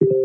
नमस्कार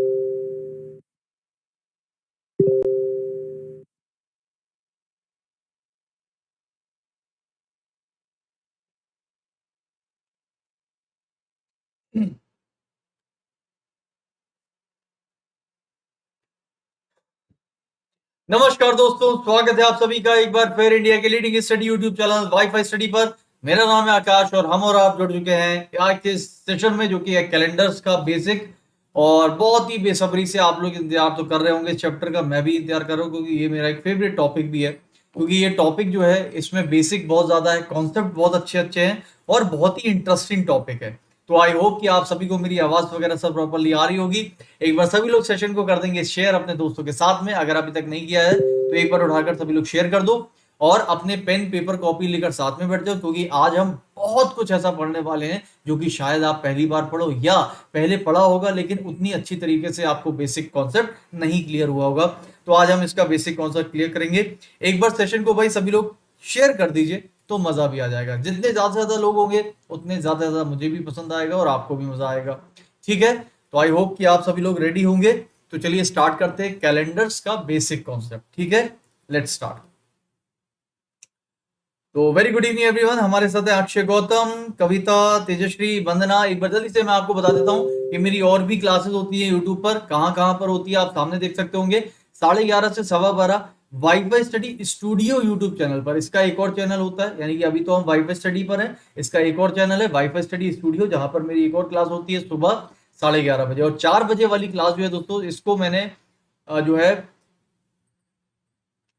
दोस्तों, स्वागत है आप सभी का एक बार फिर इंडिया के leading study YouTube channel wifi study पर। मेरा नाम है आकाश और हम और आप जुड़ चुके हैं आज के सेशन में, जो कि है कैलेंडर्स का बेसिक। और बहुत ही बेसब्री से आप लोग इंतजार तो कर रहे होंगे इस चैप्टर का, मैं भी इंतजार कर रहा हूँ क्योंकि ये मेरा एक फेवरेट टॉपिक भी है। क्योंकि ये टॉपिक जो है इसमें बेसिक बहुत ज्यादा है, कॉन्सेप्ट बहुत अच्छे अच्छे हैं और बहुत ही इंटरेस्टिंग टॉपिक है। तो आई होप कि आप सभी को मेरी आवाज वगैरह सब प्रॉपरली आ रही होगी। एक बार सभी लोग सेशन को कर देंगे शेयर अपने दोस्तों के साथ में, अगर अभी तक नहीं किया है तो एक बार उठाकर सभी लोग शेयर कर दो और अपने पेन पेपर कॉपी लेकर साथ में बैठ जाओ, क्योंकि आज हम बहुत कुछ ऐसा पढ़ने वाले हैं जो कि शायद आप पहली बार पढ़ो या पहले पढ़ा होगा लेकिन उतनी अच्छी तरीके से आपको बेसिक कॉन्सेप्ट नहीं क्लियर हुआ होगा। तो आज हम इसका बेसिक कॉन्सेप्ट क्लियर करेंगे। एक बार सेशन को भाई सभी लोग शेयर कर दीजिए तो मजा भी आ जाएगा। जितने ज्यादा से ज्यादा लोग होंगे उतने ज्यादा मुझे भी पसंद आएगा और आपको भी मजा आएगा। ठीक है, तो आई होप कि आप सभी लोग रेडी होंगे। तो चलिए स्टार्ट करते हैं कैलेंडर्स का बेसिक कॉन्सेप्ट। ठीक है, लेट्स स्टार्ट। तो वेरी गुड इवनिंग एवरीवन, हमारे साथ है अक्षय गौतम, कविता, तेजश्री, वंदना। एक बार जल्दी से मैं आपको बता देता हूँ कि मेरी और भी क्लासेस होती है यूट्यूब पर। कहाँ कहाँ पर होती है आप सामने देख सकते होंगे। 11:30 से 12:15 wifi study studio YouTube channel पर। इसका एक और चैनल होता है, यानी कि अभी तो हम वाईफाई स्टडी पर है, इसका एक और चैनल है वाईफाई स्टडी स्टूडियो, जहां पर मेरी एक और क्लास होती है सुबह 11:30 बजे। और 4 बजे वाली क्लास जो है दोस्तों, इसको मैंने जो है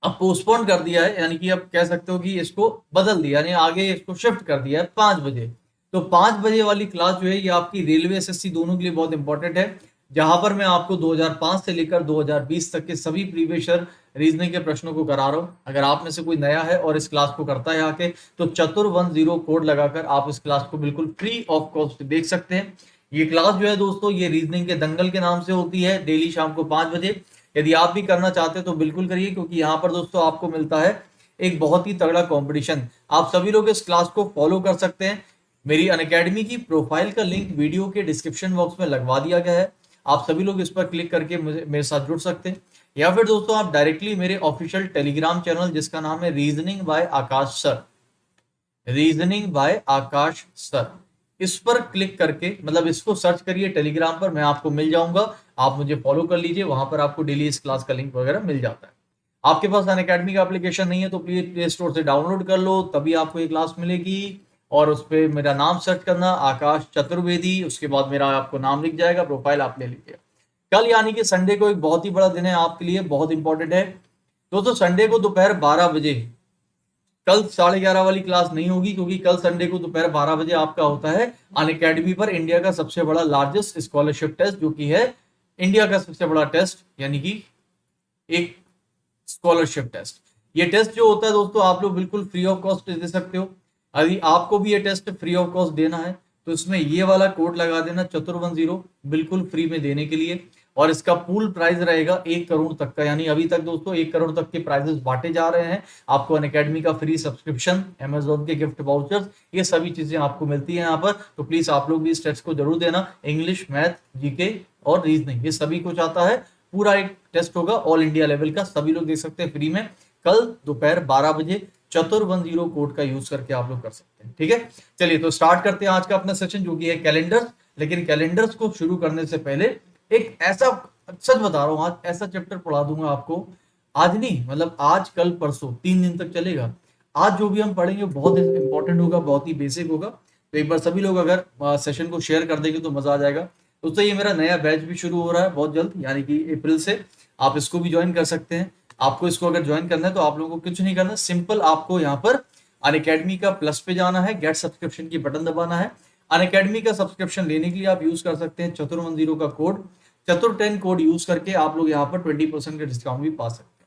अब पोस्टपोन कर दिया है, यानी कि अब कह सकते हो कि इसको बदल दिया, यानी आगे इसको शिफ्ट कर दिया है 5 बजे। तो 5 बजे वाली क्लास जो है ये आपकी रेलवे एसएससी दोनों के लिए बहुत इंपॉर्टेंट है, जहां पर मैं आपको 2005 से लेकर 2020 तक के सभी प्रीवियस ईयर रीजनिंग के प्रश्नों को करा रहा हूं। अगर आप में से कोई नया है और इस क्लास को करता है आके, तो चतुर10 कोड लगाकर आप इस क्लास को बिल्कुल फ्री ऑफ कॉस्ट देख सकते हैं। ये क्लास जो है दोस्तों, ये रीजनिंग के दंगल के नाम से होती है, डेली शाम को 5 बजे। यदि आप भी करना चाहते हैं तो बिल्कुल करिए, क्योंकि यहाँ पर दोस्तों आपको मिलता है एक बहुत ही तगड़ा कंपटीशन। आप सभी लोग इस क्लास को फॉलो कर सकते हैं। मेरी अनअकैडमी की प्रोफाइल का लिंक वीडियो के डिस्क्रिप्शन बॉक्स में लगवा दिया गया है, आप सभी लोग इस पर क्लिक करके मुझे मेरे साथ जुड़ सकते हैं। या फिर दोस्तों आप डायरेक्टली मेरे ऑफिशियल टेलीग्राम चैनल, जिसका नाम है रीजनिंग बाय आकाश सर, रीजनिंग बाय आकाश सर, इस पर क्लिक करके, मतलब इसको सर्च करिए टेलीग्राम पर, मैं आपको मिल जाऊंगा। आप मुझे फॉलो कर लीजिए, वहां पर आपको डेली इस क्लास का लिंक वगैरह मिल जाता है। आपके पास अनअकैडमी का एप्लीकेशन नहीं है तो प्लीज प्ले स्टोर से डाउनलोड कर लो, तभी आपको ये क्लास मिलेगी। और उस पर मेरा नाम सर्च करना, आकाश चतुर्वेदी, उसके बाद मेरा आपको नाम लिख जाएगा, प्रोफाइल आप ले लीजिए। कल यानी कि संडे को एक बहुत ही बड़ा दिन है आपके लिए, बहुत इंपॉर्टेंट है दोस्तों। संडे को दोपहर 12 बजे, कल 11:30 वाली क्लास नहीं होगी, क्योंकि कल संडे को दोपहर 12 बजे आपका होता है अनअकैडमी पर इंडिया का सबसे बड़ा लार्जेस्ट स्कॉलरशिप टेस्ट, जो कि है इंडिया का सबसे बड़ा टेस्ट, यानी कि एक स्कॉलरशिप टेस्ट। ये टेस्ट जो होता है दोस्तों, आप लोग बिल्कुल फ्री ऑफ कॉस्ट दे सकते हो। यदि आपको भी ये टेस्ट फ्री ऑफ कॉस्ट देना है तो इसमें ये वाला कोड लगा देना, चतुर10, बिल्कुल फ्री में देने के लिए। और इसका पूल प्राइस रहेगा 1 करोड़ तक का, यानी अभी तक दोस्तों 1 करोड़ तक के प्राइजेस बांटे जा रहे हैं। आपको अनअकैडमी का फ्री सब्सक्रिप्शन, अमेजोन के गिफ्ट वाउचर्स, ये सभी चीजें आपको मिलती है यहाँ पर। तो प्लीज आप लोग भी इस टेस्ट को जरूर देना। इंग्लिश, मैथ, जीके और रीजनिंग, ये सभी कुछ आता है। पूरा एक टेस्ट होगा ऑल इंडिया लेवल का, सभी लोग देख सकते हैं फ्री में। कल दोपहर 12 बजे चतुर10 कोड का यूज करके आप लोग कर सकते हैं। ठीक है, चलिए तो स्टार्ट करते हैं आज का अपना सेशन, जो कि है कैलेंडर। लेकिन कैलेंडर्स को शुरू करने से पहले एक ऐसा, सच बता रहा हूं, आज ऐसा चैप्टर पढ़ा दूंगा आपको, आज नहीं मतलब आज कल परसों 3 दिन तक चलेगा। आज जो भी हम पढ़ेंगे बहुत इंपॉर्टेंट होगा, बहुत ही बेसिक होगा। तो एक बार सभी लोग अगर सेशन को शेयर कर देंगे तो मजा आ जाएगा। दोस्तों ये मेरा नया बैच भी शुरू हो रहा है बहुत जल्द, यानी कि अप्रैल से। आप इसको भी ज्वाइन कर सकते हैं। आपको इसको अगर ज्वाइन करना है तो आप लोगों को कुछ नहीं करना, सिंपल आपको यहाँ पर अनअकैडमी का प्लस पे जाना है, गेट सब्सक्रिप्शन की बटन दबाना है। अनअकैडमी का सब्सक्रिप्शन लेने के लिए आप यूज कर सकते हैं चतुर10 का कोड, चतुर10 कोड यूज करके आप लोग यहाँ पर 20% का डिस्काउंट भी पा सकते हैं।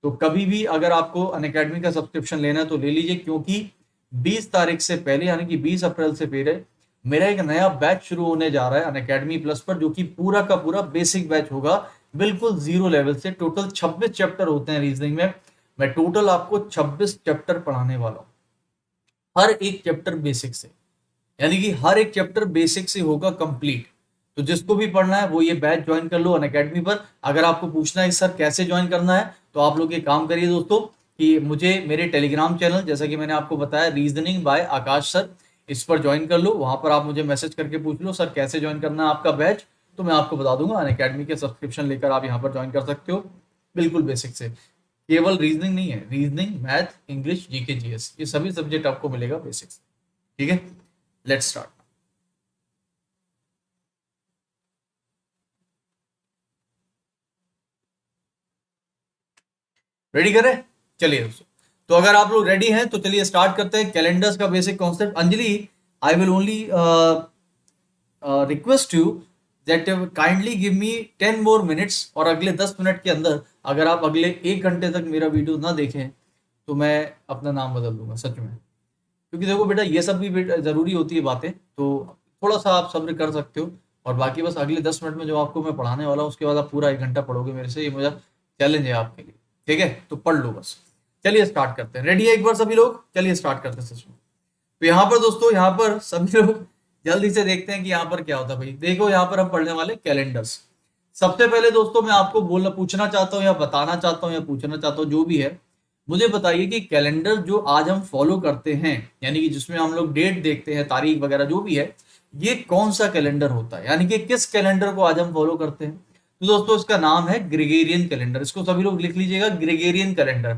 तो कभी भी अगर आपको अनअकैडमी का सब्सक्रिप्शन लेना है तो ले लीजिए, क्योंकि 20 तारीख से पहले, यानी कि 20 अप्रैल से पहले मेरा एक नया बैच शुरू होने जा रहा है अनअकैडमी प्लस पर, जो कि पूरा का पूरा बेसिक बैच होगा, बिल्कुल जीरो लेवल से। टोटल 26 चैप्टर होते हैं रीजनिंग में। मैं टोटल आपको 26 चैप्टर पढ़ाने वाला हूं, हर एक चैप्टर बेसिक से, यानी कि हर एक चैप्टर बेसिक से होगा कंप्लीट। तो जिसको भी पढ़ना है वो ये बैच ज्वाइन कर लो अनअकैडमी पर। अगर आपको पूछना है सर कैसे ज्वाइन करना है, तो आप लोग ये काम करिए दोस्तों कि मुझे मेरे टेलीग्राम चैनल, जैसा कि मैंने आपको बताया, रीजनिंग बाय आकाश सर, इस पर ज्वाइन कर लो। वहां पर आप मुझे मैसेज करके पूछ लो सर कैसे ज्वाइन करना है आपका बैच, तो मैं आपको बता दूंगा। अनअकैडमी के सब्सक्रिप्शन लेकर आप यहाँ पर ज्वाइन कर सकते हो, बिल्कुल बेसिक से। केवल रीजनिंग नहीं है, reasoning, math, English, GK, GS, ये सभी सब्जेक्ट आपको मिलेगा बेसिक से। ठीक है, लेट्स स्टार्ट। रेडी करें? चलिए दोस्तों, तो अगर आप लोग रेडी हैं तो चलिए स्टार्ट करते हैं कैलेंडर्स का basic concept. Anjali, I will only request you that kindly give me 10 more minutes, और अगले 10 मिनट के अंदर अगर आप अगले 1 घंटे तक मेरा वीडियो ना देखें तो मैं अपना नाम बदल दूंगा, सच में। क्योंकि देखो बेटा, ये सब भी जरूरी होती है बातें, तो थोड़ा सा आप सब्र कर सकते हो। और बाकी बस अगले 10 मिनट में जो आपको मैं पढ़ाने वाला हूँ, उसके बाद आप पूरा 1 घंटा पढ़ोगे मेरे से, ये मुझे चैलेंज है आपके लिए। ठीक है, तो पढ़ लो बस। चलिए स्टार्ट करते हैं। रेडी है एक बार सभी लोग? चलिए स्टार्ट करते हैं सच में। तो यहाँ पर दोस्तों, यहाँ पर सभी लोग जल्दी से देखते हैं कि यहाँ पर क्या होता है। भाई देखो, यहाँ पर हम पढ़ने वाले कैलेंडर्स। सबसे पहले दोस्तों मैं आपको पूछना चाहता हूँ, या बताना चाहता हूँ, या पूछना चाहता हूँ, जो भी है, मुझे बताइए कि कैलेंडर जो आज हम फॉलो करते हैं, यानी कि जिसमें हम लोग डेट देखते हैं, तारीख वगैरह जो भी है, ये कौन सा कैलेंडर होता है, यानी कि किस कैलेंडर को आज हम फॉलो करते हैं? तो दोस्तों इसका नाम है ग्रेगेरियन कैलेंडर। इसको सभी लोग लिख लीजिएगा, ग्रेगेरियन कैलेंडर।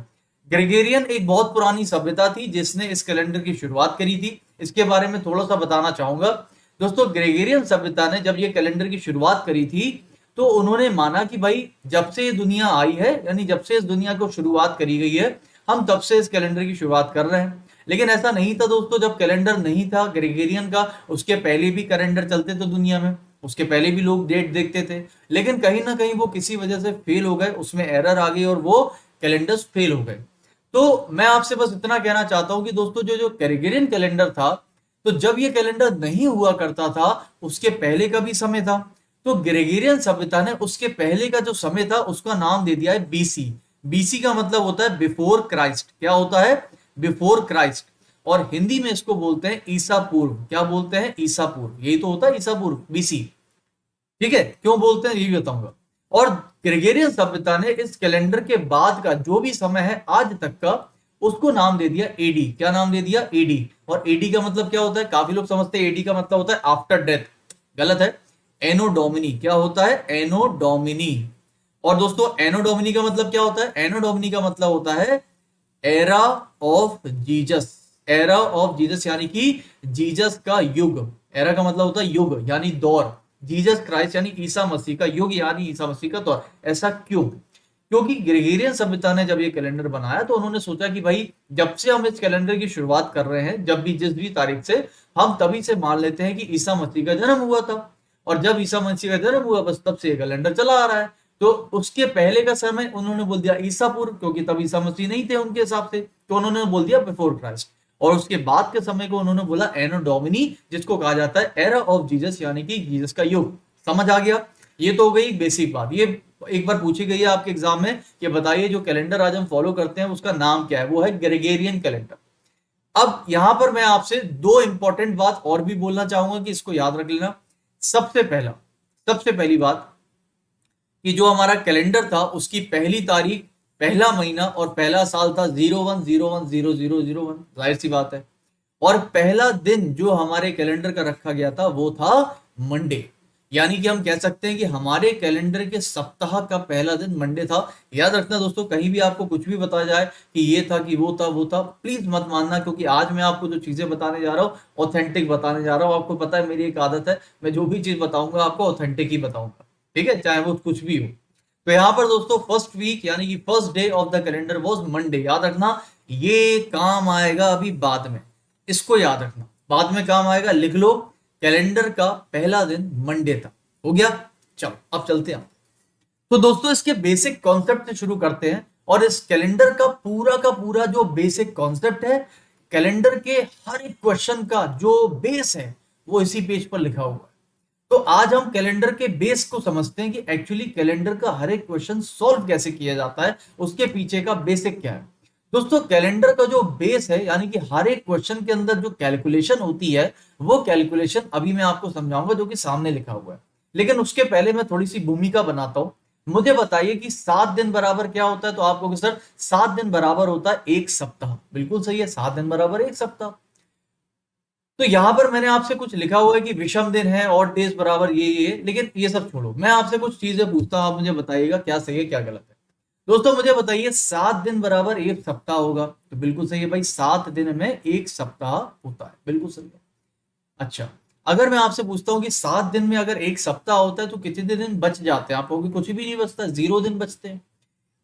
ग्रेगेरियन एक बहुत पुरानी सभ्यता थी जिसने इस कैलेंडर की शुरुआत करी थी। इसके बारे में थोड़ा सा बताना चाहूंगा दोस्तों। ग्रेगेरियन सभ्यता ने जब ये कैलेंडर की शुरुआत करी थी, तो उन्होंने माना कि भाई जब से ये दुनिया आई है, यानी जब से इस दुनिया को शुरुआत करी गई है, हम तब से इस कैलेंडर की शुरुआत कर रहे हैं। लेकिन ऐसा नहीं था दोस्तों, जब कैलेंडर नहीं था ग्रेगेरियन का, उसके पहले भी कैलेंडर चलते थे दुनिया में, उसके पहले भी लोग डेट देखते थे। लेकिन कहीं ना कहीं वो किसी वजह से फेल हो गए, उसमें एरर आ गई और वो कैलेंडर्स फेल हो गए। तो मैं आपसे बस इतना कहना चाहता हूं कि दोस्तों जो जो ग्रेगोरियन कैलेंडर था, तो जब ये कैलेंडर नहीं हुआ करता था, उसके पहले का भी समय था। तो ग्रेगोरियन सभ्यता ने उसके पहले का जो समय था उसका नाम दे दिया है बीसी। बीसी का मतलब होता है बिफोर क्राइस्ट। क्या होता है? Before Christ. और हिंदी में इसको बोलते हैं ईसा पूर्व। क्या बोलते हैं? ईसा पूर्व। यही तो होता है ईसा पूर्व, बीसी। ठीक है, क्यों बोलते हैं ये भी बताऊंगा। और ग्रेगोरियन सभ्यता ने इस कैलेंडर के बाद का जो भी समय है आज तक का, उसको नाम दे दिया एडी। क्या नाम दे दिया? एडी। और एडी का मतलब क्या होता है? काफी लोग समझते हैं एडी का मतलब होता है आफ्टर डेथ। गलत है। एनो डोमिनी। क्या होता है? एनो डोमिनी। और दोस्तों एनो डोमिनी का मतलब क्या होता है? एनो डोमिनी का मतलब होता है era of Jesus. Era of Jesus यानी कि जीसस का युग। एरा का मतलब होता है युग, यानी दौर। जीसस क्राइस्ट यानी ईसा मसीह का युग, यानी ईसा मसीह का दौर। ऐसा क्यों? क्योंकि ग्रेगोरियन सभ्यता ने जब ये कैलेंडर बनाया, तो उन्होंने सोचा कि भाई जब से हम इस कैलेंडर की शुरुआत कर रहे हैं, जब भी जिस भी तारीख से, हम तभी से मान लेते हैं कि ईसा मसीह का जन्म हुआ था। और जब ईसा मसीह का जन्म हुआ, बस तब से ये कैलेंडर चला आ रहा है। तो उसके पहले का समय उन्होंने बोल दिया ईसा पूर्व, क्योंकि तब ईसा मसीह नहीं थे उनके हिसाब से, तो उन्होंने बोल दिया बिफोर क्राइस्ट। और उसके बाद के समय को उन्होंने बोला एनो डोमिनी, जिसको कहा जाता है एरा ऑफ जीसस, यानी कि जीसस का युग। समझ आ गया? ये तो हो गई बेसिक बात। ये एक बार पूछी गई है आपके एग्जाम में कि बताइए जो कैलेंडर आज हम फॉलो करते हैं उसका नाम क्या है? वो है ग्रेगोरियन कैलेंडर। अब यहां पर मैं आपसे दो इंपॉर्टेंट बात और भी बोलना चाहूंगा कि इसको याद रख लेना। सबसे पहली बात कि जो हमारा कैलेंडर था उसकी पहली तारीख, पहला महीना और पहला साल था 01/01/0001। जाहिर सी बात है। और पहला दिन जो हमारे कैलेंडर का रखा गया था वो था मंडे। यानी कि हम कह सकते हैं कि हमारे कैलेंडर के सप्ताह का पहला दिन मंडे था। याद रखना दोस्तों, कहीं भी आपको कुछ भी बताया जाए कि ये था कि वो था, प्लीज मत मानना, क्योंकि आज मैं आपको जो चीजें बताने जा रहा हूँ ऑथेंटिक बताने जा रहा हूँ। आपको पता है मेरी एक आदत है, मैं जो भी चीज बताऊंगा आपको ऑथेंटिक ही बताऊंगा। ठीक है, चाहे वो कुछ भी हो। तो यहाँ पर दोस्तों फर्स्ट वीक यानी कि first day of the calendar was Monday. याद रखना, ये काम आएगा अभी बाद में, इसको याद रखना, बाद में काम आएगा। लिख लो, कैलेंडर का पहला दिन मंडे था। हो गया? चलो अब चलते हैं। तो दोस्तों इसके बेसिक कॉन्सेप्ट से शुरू करते हैं। और इस कैलेंडर का पूरा जो बेसिक कॉन्सेप्ट है, कैलेंडर के हर एक क्वेश्चन का जो बेस है वो इसी पेज पर लिखा हुआ है। तो आज हम कैलेंडर के बेस को समझते हैं कि एक्चुअली कैलेंडर का हर एक क्वेश्चन सॉल्व कैसे किया जाता है, उसके पीछे का बेसिक क्या है। दोस्तों कैलेंडर का जो बेस है, यानी कि हर एक क्वेश्चन के अंदर जो कैलकुलेशन होती है, वो कैलकुलेशन अभी मैं आपको समझाऊंगा, जो कि सामने लिखा हुआ है। लेकिन उसके पहले मैं थोड़ी सी भूमिका बनाता हूं। मुझे बताइए कि 7 दिन बराबर क्या होता है? तो आप कहोगे सर 7 दिन बराबर होता है एक सप्ताह। बिल्कुल सही है, 7 दिन बराबर एक सप्ताह। तो यहां पर मैंने आपसे कुछ लिखा हुआ है कि विषम दिन है और डेज बराबर ये, लेकिन ये सब छोड़ो, मैं आपसे कुछ चीजें पूछता हूं, आप मुझे बताइएगा क्या सही है क्या गलत है। दोस्तों मुझे बताइए 7 दिन बराबर एक सप्ताह होगा? तो बिल्कुल सही है भाई, 7 दिन में एक सप्ताह होता है, बिल्कुल सही है। अच्छा, अगर मैं आपसे पूछता हूँ कि 7 दिन में अगर एक सप्ताह होता है तो कितने दिन बच जाते हैं? आप कहोगे कुछ भी नहीं बचता, 0 दिन बचते हैं।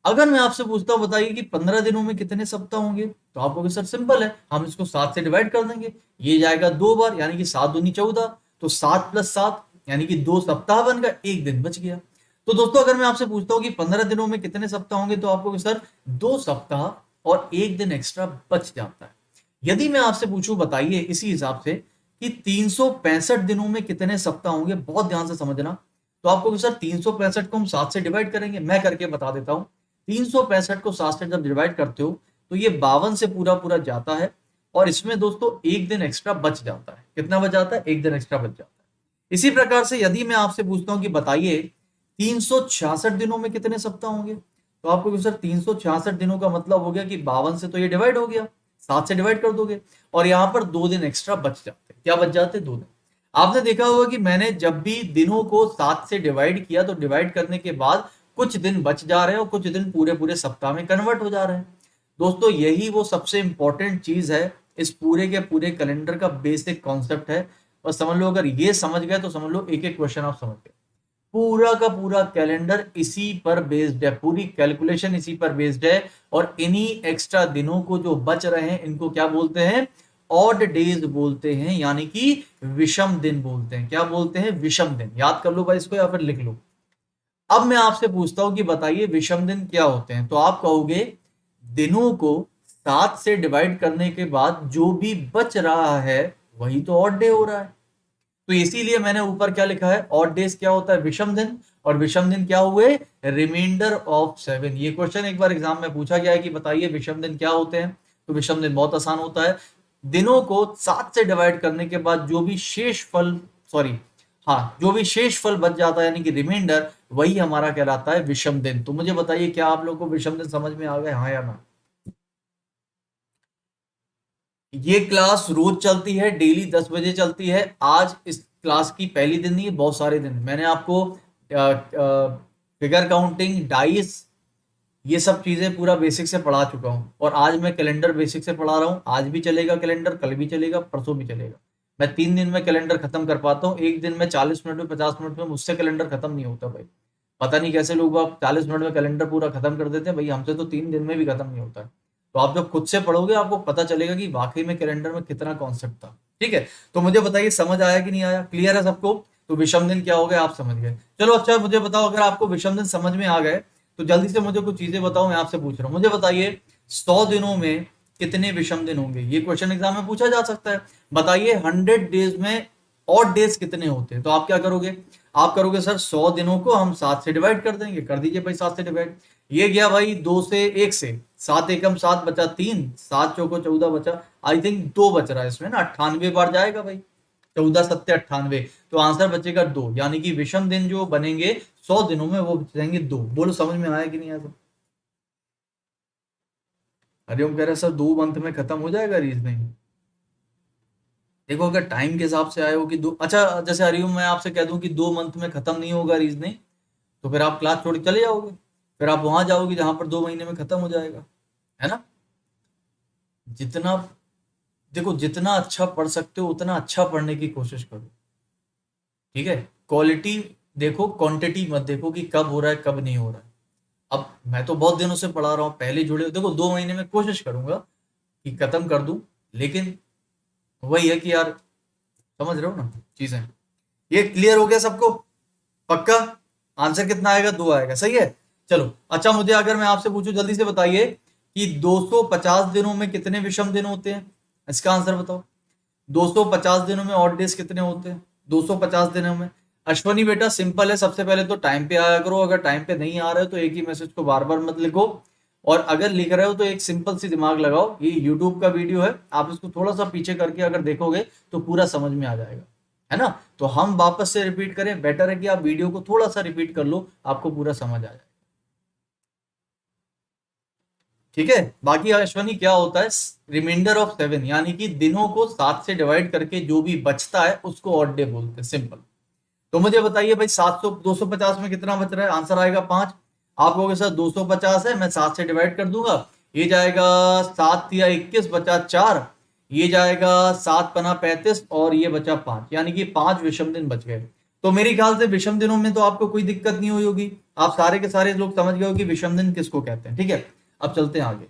अगर मैं आपसे पूछता हूँ बताइए कि 15 दिनों में कितने सप्ताह होंगे? तो आप कहोगे सर सिंपल है, हम इसको 7 से डिवाइड कर देंगे, ये जाएगा 2 बार, यानी कि 7 दूनी 14, तो 7 + 7 यानी कि 2 सप्ताह बन गया, एक दिन बच गया। तो दोस्तों अगर मैं आपसे पूछता हूँ कि 15 दिनों में कितने सप्ताह होंगे, तो आप कहोगे सर 2 सप्ताह और एक दिन एक्स्ट्रा बच जाता है। यदि मैं आपसे पूछूं बताइए इसी हिसाब से कि 365 दिनों में कितने सप्ताह होंगे, बहुत ध्यान से समझना, तो आपको सर 365 को हम 7 से डिवाइड करेंगे, मैं करके बता देता हूं। 365 को 7 से जब डिवाइड करते हो तो ये 52 से पूरा पूरा जाता है, और इसमें दोस्तों एक दिन एक्स्ट्रा बच जाता है। कितना बच जाता है? एक दिन एक्स्ट्रा बच जाता है। इसी प्रकार से यदि मैं आपसे पूछता हूं कि बताइए 366 दिनों में कितने सप्ताह होंगे, तो आपको सर 366 दिनों का मतलब हो गया कि 52 से तो ये डिवाइड हो गया, 7 से डिवाइड कर दोगे, और यहां पर 2 दिन एक्स्ट्रा बच जाते हैं। क्या बच जाते? 2 दिन। आपने देखा होगा कि मैंने जब भी दिनों को 7 से डिवाइड किया तो डिवाइड करने के बाद कुछ दिन बच जा रहे हैं और कुछ दिन पूरे पूरे सप्ताह में कन्वर्ट हो जा रहे हैं। दोस्तों यही वो सबसे इंपॉर्टेंट चीज है, इस पूरे के पूरे कैलेंडर का बेसिक कॉन्सेप्ट है। और समझ लो, अगर ये समझ गए तो समझ लो एक एक क्वेश्चन आप समझ गए। पूरा का पूरा कैलेंडर इसी पर बेस्ड है, पूरी कैलकुलेशन इसी पर बेस्ड है, और इन्हीं एक्स्ट्रा दिनों को जो बच रहे हैं इनको क्या बोलते हैं? ऑड डेज बोलते हैं, यानी कि विषम दिन बोलते हैं। क्या बोलते हैं? विषम दिन। याद कर लो भाई इसको, या फिर लिख लो। अब मैं आपसे पूछता हूं कि बताइए विषम दिन क्या होते हैं, तो आप कहोगे दिनों को 7 से डिवाइड करने के बाद जो भी बच रहा है वही तो ऑड डे हो रहा है। तो इसीलिए मैंने ऊपर क्या लिखा है? ऑड डेज क्या होता है? विषम दिन। और विषम दिन क्या हुए? Remainder of 7। ये क्वेश्चन एक बार एग्जाम में पूछा गया है कि बताइए विषम दिन क्या होते हैं। तो विषम दिन बहुत आसान होता है, दिनों को 7 से डिवाइड करने के बाद जो भी शेष फल, सॉरी हाँ, जो भी शेष फल बच जाता है यानी कि रिमाइंडर, वही हमारा कहलाता है विषम दिन। तो मुझे बताइए क्या आप लोगों को विषम दिन समझ में आ गए, हाँ या ना? ये क्लास रोज चलती है, डेली 10 बजे चलती है। आज इस क्लास की पहली दिन नहीं है, बहुत सारे दिन मैंने आपको फिगर काउंटिंग, डाइस, ये सब चीजें पूरा बेसिक से पढ़ा चुका हूँ। और आज मैं कैलेंडर बेसिक से पढ़ा रहा हूँ। आज भी चलेगा कैलेंडर, कल भी चलेगा, परसों भी चलेगा। मैं 3 दिन में कैलेंडर खत्म कर पाता हूँ, एक दिन में 40 मिनट में, 50 मिनट में, मुझसे कैलेंडर खत्म नहीं होता भाई। पता नहीं कैसे लोग आप 40 मिनट में कैलेंडर पूरा खत्म कर देते हैं भाई, हमसे तो 3 दिन में भी खत्म नहीं होता है। तो आप जब खुद से पढ़ोगे आपको पता चलेगा कि वाकई में कैलेंडर में कितना कॉन्सेप्ट था। ठीक है, तो मुझे बताइए समझ आया कि नहीं आया? क्लियर है सबको? तो विषम दिन क्या हो गया आप समझ गए। चलो अच्छा मुझे बताओ, अगर आपको विषम दिन समझ में आ गए तो जल्दी से मुझे कुछ चीजें बताओ, मैं आपसे पूछ रहा हूँ। मुझे बताइए 100 दिनों में कितने विषम दिन होंगे? ये क्वेश्चन एग्जाम में पूछा जा सकता है। बताइए 100 डेज में ऑड डेज कितने होते हैं? तो आप क्या करोगे? आप करोगे सर 100 दिनों को हम 7 से डिवाइड कर देंगे। कर दीजिए भाई 7 से डिवाइड। ये गया भाई 2 से 1 से, 7 एकम 7 बचा 3, 7 चौको 14 बचा, आई थिंक 2 बच रहा है इसमें ना, 98 बार जाएगा भाई, 14 सत्ते 98, तो आंसर बचेगा 2। यानी कि विषम दिन जो बनेंगे 100 दिनों में वो बचेंगे 2। बोलो समझ में आया कि नहीं आया? हरिओम कह रहे सर 2 मंथ में खत्म हो जाएगा रीजनिंग। देखो अगर टाइम के हिसाब से आए हो कि दो, अच्छा जैसे हरिओम मैं आपसे कह दूं कि 2 मंथ में खत्म नहीं होगा रीजनिंग, तो फिर आप क्लास छोड़ के चले जाओगे, फिर आप वहां जाओगे जहां पर 2 महीने में खत्म हो जाएगा, है ना? जितना, देखो जितना अच्छा पढ़ सकते हो उतना अच्छा पढ़ने की कोशिश करो। ठीक है, क्वालिटी देखो, क्वांटिटी मत देखो कि कब हो रहा है कब नहीं हो रहा है। अब मैं तो बहुत दिनों से पढ़ा रहा हूँ, पहले जुड़े हो, देखो 2 महीने में कोशिश करूंगा कि खत्म कर दूं, लेकिन वही है कि यार, समझ रहे हो ना चीजें। ये क्लियर हो गया सबको? पक्का? आंसर कितना आएगा? 2 आएगा, सही है। चलो अच्छा, मुझे अगर मैं आपसे पूछूं जल्दी से बताइए कि 250 दिनों में कितने विषम दिन होते हैं? इसका आंसर बताओ। 250 दिनों में ऑड डेज कितने होते हैं? 250 दिनों में अश्वनी बेटा सिंपल है, सबसे पहले तो टाइम पे आया करो। अगर टाइम पे नहीं आ रहे हो तो एक ही मैसेज को बार बार मत लिखो, और अगर लिख रहे हो तो एक सिंपल सी दिमाग लगाओ। ये यूट्यूब का वीडियो है, आप इसको थोड़ा सा पीछे करके अगर देखोगे तो पूरा समझ में आ जाएगा। है ना। तो हम वापस से रिपीट करें, बेटर है कि आप वीडियो को थोड़ा सा रिपीट कर लो, आपको पूरा समझ आ जाए। ठीक है। बाकी अश्वनी क्या होता है, रिमाइंडर ऑफ 7, यानी कि दिनों को 7 से डिवाइड करके जो भी बचता है उसको ऑड डे बोलते हैं, सिंपल। तो मुझे बताइए भाई 700 250 में कितना बच रहा है, आंसर आएगा 5। आप लोगों के साथ 250 है, मैं 7 से डिवाइड कर दूंगा, ये जाएगा 7 या 21 बचा 4, ये जाएगा 7 पना 35 और ये बचा 5, यानी कि 5 विषम दिन बच गए। तो मेरे ख्याल से विषम दिनों में तो आपको कोई दिक्कत नहीं हुई होगी, आप सारे के सारे लोग समझ गए हो कि विषम दिन किसको कहते हैं। ठीक है, अब चलते हैं आगे।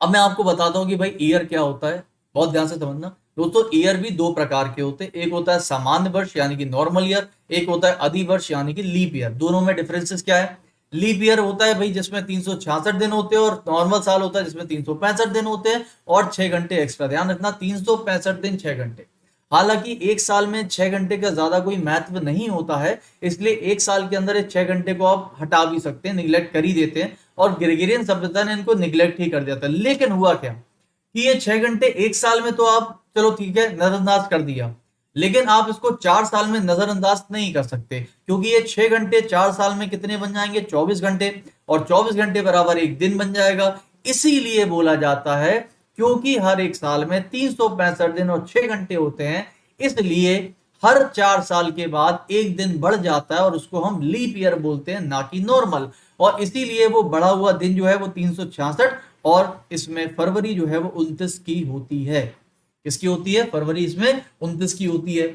अब मैं आपको बताता हूँ कि भाई ईयर क्या होता है, बहुत ध्यान से समझना दोस्तों। ईयर भी दो प्रकार के होते हैं, एक होता है सामान्य वर्ष यानी कि नॉर्मल ईयर, एक होता है अधिवर्ष यानी कि लीप ईयर। दोनों में डिफरेंसेस क्या है, लीप ईयर होता है भाई जिसमें 366 दिन होते हैं, और नॉर्मल साल होता है जिसमें 365 दिन होते हैं और 6 घंटे एक्स्ट्रा। ध्यान रखना 365 दिन 6 घंटे। हालांकि एक साल में 6 घंटे का ज्यादा कोई महत्व नहीं होता है, इसलिए एक साल के अंदर 6 घंटे को आप हटा भी सकते हैं, निगलेक्ट कर ही देते हैं, और ग्रेगोरियन सभ्यता ने इनको निगलेक्ट ही कर दिया था। लेकिन हुआ क्या कि ये 6 घंटे एक साल में तो आप चलो ठीक है नजरअंदाज कर दिया, लेकिन आप इसको 4 साल में नजरअंदाज नहीं कर सकते, क्योंकि ये 6 घंटे 4 साल में कितने बन जाएंगे, 24 घंटे, और 24 घंटे बराबर एक दिन बन जाएगा। इसीलिए बोला जाता है, क्योंकि हर एक साल में 365 दिन और 6 घंटे होते हैं, इसलिए हर 4 साल के बाद एक दिन बढ़ जाता है और उसको हम लीप ईयर बोलते हैं, ना कि नॉर्मल। और इसीलिए वो बढ़ा हुआ दिन जो है वो 366, और इसमें फरवरी जो है वो 29 की होती है। किसकी होती है, फरवरी इसमें 29 की होती है।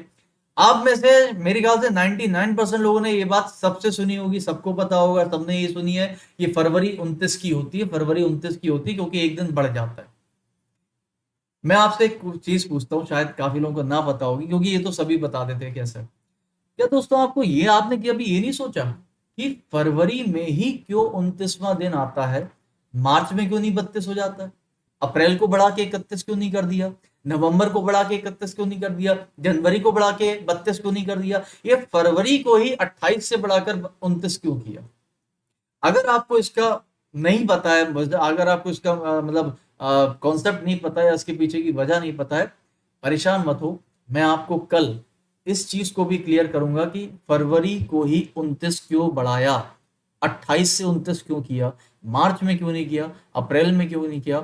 आप में से मेरे ख्याल से 99% लोगों ने ये बात सबसे सुनी होगी, सबको पता होगा, सबने ये सुनी है कि फरवरी 29 की होती है, फरवरी 29 की होती है, क्योंकि एक दिन बढ़ जाता है। मैं आपसे एक चीज पूछता हूँ, शायद काफी लोगों को ना पता होगी, क्योंकि ये तो सभी बता देते हैं कैसे। क्या दोस्तों आपको ये, आपने कभी ये नहीं सोचा कि फरवरी में ही क्यों 29वां दिन आता है, मार्च में क्यों नहीं 32 हो जाता है, अप्रैल को बढ़ा के 31 क्यों नहीं कर दिया, नवंबर को बढ़ा के 31 क्यों नहीं कर दिया, जनवरी को बढ़ा के 32 क्यों नहीं कर दिया, ये फरवरी को ही 28 से बढ़ाकर 29 क्यों किया। अगर आपको इसका नहीं पता है, अगर आपको इसका मतलब कॉन्सेप्ट नहीं पता है, इसके पीछे की वजह नहीं पता है, परेशान मत हो, मैं आपको कल इस चीज को भी क्लियर करूंगा कि फरवरी को ही 29 क्यों बढ़ाया, 28 से 29 क्यों किया, मार्च में क्यों नहीं किया, अप्रैल में क्यों नहीं किया,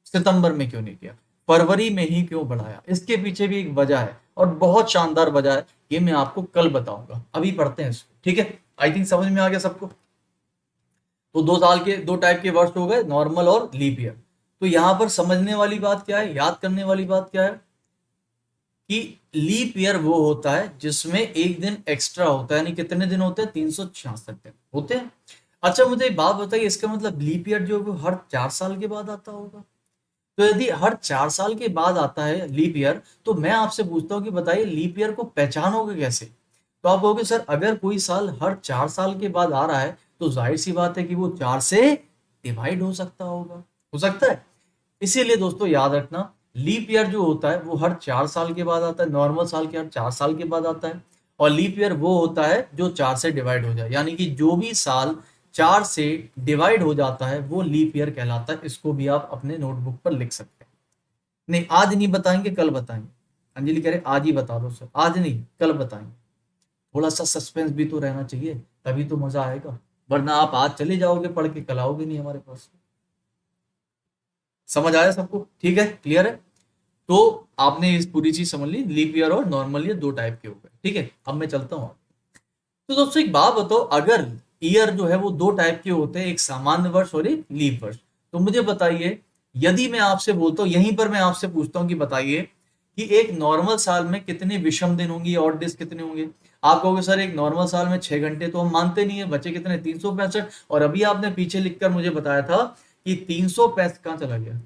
सितंबर में क्यों नहीं किया, फरवरी में ही क्यों बढ़ाया। इसके पीछे भी एक वजह है, और बहुत शानदार वजह है, ये मैं आपको कल बताऊंगा। अभी पढ़ते हैं इसको, ठीक है। आई थिंक समझ में आ गया सबको। तो 2 साल के 2 टाइप के वर्ष हो गए, नॉर्मल और लीप ईयर। तो यहां पर समझने वाली बात क्या है, याद करने वाली बात क्या है, कि लीप ईयर वो होता है जिसमें एक दिन एक्स्ट्रा होता है, यानी कितने दिन होते हैं, 366 दिन होते हैं। अच्छा मुझे एक बात बताइए, इसका मतलब लीप ईयर जो है वो हर 4 साल के बाद आता होगा। तो यदि हर 4 साल के बाद आता है लीप ईयर, तो मैं आपसे पूछता हूँ कि बताइए लीप ईयर को पहचानोगे कैसे। तो आप कहोगे सर अगर कोई साल हर 4 साल के बाद आ रहा है, तो जाहिर सी बात है कि वो 4 से डिवाइड हो सकता होगा, हो सकता है। इसीलिए दोस्तों याद रखना, लीप ईयर जो होता है वो हर 4 साल के बाद आता है, नॉर्मल साल के हर 4 साल के बाद आता है, और लीप ईयर वो होता है जो 4 से डिवाइड हो जाए, यानी कि जो भी साल 4 से डिवाइड हो जाता है वो लीप ईयर कहलाता है। इसको भी आप अपने नोटबुक पर लिख सकते हैं। नहीं आज नहीं बताएंगे, कल बताएंगे। अंजलि कह रहे आज ही बता दो सर, आज नहीं कल बताएंगे। थोड़ा सा सस्पेंस भी तो रहना चाहिए, तभी तो मजा आएगा, वरना आप आज चले जाओगे पढ़ के, कल आओगे नहीं हमारे पास। समझ आया सबको, ठीक है, क्लियर है। तो आपने इस पूरी चीज समझ ली, लीप ईयर और नॉर्मल ईयर 2 टाइप के हो गए, ठीक है। अब मैं चलता हूँ। तो दोस्तों एक बात बताओ, अगर ईयर जो है वो 2 टाइप के होते हैं, एक सामान्य वर्ष और एक लीप वर्ष, तो मुझे बताइए, यदि मैं आपसे बोलता हूँ, यहीं पर मैं आपसे पूछता हूँ कि बताइए कि एक नॉर्मल साल में कितने विषम दिन होंगे, ऑड डेज कितने होंगे। आप कहोगे सर एक नॉर्मल साल में 6 घंटे, तो हम मानते नहीं है, बचे कितने, 365। और अभी आपने पीछे लिखकर मुझे बताया था कि 365 कहाँ चला गया,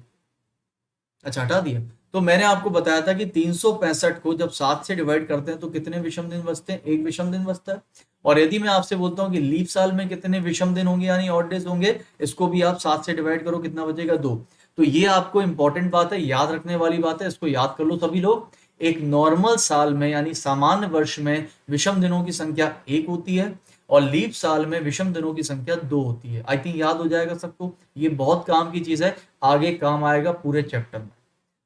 अच्छा हटा दिया। तो मैंने आपको बताया था कि 365 को जब 7 से डिवाइड करते हैं तो कितने विषम दिन बचते हैं, एक विषम दिन बचता है। और यदि मैं आपसे बोलता हूँ कि लीप साल में कितने विषम दिन होंगे यानी ऑड डेज होंगे, इसको भी आप 7 से डिवाइड करो, कितना बचेगा, 2। तो ये आपको इंपॉर्टेंट बात है, याद रखने वाली बात है, इसको याद कर लो सभी लोग। एक नॉर्मल साल में यानी सामान्य वर्ष में विषम दिनों की संख्या 1 होती है, और लीप साल में विषम दिनों की संख्या 2 होती है। आई थिंक याद हो जाएगा सबको, ये बहुत काम की चीज है, आगे काम आएगा पूरे चैप्टर में।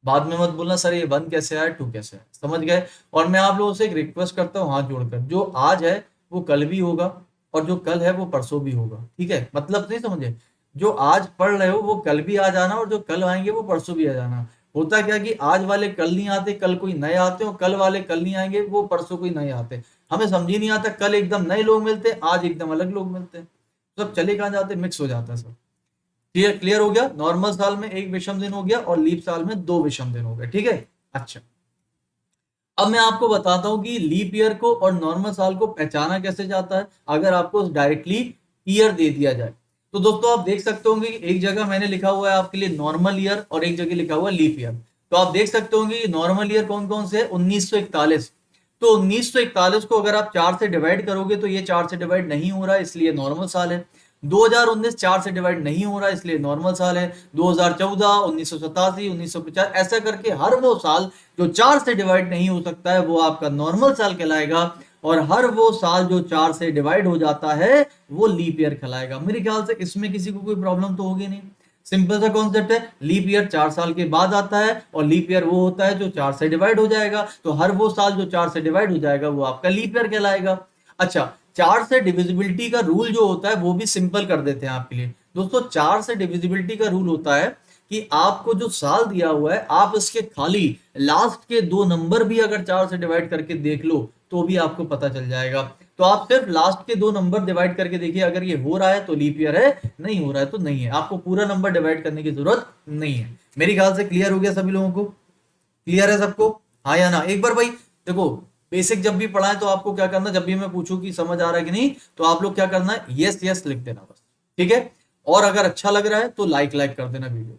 बाद में मत बोलना सर ये 1 कैसे आया 2 कैसे आया, समझ गए। और मैं आप लोगों से एक रिक्वेस्ट करता हूँ हाथ जोड़कर, जो आज है वो कल भी होगा और जो कल है वो परसों भी होगा, ठीक है, मतलब नहीं समझे, जो आज पढ़ रहे हो वो कल भी आ जाना और जो कल आएंगे वो परसों भी आ जाना। होता क्या कि आज वाले कल नहीं आते, कल कोई नए आते हो, कल वाले कल नहीं आएंगे वो परसों कोई नए आते। हमें समझ ही नहीं आता, कल एकदम नए लोग मिलते, आज एकदम अलग लोग मिलते हैं, सब चले कहाँ जाते, मिक्स हो जाता है सब। क्लियर क्लियर हो गया, नॉर्मल साल में 1 विषम दिन हो गया और लीप साल में 2 विषम दिन हो गए, ठीक है। अच्छा, अब मैं आपको बताता हूं कि लीप ईयर को और नॉर्मल साल को पहचाना कैसे जाता है अगर आपको डायरेक्टली ईयर दे दिया जाए। तो दोस्तों आप देख सकते होंगे कि एक जगह मैंने लिखा हुआ है आपके लिए नॉर्मल ईयर और एक जगह लिखा हुआ है लीप ईयर। तो आप देख सकते होंगे कि नॉर्मल ईयर कौन कौन से है, 1941। तो 1941 को अगर आप 4 से डिवाइड करोगे तो ये 4 से डिवाइड नहीं हो रहा है, इसलिए नॉर्मल साल है। 2019 4 से डिवाइड नहीं हो रहा, इसलिए नॉर्मल साल है। 2014, 1987, 1950 ऐसा करके हर वो साल जो 4 से डिवाइड नहीं हो सकता है वो आपका नॉर्मल साल कहलाएगा, और हर वो साल जो 4 से डिवाइड हो जाता है वो लीप ईयर कहलाएगा। मेरे ख्याल से इसमें किसी को कोई प्रॉब्लम तो होगी नहीं, सिंपल सा कॉन्सेप्ट है। लीप ईयर 4 साल के बाद आता है और लीप ईयर वो होता है जो 4 से डिवाइड हो जाएगा, तो हर वो साल जो 4 से डिवाइड हो जाएगा वो आपका लीप ईयर कहलाएगा। अच्छा, 4 से डिविजिबिलिटी का रूल जो होता है वो भी सिंपल कर देते हैं आपके लिए दोस्तों। 4 से डिविजिबिलिटी का रूल होता है कि आपको जो साल दिया हुआ है आप इसके खाली लास्ट के 2 नंबर भी अगर 4 से डिवाइड करके देख लो तो भी आपको पता चल जाएगा। तो आप सिर्फ लास्ट के 2 नंबर डिवाइड करके देखिए, अगर ये हो रहा है तो लीप ईयर है, नहीं हो रहा है तो नहीं है। आपको पूरा नंबर डिवाइड करने की जरूरत नहीं है। मेरे ख्याल से क्लियर हो गया सभी लोगों को, क्लियर है सबको, हाँ या ना। एक बार भाई देखो, बेसिक जब भी पढ़ा है तो आपको क्या करना, जब भी मैं पूछूं कि समझ आ रहा है कि नहीं तो आप लोग क्या करना है, यस यस लिख देना बस, ठीक है। और अगर अच्छा लग रहा है तो लाइक लाइक कर देना वीडियो।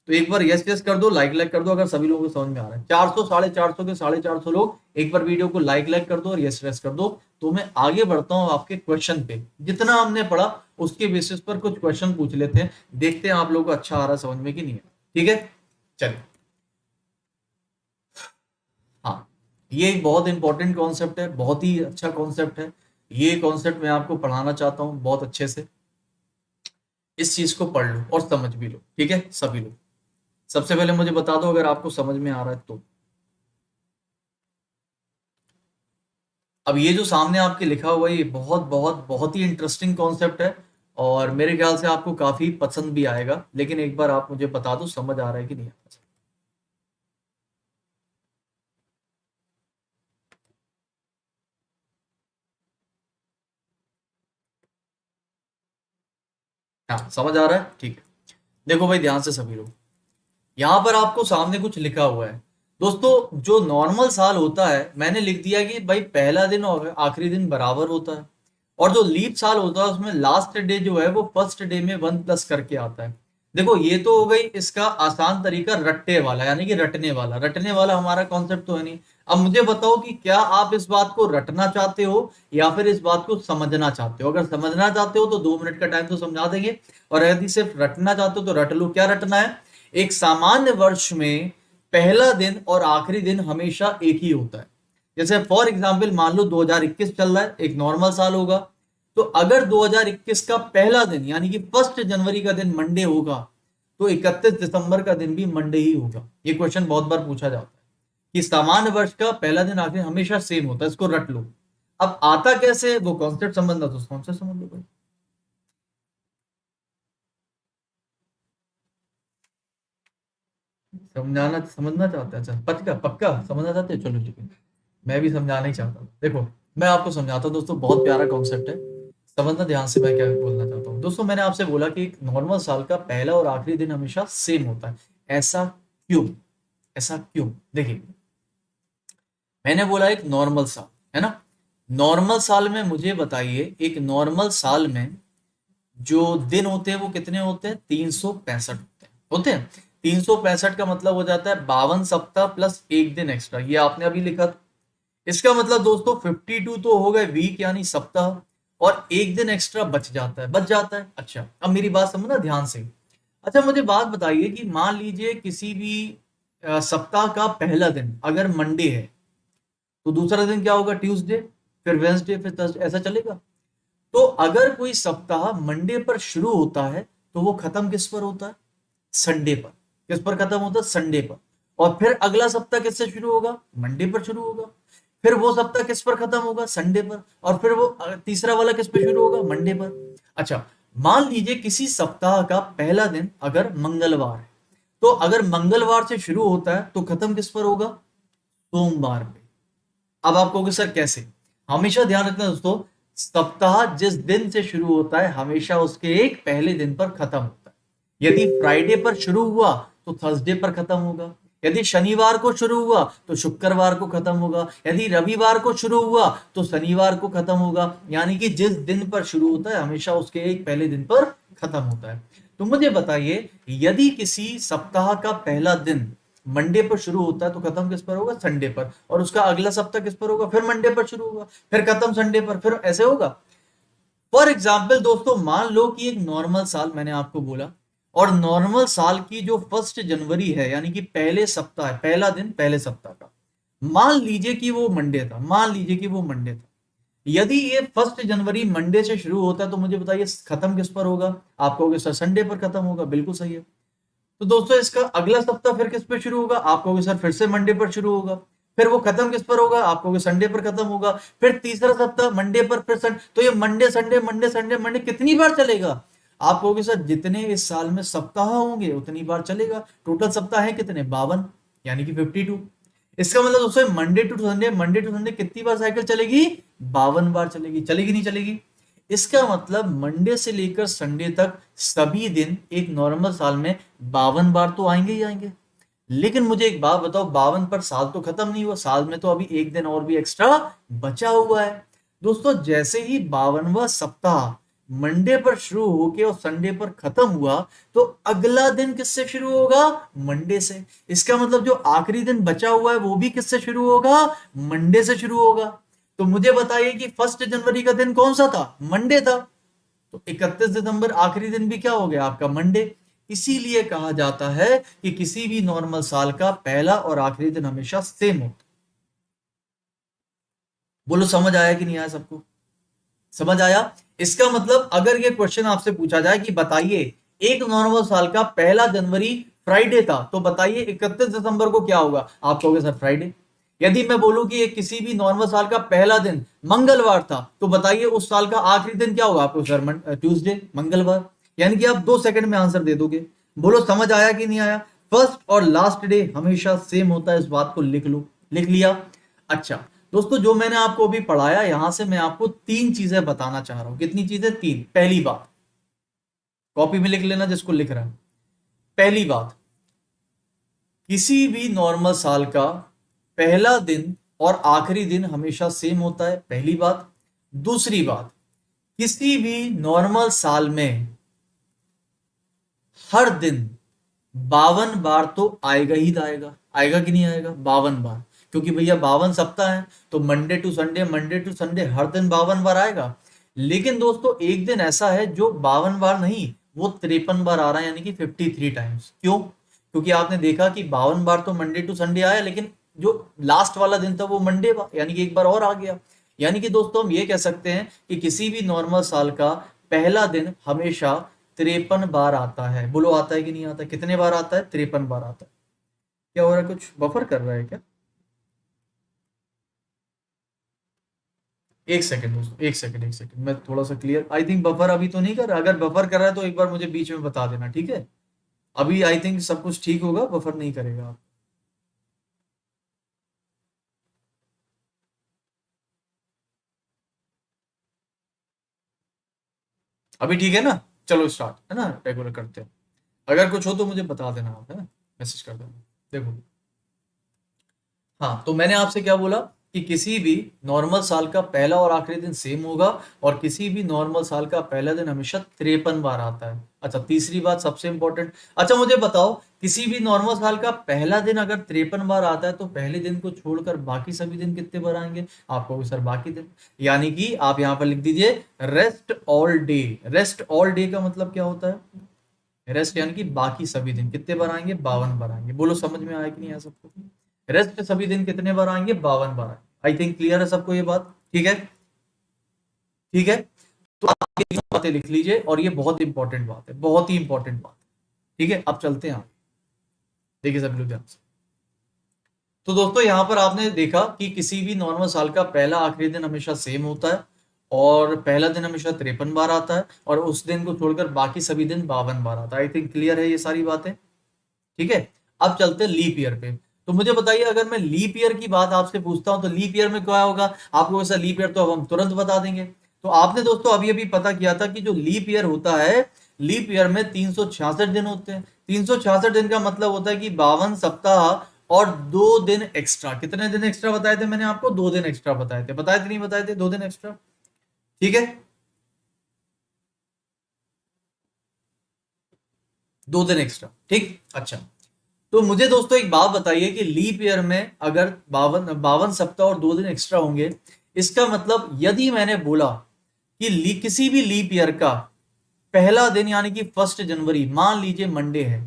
तो एक बार यस यस कर दो, लाइक लाइक कर दो अगर सभी लोगों को समझ में आ रहा है। 400 450 के 450 लोग एक बार वीडियो को लाइक लाइक कर दो और यस यस कर दो। तो मैं आगे बढ़ता हूं आपके क्वेश्चन पे, जितना हमने पढ़ा उसके बेसिस पर कुछ क्वेश्चन पूछ लेते हैं, देखते हैं आप लोगों को अच्छा आ रहा है समझ में कि नहीं है, ठीक है। चलिए, हाँ, ये एक बहुत इंपॉर्टेंट कॉन्सेप्ट है, बहुत ही अच्छा कॉन्सेप्ट है। ये कॉन्सेप्ट मैं आपको पढ़ाना चाहता हूँ बहुत अच्छे से। इस चीज को पढ़ लो और समझ भी लो, ठीक है सभी लोग। सबसे पहले मुझे बता दो अगर आपको समझ में आ रहा है तो। अब ये जो सामने आपके लिखा हुआ है ये बहुत बहुत बहुत ही इंटरेस्टिंग कॉन्सेप्ट है और मेरे ख्याल से आपको काफी पसंद भी आएगा, लेकिन एक बार आप मुझे बता दो समझ आ रहा है कि नहीं आ रहा है। हाँ समझ आ रहा है, ठीक है। देखो भाई ध्यान से सभी लोग, यहाँ पर आपको सामने कुछ लिखा हुआ है दोस्तों। जो नॉर्मल साल होता है मैंने लिख दिया कि भाई पहला दिन और आखिरी दिन बराबर होता है, और जो लीप साल होता है उसमें लास्ट डे जो है वो फर्स्ट डे में 1+ करके आता है। देखो ये तो हो गई इसका आसान तरीका, रट्टे वाला यानी कि रटने वाला। रटने वाला हमारा कॉन्सेप्ट तो है नहीं। अब मुझे बताओ कि क्या आप इस बात को रटना चाहते हो या फिर इस बात को समझना चाहते हो। अगर समझना चाहते हो तो 2 मिनट का टाइम तो समझा देंगे, और यदि सिर्फ रटना चाहते हो तो रट लो। क्या रटना है, एक सामान्य वर्ष में पहला दिन और आखिरी दिन हमेशा एक ही होता है। जैसे फॉर एग्जाम्पल मान लो 2021 चल रहा है, एक नॉर्मल साल होगा। तो अगर 2021 का पहला दिन यानी कि 1 जनवरी का दिन मंडे होगा तो 31 दिसंबर का दिन भी मंडे ही होगा। ये क्वेश्चन बहुत बार पूछा जाता है कि सामान्य वर्ष का पहला दिन आखिर हमेशा सेम होता है, इसको रट लो। अब आता कैसे वो कॉन्सेप्ट समझना तो कॉन्सेप्ट समझ लो भाई। समझाना समझना चाहते हैं, अच्छा पक्का पक्का समझना चाहते हैं, चलो ठीक है। मैं भी समझाना ही चाहता हूँ। देखो मैं आपको समझाता हूँ दोस्तों, बहुत प्यारा कॉन्सेप्ट है, समझना ध्यान से मैं क्या बोलना चाहता हूँ। दोस्तों मैंने आपसे बोला कि एक नॉर्मल साल का पहला और आखिरी दिन हमेशा सेम होता है। ऐसा क्यों, ऐसा क्यों, देखिए मैंने बोला एक नॉर्मल साल है ना। नॉर्मल साल में मुझे बताइए, एक नॉर्मल साल में जो दिन होते हैं वो कितने होते हैं, 365 होते हैं। 365 का मतलब हो जाता है 52 सप्ताह प्लस एक दिन एक्स्ट्रा, ये आपने अभी लिखा था। इसका मतलब दोस्तों 52 तो हो गए वीक यानी सप्ताह, और एक दिन एक्स्ट्रा बच जाता है। अच्छा अब मेरी बात समझना ध्यान से। अच्छा मुझे बात बताइए कि मान लीजिए किसी भी सप्ताह का पहला दिन अगर मंडे है तो दूसरा दिन क्या होगा, ट्यूसडे, फिर वेंसडे, फिर थर्सडे, ऐसा चलेगा। तो अगर कोई सप्ताह मंडे पर शुरू होता है तो वो खत्म किस पर होता है, संडे पर। किस पर खत्म होता है, संडे पर। और फिर अगला सप्ताह किससे शुरू होगा? मंडे पर शुरू होगा। फिर वो सप्ताह किस पर खत्म होगा? संडे पर। और फिर वो तीसरा वाला किस पे शुरू होगा? मंडे पर। अच्छा, मान लीजिए किसी सप्ताह का पहला दिन अगर मंगलवार है, तो अगर मंगलवार से शुरू होता है तो खत्म किस पर होगा? सोमवार पे। अब आप कहोगे सर कैसे? हमेशा ध्यान रखना दोस्तों, सप्ताह जिस दिन से शुरू होता है हमेशा उसके एक पहले दिन पर खत्म होता है। यदि फ्राइडे पर शुरू हुआ तो थर्सडे पर खत्म होगा। यदि शनिवार को शुरू हुआ तो शुक्रवार को खत्म होगा। यदि रविवार को शुरू हुआ तो शनिवार को खत्म होगा। यानी कि जिस दिन पर शुरू होता है हमेशा उसके एक पहले दिन पर खत्म होता है। तो मुझे बताइए, यदि किसी सप्ताह का पहला दिन मंडे पर शुरू होता है तो खत्म किस पर होगा? संडे पर। और उसका अगला सप्ताह किस पर होगा? फिर मंडे पर शुरू होगा, फिर खत्म संडे पर, फिर ऐसे होगा। फॉर एग्जाम्पल दोस्तों, मान लो कि एक नॉर्मल साल मैंने आपको बोला, और नॉर्मल साल की जो 1 जनवरी है यानी कि पहले सप्ताह है, पहला दिन पहले सप्ताह का, मान लीजिए कि वो मंडे था। मान लीजिए कि वो मंडे था। यदि ये 1 जनवरी मंडे से शुरू होता है तो मुझे बताइए खत्म किस पर होगा? आप कहोगे सर संडे पर खत्म होगा। बिल्कुल सही है। तो दोस्तों इसका अगला सप्ताह फिर किस पे शुरू होगा? आप कहोगे सर फिर से मंडे पर शुरू होगा। फिर वो खत्म किस पर होगा? आप कहोगे संडे पर खत्म होगा। फिर तीसरा सप्ताह मंडे पर, फिर संडे। तो ये Monday Sunday Monday Sunday Monday कितनी बार चलेगा? आप कहोगे सर जितने इस साल में सप्ताह होंगे उतनी बार चलेगा। टोटल सप्ताह है कितने? 52, यानी कि 52। इसका मतलब दोस्तों Monday to Sunday, Monday to Sunday कितनी बार साइकिल चलेगी? 52 बार चलेगी। चलेगी नहीं चलेगी? इसका मतलब मंडे से लेकर संडे तक सभी दिन एक नॉर्मल साल में 52 बार तो आएंगे ही आएंगे। लेकिन मुझे एक बात बताओ, 52 पर साल तो खत्म नहीं हुआ, साल में तो अभी एक दिन और भी एक्स्ट्रा बचा हुआ है। दोस्तों जैसे ही 52वां सप्ताह मंडे पर शुरू होके और संडे पर खत्म हुआ तो अगला दिन किससे शुरू होगा? मंडे से। इसका मतलब जो आखिरी दिन बचा हुआ है वो भी किससे शुरू होगा? मंडे से शुरू होगा। तो मुझे बताइए कि 1 जनवरी का दिन कौन सा था? मंडे था। तो 31 दिसंबर आखिरी दिन भी क्या हो गया आपका? मंडे। इसीलिए कहा जाता है कि किसी भी नॉर्मल साल का पहला और आखिरी दिन हमेशा सेम होता है। बोलो समझ आया कि नहीं आया सबको? समझ आया? इसका मतलब अगर ये क्वेश्चन आपसे पूछा जाए कि बताइए एक नॉर्मल साल का पहला जनवरी फ्राइडे था तो बताइए 31 दिसंबर को क्या होगा? आप कहोगे सर फ्राइडे। यदि मैं बोलूं कि एक किसी भी नॉर्मल साल का पहला दिन मंगलवार था तो बताइए उस साल का आखिरी दिन क्या होगा? आपको सर ट्यूसडे, मंगलवार। यानी कि आप 2 सेकंड में आंसर दे दोगे। बोलो समझ आया कि नहीं आया? फर्स्ट और लास्ट डे हमेशा सेम होता है, इस बात को लिख लो। लिख लिया? अच्छा दोस्तों, जो मैंने आपको अभी पढ़ाया यहां से मैं आपको 3 चीजें बताना चाह रहा हूं। कितनी चीजें? 3। पहली बात, कॉपी में लिख लेना जिसको लिख रहा है। पहली बात, किसी भी नॉर्मल साल का पहला दिन और आखिरी दिन हमेशा सेम होता है, पहली बात। दूसरी बात, किसी भी नॉर्मल साल में हर दिन 52 बार तो आएगा ही आएगा। आएगा कि नहीं आएगा? 52 बार, क्योंकि भैया 52 सप्ताह है तो Monday to Sunday, Monday to Sunday हर दिन 52 बार आएगा। लेकिन दोस्तों एक दिन ऐसा है जो 52 बार नहीं, वो 53 बार आ रहा है, यानी कि 53 टाइम्स। क्यों? क्योंकि आपने देखा कि 52 बार तो मंडे टू संडे आया, लेकिन जो लास्ट वाला दिन था वो मंडे था, यानी कि एक बार और आ गया। यानी कि दोस्तों हम ये कह सकते हैं कि किसी भी नॉर्मल साल का पहला दिन हमेशा 53 बार आता है। बोलो आता है कि नहीं आता? कितने बार आता है? 53 बार आता है। क्या हो रहा है? कुछ बफर कर रहा है क्या? एक सेकंड दोस्तों, एक सेकंड, एक सेकंड, मैं थोड़ा सा क्लियर, आई थिंक बफर अभी तो नहीं कर रहा। अगर बफर कर रहा है तो एक बार मुझे बीच में बता देना, ठीक है? अभी आई थिंक सब कुछ ठीक होगा, बफर नहीं करेगा आप। अभी ठीक है ना? चलो स्टार्ट है ना, रेगुलर करते हैं। अगर कुछ हो तो मुझे बता देना आप, है ना? मैसेज कर देना। देखो, हाँ तो मैंने आपसे क्या बोला कि किसी भी नॉर्मल साल का पहला और आखिरी दिन सेम होगा, और किसी भी नॉर्मल साल का पहला दिन हमेशा 53 बार आता है। अच्छा तीसरी बात सबसे इंपॉर्टेंट, अच्छा मुझे बताओ किसी भी नॉर्मल साल का पहला दिन अगर 53 बार आता है तो पहले दिन को छोड़कर बाकी सभी दिन कितने बार आएंगे? आप कहोगे सर बाकी दिन, यानी कि आप यहाँ पर लिख दीजिए rest all day. Rest all day का मतलब क्या होता है? रेस्ट यानी कि बाकी सभी दिन कितने बार आएंगे? 52 बार आएंगे। बोलो समझ में आया कि नहीं आया सबको? रेस्ट सभी दिन कितने बार आएंगे? 52 बार आएंगे। आई थिंक क्लियर है सबको ये बात? ठीक है, ठीक है। तो आप ये बातें लिख लीजिए, और ये बहुत इंपॉर्टेंट बात है, बहुत ही इंपॉर्टेंट बात है। ठीक है, अब चलते हैं आगे। देखिए सब लोग ध्यान से। तो दोस्तों यहाँ पर आपने देखा कि किसी भी नॉर्मल साल का पहला आखिरी दिन हमेशा सेम होता है, और पहला दिन हमेशा 53 बार आता है, और उस दिन को छोड़कर बाकी सभी दिन 52 बार आता है। आई थिंक क्लियर है ये सारी बातें। ठीक है, अब चलते हैं लीप ईयर पे। तो मुझे बताइए, अगर मैं लीप ईयर की बात आपसे पूछता हूं तो लीप ईयर में क्या होगा? आपको वैसा लीप ईयर तो अब हम तुरंत बता देंगे। तो आपने दोस्तों अभी अभी पता किया था कि जो लीप ईयर होता है, लीप ईयर में 366 दिन होते हैं। 366 दिन का मतलब होता है कि 52 सप्ताह और 2 दिन एक्स्ट्रा। कितने दिन एक्स्ट्रा बताए थे मैंने आपको? 2 दिन एक्स्ट्रा बताए थे। बताए थे नहीं बताए थे? 2 दिन एक्स्ट्रा। ठीक है, 2 दिन एक्स्ट्रा। ठीक, अच्छा। तो मुझे दोस्तों एक बात बताइए कि लीप ईयर में अगर 52 सप्ताह और 2 दिन एक्स्ट्रा होंगे, इसका मतलब यदि मैंने बोला कि किसी भी लीप ईयर का पहला दिन यानी कि 1 जनवरी मान लीजिए मंडे है,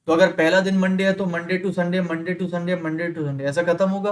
तो अगर पहला दिन मंडे है तो Monday to Sunday, Monday to Sunday, Monday to Sunday, ऐसा खत्म होगा।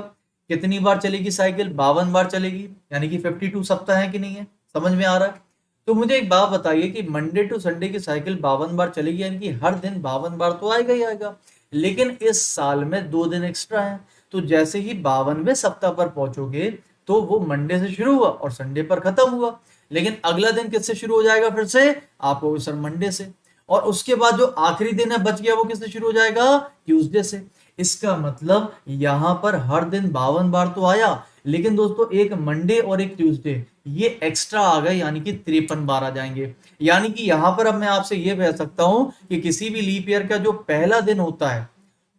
कितनी बार चलेगी साइकिल? 52 बार चलेगी, यानी कि 52 सप्ताह है कि नहीं है? समझ में आ रहा है? तो मुझे एक बात बताइए कि मंडे टू संडे की साइकिल 52 बार चलेगी, यानी कि हर दिन 52 बार तो आएगा ही आएगा, लेकिन इस साल में 2 दिन एक्स्ट्रा है। तो जैसे ही 52वें सप्ताह पर पहुंचोगे तो वो मंडे से शुरू हुआ और संडे पर खत्म हुआ, लेकिन अगला दिन किससे शुरू हो जाएगा? फिर से आपको सर मंडे से, और उसके बाद जो आखिरी दिन है बच गया वो किससे शुरू हो जाएगा? ट्यूसडे से। इसका मतलब यहां पर हर दिन 52 बार तो आया, लेकिन दोस्तों एक मंडे और एक ट्यूसडे ये एक्स्ट्रा आ गए, यानी कि 53 बार आ जाएंगे। यानी कि यहां पर अब मैं आपसे ये कह सकता हूं कि किसी भी लीप ईयर का जो पहला दिन होता है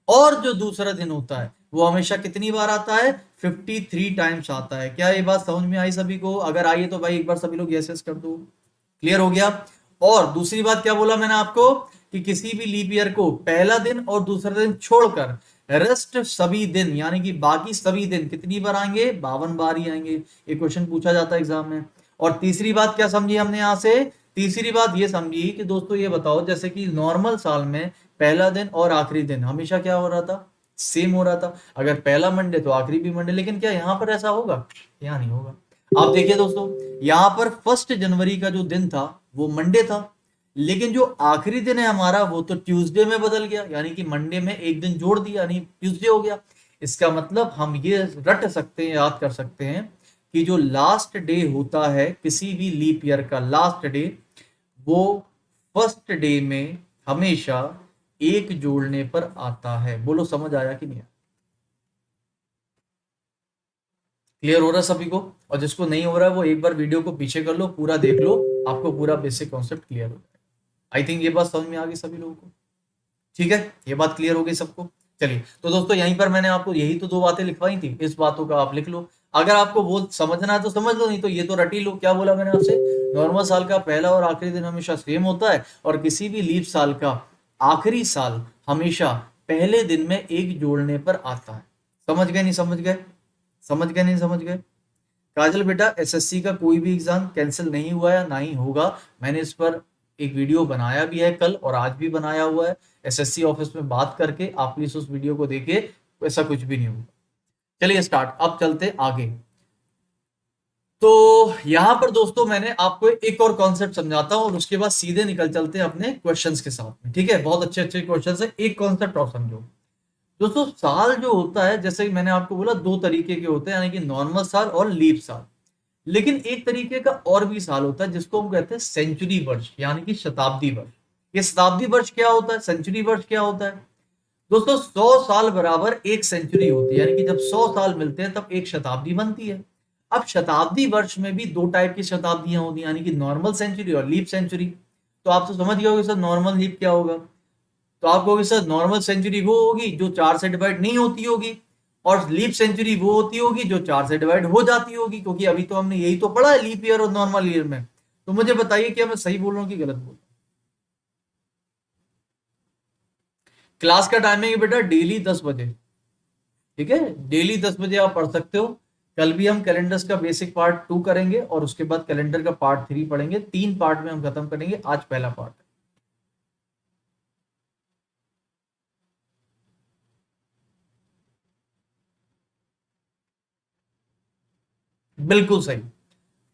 और जो दूसरा दिन होता है वो हमेशा कितनी बार आता है? 53 टाइम्स आता है। क्या ये बात समझ में आई सभी को? अगर आई है तो भाई एक बार सभी लोग यस यस कर दो। क्लियर हो गया? और दूसरी बात क्या बोला मैंने आपको कि किसी भी लीप ईयर को पहला दिन और दूसरा दिन छोड़कर रेस्ट सभी दिन यानी कि बाकी सभी दिन कितनी बार आएंगे? 52 बार ही आएंगे। ये क्वेश्चन पूछा जाता है एग्जाम में। और तीसरी बात क्या समझी हमने यहां से? तीसरी बात ये समझी कि दोस्तों ये बताओ, जैसे कि नॉर्मल साल में पहला दिन और आखिरी दिन हमेशा क्या हो रहा था? सेम हो रहा था। अगर पहला मंडे तो आखिरी भी मंडे, लेकिन क्या यहाँ पर ऐसा होगा? यहाँ नहीं होगा। आप देखिए दोस्तों, यहाँ पर 1 जनवरी का जो दिन था वो मंडे था, लेकिन जो आखिरी दिन है हमारा वो तो ट्यूसडे में बदल गया, यानी कि मंडे में एक दिन जोड़ दिया यानी ट्यूसडे हो गया। इसका मतलब हम ये रट सकते हैं, याद कर सकते हैं कि जो लास्ट डे होता है किसी भी लीप ईयर का लास्ट डे, वो फर्स्ट डे में हमेशा एक जोड़ने पर आता है। बोलो समझ आया कि नहीं? क्लियर हो रहा है सभी को? और जिसको नहीं हो रहा है वो एक बार वीडियो को पीछे कर लो, पूरा देख लो, आपको पूरा बेसिक कॉन्सेप्ट क्लियर हो जाएगा। आई थिंक ये बात समझ में आ गई सभी लोगों को। ठीक है, ये बात क्लियर हो गई सबको। चलिए, तो दोस्तों यहीं पर मैंने आपको यही तो 2 बातें लिखवाई थी, इस बातों का आप लिख लो। अगर आपको वो समझना है तो समझ लो, नहीं तो ये तो रट ही लो। क्या बोला मैंने आपसे? नॉर्मल साल का पहला और आखिरी दिन हमेशा सेम होता है, और किसी भी लीप साल का आखिरी साल हमेशा पहले दिन में एक जोड़ने पर आता है। समझ गए नहीं समझ गए? समझ गए नहीं समझ गए? काजल बेटा, एसएससी का कोई भी एग्जाम कैंसिल नहीं हुआ है, ना ही होगा। मैंने इस पर एक वीडियो बनाया भी है कल, और आज भी बनाया हुआ है। एसएससी ऑफिस में बात करके आप प्लीज उस वीडियो को देखिए, ऐसा कुछ भी नहीं होगा। चलिए स्टार्ट, अब चलते आगे। तो यहां पर दोस्तों मैंने आपको एक और कॉन्सेप्ट समझाता हूं, और उसके बाद सीधे निकल चलते हैं अपने क्वेश्चंस के साथ में। ठीक है, बहुत अच्छे अच्छे क्वेश्चंस है। एक कॉन्सेप्ट और समझो दोस्तों, साल जो होता है जैसे कि मैंने आपको बोला 2 तरीके के होते हैं, यानी कि नॉर्मल साल और लीप साल। लेकिन एक तरीके का और भी साल होता है जिसको हम कहते हैं सेंचुरी वर्ष, यानी कि शताब्दी वर्ष। ये शताब्दी वर्ष क्या होता है, सेंचुरी वर्ष क्या होता है? दोस्तों 100 साल बराबर एक सेंचुरी होती है, यानी कि जब 100 साल मिलते हैं तब एक शताब्दी बनती है। अब शताब्दी वर्ष में भी 2 टाइप की शताब्दियां होती हैं, यानी कि नॉर्मल सेंचुरी और लीप सेंचुरी। तो आप तो समझ गए होगे सर नॉर्मल लीप क्या होगा। तो आप कहोगे सर नॉर्मल सेंचुरी वो होगी जो 4 से डिवाइड नहीं होती होगी, और लीप सेंचुरी वो होती होगी जो 4 से डिवाइड हो जाती होगी, क्योंकि अभी तो हमने यही तो पढ़ा है लीप ईयर और नॉर्मल ईयर में। तो मुझे बताइए क्या मैं सही बोल रहा हूँ कि गलत बोल रहा हूँ? क्लास का टाइमिंग है बेटा डेली 10 बजे। ठीक है, डेली 10 बजे आप पढ़ सकते हो। कल भी हम कैलेंडर्स का बेसिक पार्ट 2 करेंगे, और उसके बाद कैलेंडर का पार्ट 3 पढ़ेंगे। 3 पार्ट में हम खत्म करेंगे, आज पहला पार्ट है। बिल्कुल सही।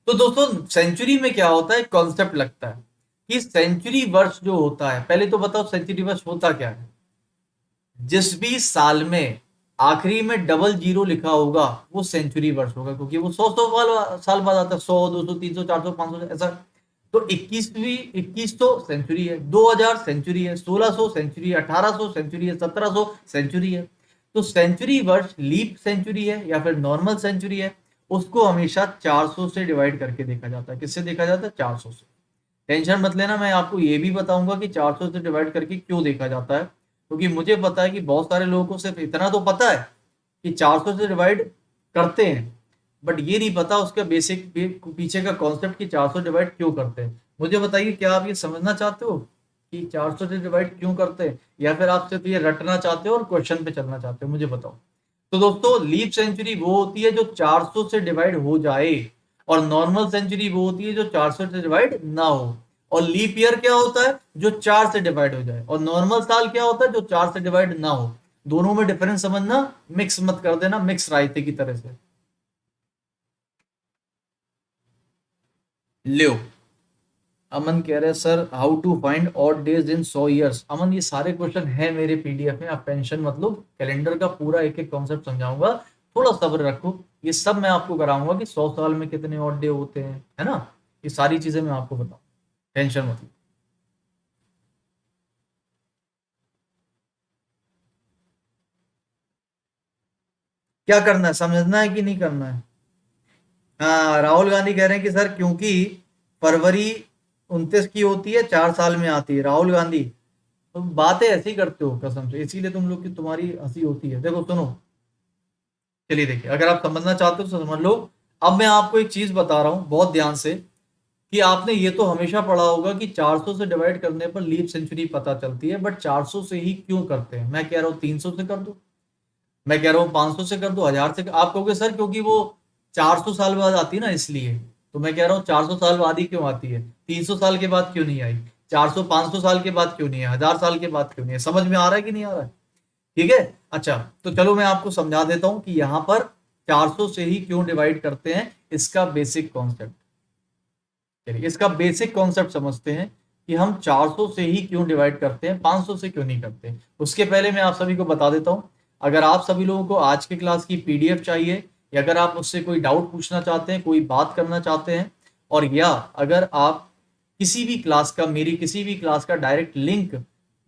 तो दोस्तों सेंचुरी में क्या होता है, कॉन्सेप्ट लगता है कि सेंचुरी वर्ष जो होता है, पहले तो बताओ सेंचुरी वर्ष होता क्या है? जिस भी साल में आखिरी में डबल जीरो लिखा होगा वो सेंचुरी वर्ष होगा, क्योंकि वो 100 साल बाद आता है, 100, 200, 300, 400, 500 ऐसा। तो 21 तो सेंचुरी है, 2000 सेंचुरी है, 1600 सेंचुरी है, 1800 सेंचुरी है, 1700 सेंचुरी है। तो सेंचुरी वर्ष लीप सेंचुरी है या फिर नॉर्मल सेंचुरी है, उसको हमेशा 400 से डिवाइड करके देखा जाता है। किससे देखा जाता है? 400 से। टेंशन मत लेना, मैं आपको ये भी बताऊंगा कि 400 से डिवाइड करके क्यों देखा जाता है, क्योंकि मुझे पता है कि बहुत सारे लोगों को सिर्फ इतना तो पता है कि 400 से डिवाइड करते हैं, बट ये नहीं पता उसका बेसिक पीछे का कॉन्सेप्ट कि 400 डिवाइड क्यों करते हैं। मुझे बताइए, क्या आप ये समझना चाहते हो कि 400 से डिवाइड क्यों करते हैं, या फिर आप सिर्फ ये रटना चाहते हो और क्वेश्चन पे चलना चाहते हो? मुझे बताओ। तो दोस्तों, लीप सेंचुरी वो होती है जो 400 से डिवाइड हो जाए, और नॉर्मल सेंचुरी वो होती है जो 400 से डिवाइड ना हो। और लीप ईयर क्या होता है? जो 4 से डिवाइड हो जाए। और नॉर्मल साल क्या होता है? जो 4 से डिवाइड ना हो। दोनों में डिफरेंस समझना, मिक्स मत कर देना, मिक्स रायते की तरह से। लियो। अमन कह रहे हैं sir, how to find odd days in 100 years. Aman, ये सारे क्वेश्चन है मेरे पीडीएफ में, आप टेंशन मत लो। कैलेंडर का पूरा एक एक कॉन्सेप्ट समझाऊंगा, थोड़ा सब्र रखो। ये सब मैं आपको कराऊंगा कि 100 साल में कितने ऑड डे होते हैं, है ना। ये सारी चीजें मैं आपको बताऊं, टेंशन मत लो। क्या करना है, समझना है कि नहीं करना है? हाँ, राहुल गांधी कह रहे हैं कि सर क्योंकि फरवरी 29 की होती है, 4 साल में आती है। राहुल गांधी, तुम बातें ऐसी करते हो कसम से, इसीलिए तुम लोग की तुम्हारी हंसी होती है। देखो सुनो, चलिए देखिए, अगर आप समझना चाहते हो तो समझ लो। अब मैं आपको एक चीज बता रहा हूँ बहुत ध्यान से, कि आपने ये तो हमेशा पढ़ा होगा कि 400 से डिवाइड करने पर लीप सेंचुरी पता चलती है, बट 400 से ही क्यों करते हैं? मैं कह रहा हूँ 300 से कर दो, मैं कह रहा हूँ 500 से कर दो, 1000 से आप कहोगे सर क्योंकि वो 400 साल बाद आती है ना इसलिए। तो मैं कह रहा हूँ 400 साल बाद ही क्यों आती है, 300 साल के बाद क्यों नहीं आई, 400 500 साल के बाद क्यों नहीं है, 1000 साल के बाद क्यों नहीं है? समझ में आ रहा है कि नहीं आ रहा है? ठीक है। अच्छा, तो चलो मैं आपको समझा देता हूं कि यहां पर 400 से ही क्यों डिवाइड करते हैं, इसका बेसिक कॉन्सेप्ट। चलिए इसका बेसिक कॉन्सेप्ट समझते हैं कि हम 400 से ही क्यों डिवाइड करते हैं, 500 से क्यों नहीं करते। उसके पहले मैं आप सभी को बता देता हूं, अगर आप सभी लोगों को आज के क्लास की पीडीएफ चाहिए, या अगर आप मुझसे कोई डाउट पूछना चाहते हैं, कोई बात करना चाहते हैं, और या अगर आप किसी भी क्लास का, मेरी किसी भी क्लास का डायरेक्ट लिंक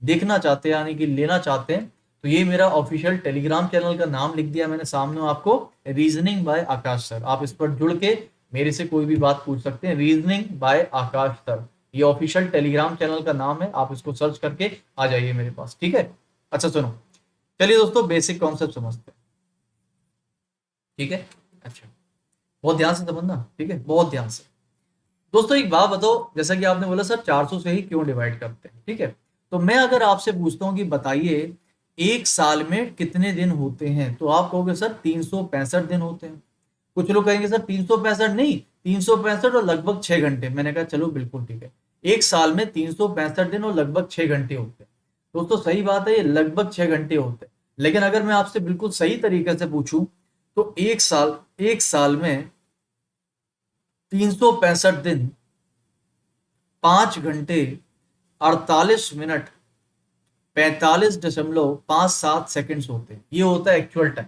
देखना चाहते हैं, यानी कि लेना चाहते हैं, तो ये मेरा ऑफिशियल टेलीग्राम चैनल का नाम लिख दिया मैंने सामने आपको, रीजनिंग बाय आकाश सर। आप इस पर जुड़ के मेरे से कोई भी बात पूछ सकते हैं, रीजनिंग बाय आकाश सर, ये ऑफिशियल टेलीग्राम चैनल का नाम है। आप इसको सर्च करके आ जाइए मेरे पास, ठीक है। अच्छा सुनो, चलिए दोस्तों बेसिक कॉन्सेप्ट समझते हैं, ठीक है। अच्छा, बहुत ध्यान से समझना, ठीक है, बहुत ध्यान से। दोस्तों एक बात बताओ, जैसा कि आपने बोला सर 400 से ही क्यों डिवाइड करते हैं, ठीक है। तो मैं अगर आपसे पूछता हूं कि बताइए एक साल में कितने दिन होते हैं, तो आप कहोगे सर 365 दिन होते हैं। कुछ लोग कहेंगे सर 365 नहीं, 365 और लगभग 6 घंटे। मैंने कहा चलो बिल्कुल ठीक है, एक साल में 365 दिन और लगभग 6 घंटे होते हैं। दोस्तों सही बात है, ये लगभग 6 घंटे होते हैं। लेकिन अगर मैं आपसे बिल्कुल सही तरीके से पूछूं, तो एक साल में 365 दिन, 5 घंटे, 48 मिनट, 45.57 सेकेंड्स होते हैं। ये होता है एक्चुअल टाइम।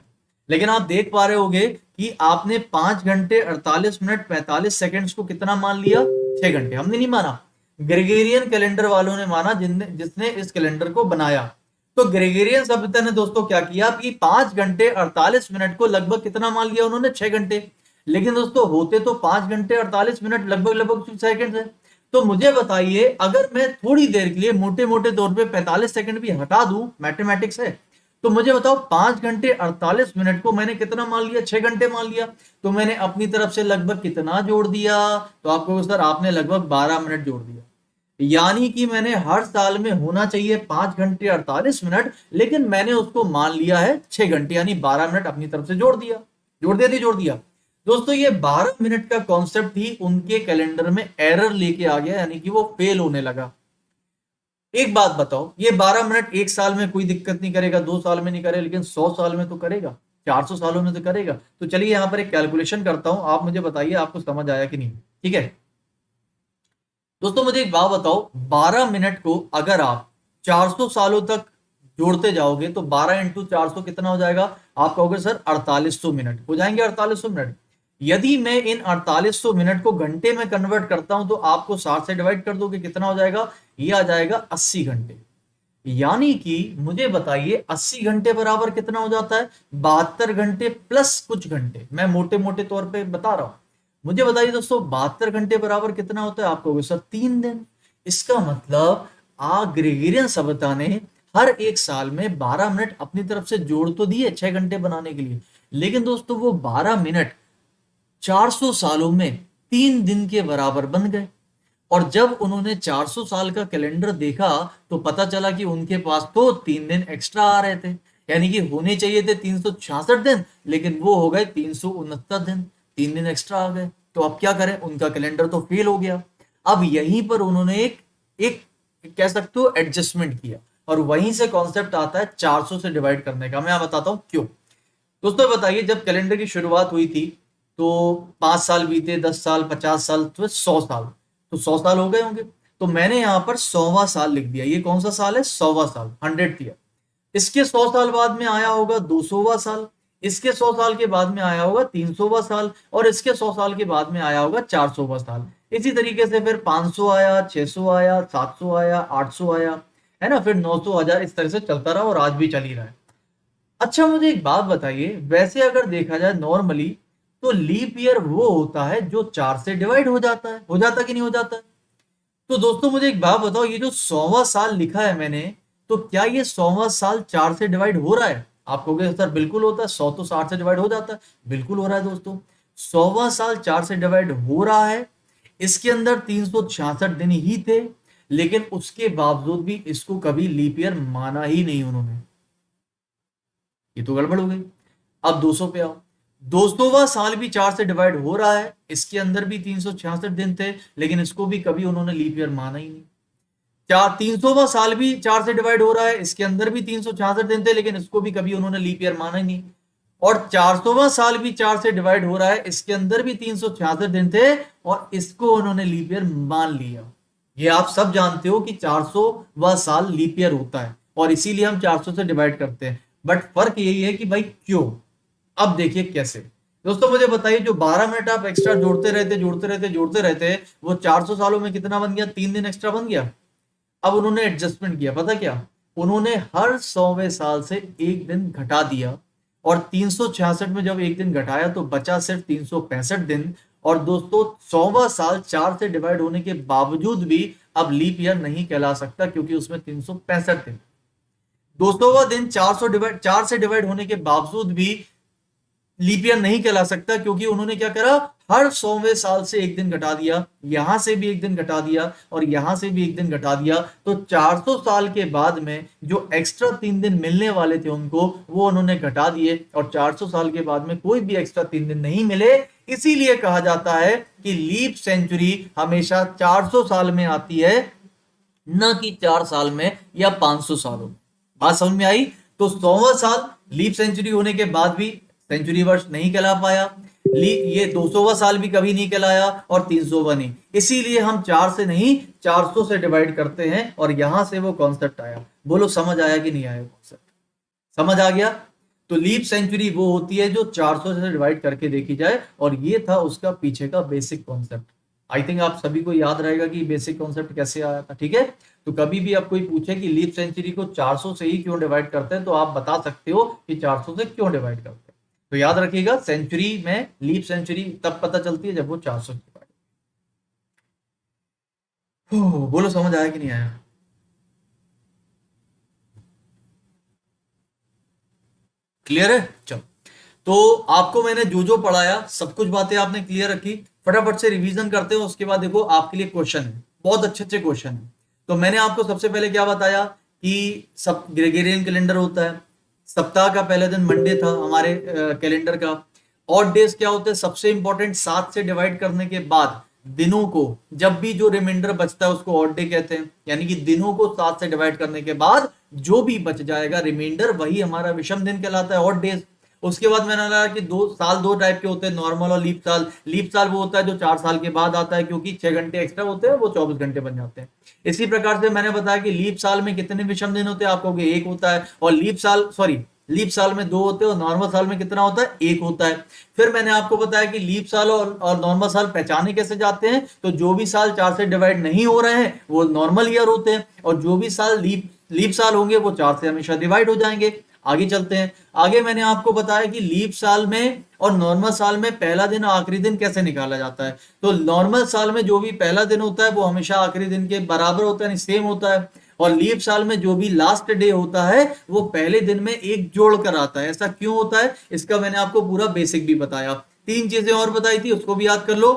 लेकिन आप देख पा रहे होगे कि आपने 5 घंटे 48 मिनट 45 सेकेंड्स को कितना मान लिया, 6 घंटे। हमने नहीं माना, ग्रेगोरियन कैलेंडर वालों ने माना, जिसने इस कैलेंडर को बनाया। तो ग्रेगोरियन सभ्यता ने दोस्तों क्या किया कि 5 घंटे 48 मिनट को लगभग कितना मान लिया उन्होंने, 6 घंटे। लेकिन दोस्तों होते तो 5 घंटे 48 मिनट लगभग लगभग सेकंड है। तो मुझे बताइए, अगर मैं थोड़ी देर के लिए मोटे मोटे तौर पे 45 सेकंड भी हटा दूं, मैथमेटिक्स है, तो मुझे बताओ 5 घंटे 48 मिनट को मैंने कितना मान लिया, 6 घंटे मान लिया। तो मैंने अपनी तरफ से लगभग कितना जोड़ दिया, तो आपको सर आपने लगभग 12 मिनट जोड़ दिया। यानी कि मैंने हर साल में होना चाहिए 5 घंटे 48 मिनट, लेकिन मैंने उसको मान लिया है 6 घंटे, यानी 12 मिनट अपनी तरफ से जोड़ दिया। जोड़ दिया नहीं जोड़ दिया? दोस्तों ये 12 मिनट का कॉन्सेप्ट ही उनके कैलेंडर में एरर लेके आ गया, यानी कि वो फेल होने लगा। एक बात बताओ, ये 12 मिनट एक साल में कोई दिक्कत नहीं करेगा, 2 साल में नहीं करेगा, लेकिन 100 साल में तो करेगा, 400 सालों में तो करेगा। तो चलिए यहां पर एक कैलकुलेशन करता हूं, आप मुझे बताइए आपको समझ आया कि नहीं, ठीक है। दोस्तों मुझे एक बात बताओ, 12 मिनट को अगर आप 400 सालों तक जोड़ते जाओगे तो 12 इंटू 400 कितना हो जाएगा? आप कहोगे सर 4800 मिनट हो जाएंगे। 4800 मिनट, यदि मैं इन 4800 मिनट को घंटे में कन्वर्ट करता हूं तो आपको 60 से डिवाइड कर दोगे, कितना हो जाएगा? ये आ जाएगा 80 घंटे। यानी कि मुझे बताइए 80 घंटे बराबर कितना हो जाता है? 72 घंटे प्लस कुछ घंटे, मैं मोटे मोटे तौर पे बता रहा हूं। मुझे बताइए दोस्तों 72 घंटे बराबर कितना होता है? आप कहोगे सर 3 दिन। इसका मतलब ग्रेगोरियन सभ्यता ने हर एक साल में 12 मिनट अपनी तरफ से जोड़ तो दिए 6 घंटे बनाने के लिए, लेकिन दोस्तों वो 12 मिनट 400 सालों में 3 दिन के बराबर बन गए। और जब उन्होंने 400 साल का कैलेंडर देखा तो पता चला कि उनके पास तो 3 दिन एक्स्ट्रा आ रहे थे, यानी कि होने चाहिए थे 366 दिन, लेकिन वो हो गए 369 दिन, 3 दिन एक्स्ट्रा आ गए। तो अब क्या करें, उनका कैलेंडर तो फेल हो गया। अब यहीं पर उन्होंने एक एक कह सकते हो एडजस्टमेंट किया, और वहीं से कॉन्सेप्ट आता है 400 से डिवाइड करने का। मैं बताता हूं क्यों। दोस्तों बताइए, जब कैलेंडर की शुरुआत हुई थी तो 5 साल बीते, 10 साल, 50 साल, तो 100 साल, तो 100 साल हो गए होंगे। तो मैंने यहां पर 100वां साल लिख दिया। ये कौन सा साल है? 100वां साल, 100th ईयर। इसके 100 साल बाद में आया होगा 200वां साल, इसके 100 साल के बाद में आया होगा 300वां साल, और इसके 100 साल के बाद में आया होगा 400वां साल। इसी तरीके से फिर 500 आया, 600 आया, 700 आया, 800 आया, है ना, फिर 900, 1000, इस तरह से चलता रहा और आज भी चल ही रहा है। अच्छा मुझे एक बात बताइए, वैसे अगर देखा जाए नॉर्मली तो लीप ईयर वो होता है जो 4 से डिवाइड हो जाता है, हो जाता कि नहीं हो जाता है? तो दोस्तों मुझे एक बात बताओ, ये जो 100वां साल लिखा है मैंने, तो क्या ये 100वां साल 4 से डिवाइड हो रहा है? आप कहोगे सर बिल्कुल होता है, 100 तो 60 से डिवाइड हो जाता है। बिल्कुल हो रहा है दोस्तों, 100वां साल 4 से डिवाइड हो रहा है। इसके अंदर 366 दिन ही थे, लेकिन उसके बावजूद भी इसको कभी लीप ईयर माना ही नहीं उन्होंने। ये तो गड़बड़ हो गई। अब 200 पे आओ। 200वां साल भी 4 से डिवाइड हो रहा है, इसके अंदर भी 366 दिन थे, लेकिन इसको भी कभी उन्होंने लीप ईयर माना ही नहीं। 300वां साल भी 4 से डिवाइड हो रहा है, इसके अंदर भी 366 दिन थे, लेकिन इसको भी कभी उन्होंने लीप ईयर माना ही नहीं। और 400वां साल भी 4 से डिवाइड हो रहा है, इसके अंदर भी 366 दिन थे, और इसको उन्होंने लीप ईयर मान लिया। ये आप सब जानते हो कि 400वां साल लीप ईयर होता है, और इसीलिए हम 400 से डिवाइड करते हैं। बट फर्क यही है कि भाई क्यों। अब देखिए कैसे। दोस्तों मुझे बताइए, जो 12 मिनट आप एक्स्ट्रा जोड़ते रहते जोड़ते रहते जोड़ते रहते, वो 400 सालों में कितना बन गया? 3 दिन एक्स्ट्रा बन गया। अब उन्होंने एडजस्टमेंट किया, पता क्या? उन्होंने हर 100वें साल से एक दिन घटा दिया, और 366 में जब एक दिन घटाया तो बचा सिर्फ 365 दिन। और दोस्तों 100वां साल 4 से डिवाइड होने के बावजूद भी अब लीप ईयर नहीं कहला सकता, क्योंकि उसमें 365 दिन। 200वां दिन 4 से डिवाइड होने के बावजूद भी लीप ईयर नहीं कहला सकता, क्योंकि उन्होंने क्या करा? हर 100वें साल से एक दिन घटा दिया, यहां से भी एक दिन घटा दिया, और यहां से भी एक दिन घटा दिया। तो 400 साल के बाद में जो एक्स्ट्रा 3 दिन मिलने वाले थे उनको, वो उन्होंने घटा दिए, और 400 साल के बाद में कोई भी एक्स्ट्रा 3 दिन नहीं मिले। इसीलिए कहा जाता है कि लीप सेंचुरी हमेशा 400 साल में आती है, न कि 4 साल में या 500 सालों में। बात समझ में आई? तो 100वां साल लीप सेंचुरी होने के बाद भी सेंचुरी वर्ष नहीं कहला पाया, ये 200वां साल भी कभी नहीं कहलाया, और 300वां नहीं। इसीलिए हम 4 से नहीं 400 से डिवाइड करते हैं, और यहां से वो कॉन्सेप्ट आया। बोलो समझ आया कि नहीं आया कॉन्सेप्ट? समझ आ गया? तो लीप सेंचुरी वो होती है जो 400 से डिवाइड करके देखी जाए, और ये था उसका पीछे का बेसिक कॉन्सेप्ट। आई थिंक आप सभी को याद रहेगा कि बेसिक कॉन्सेप्ट कैसे आया था। ठीक है, तो कभी भी आप कोई पूछे कि लीप सेंचुरी को 400 से ही क्यों डिवाइड करते हैं, तो आप बता सकते हो कि 400 से क्यों डिवाइड करते हैं। तो याद रखिएगा, सेंचुरी में लीप सेंचुरी तब पता चलती है जब वो 400 से डिवाइड। बोलो समझ आया कि नहीं आया? क्लियर है? चलो, तो आपको मैंने जो जो पढ़ाया सब कुछ बातें आपने क्लियर रखी। फटाफट से रिवीजन करते हो, उसके बाद देखो आपके लिए क्वेश्चन है, बहुत अच्छे अच्छे क्वेश्चन है। तो मैंने आपको सबसे पहले क्या बताया कि सब ग्रेगोरियन कैलेंडर होता है, सप्ताह का पहला दिन मंडे था हमारे कैलेंडर का। ऑड डेज क्या होते हैं? सबसे इंपॉर्टेंट, 7 से डिवाइड करने के बाद दिनों को, जब भी जो रिमाइंडर बचता है उसको ऑड डे कहते हैं। यानी कि दिनों को 7 से डिवाइड करने के बाद जो भी बच जाएगा रिमाइंडर, वही हमारा विषम दिन कहलाता है, ऑड डेज। उसके बाद मैंने लगा कि 2 साल 2 टाइप के होते हैं, नॉर्मल और लीप साल। लीप साल वो होता है जो 4 साल के बाद आता है, क्योंकि 6 घंटे एक्स्ट्रा होते हैं, वो 24 घंटे बन जाते हैं। इसी प्रकार से मैंने बताया कि लीप साल में कितने विषम दिन होते हैं, आप कहोगे 1 होता है। और लीप साल में 2 होते हैं, और नॉर्मल साल में कितना होता है, 1 होता है। फिर मैंने आपको बताया कि लीप साल और नॉर्मल साल पहचाने कैसे जाते हैं। तो जो भी साल 4 से डिवाइड नहीं हो रहे हैं वो नॉर्मल ईयर होते हैं, और जो भी साल लीप साल होंगे वो 4 से हमेशा डिवाइड हो जाएंगे। आगे चलते हैं। आगे मैंने आपको बताया कि लीप साल में और नॉर्मल साल में पहला दिन और आखिरी दिन कैसे निकाला जाता है। तो नॉर्मल साल में जो भी पहला दिन होता है वो हमेशा आखिरी दिन के बराबर होता है, सेम होता है। और लीप साल में जो भी लास्ट डे होता है वो पहले दिन में एक जोड़ कर आता है। ऐसा क्यों होता है, इसका मैंने आपको पूरा बेसिक भी बताया। 3 चीजें और बताई थी, उसको भी याद कर लो।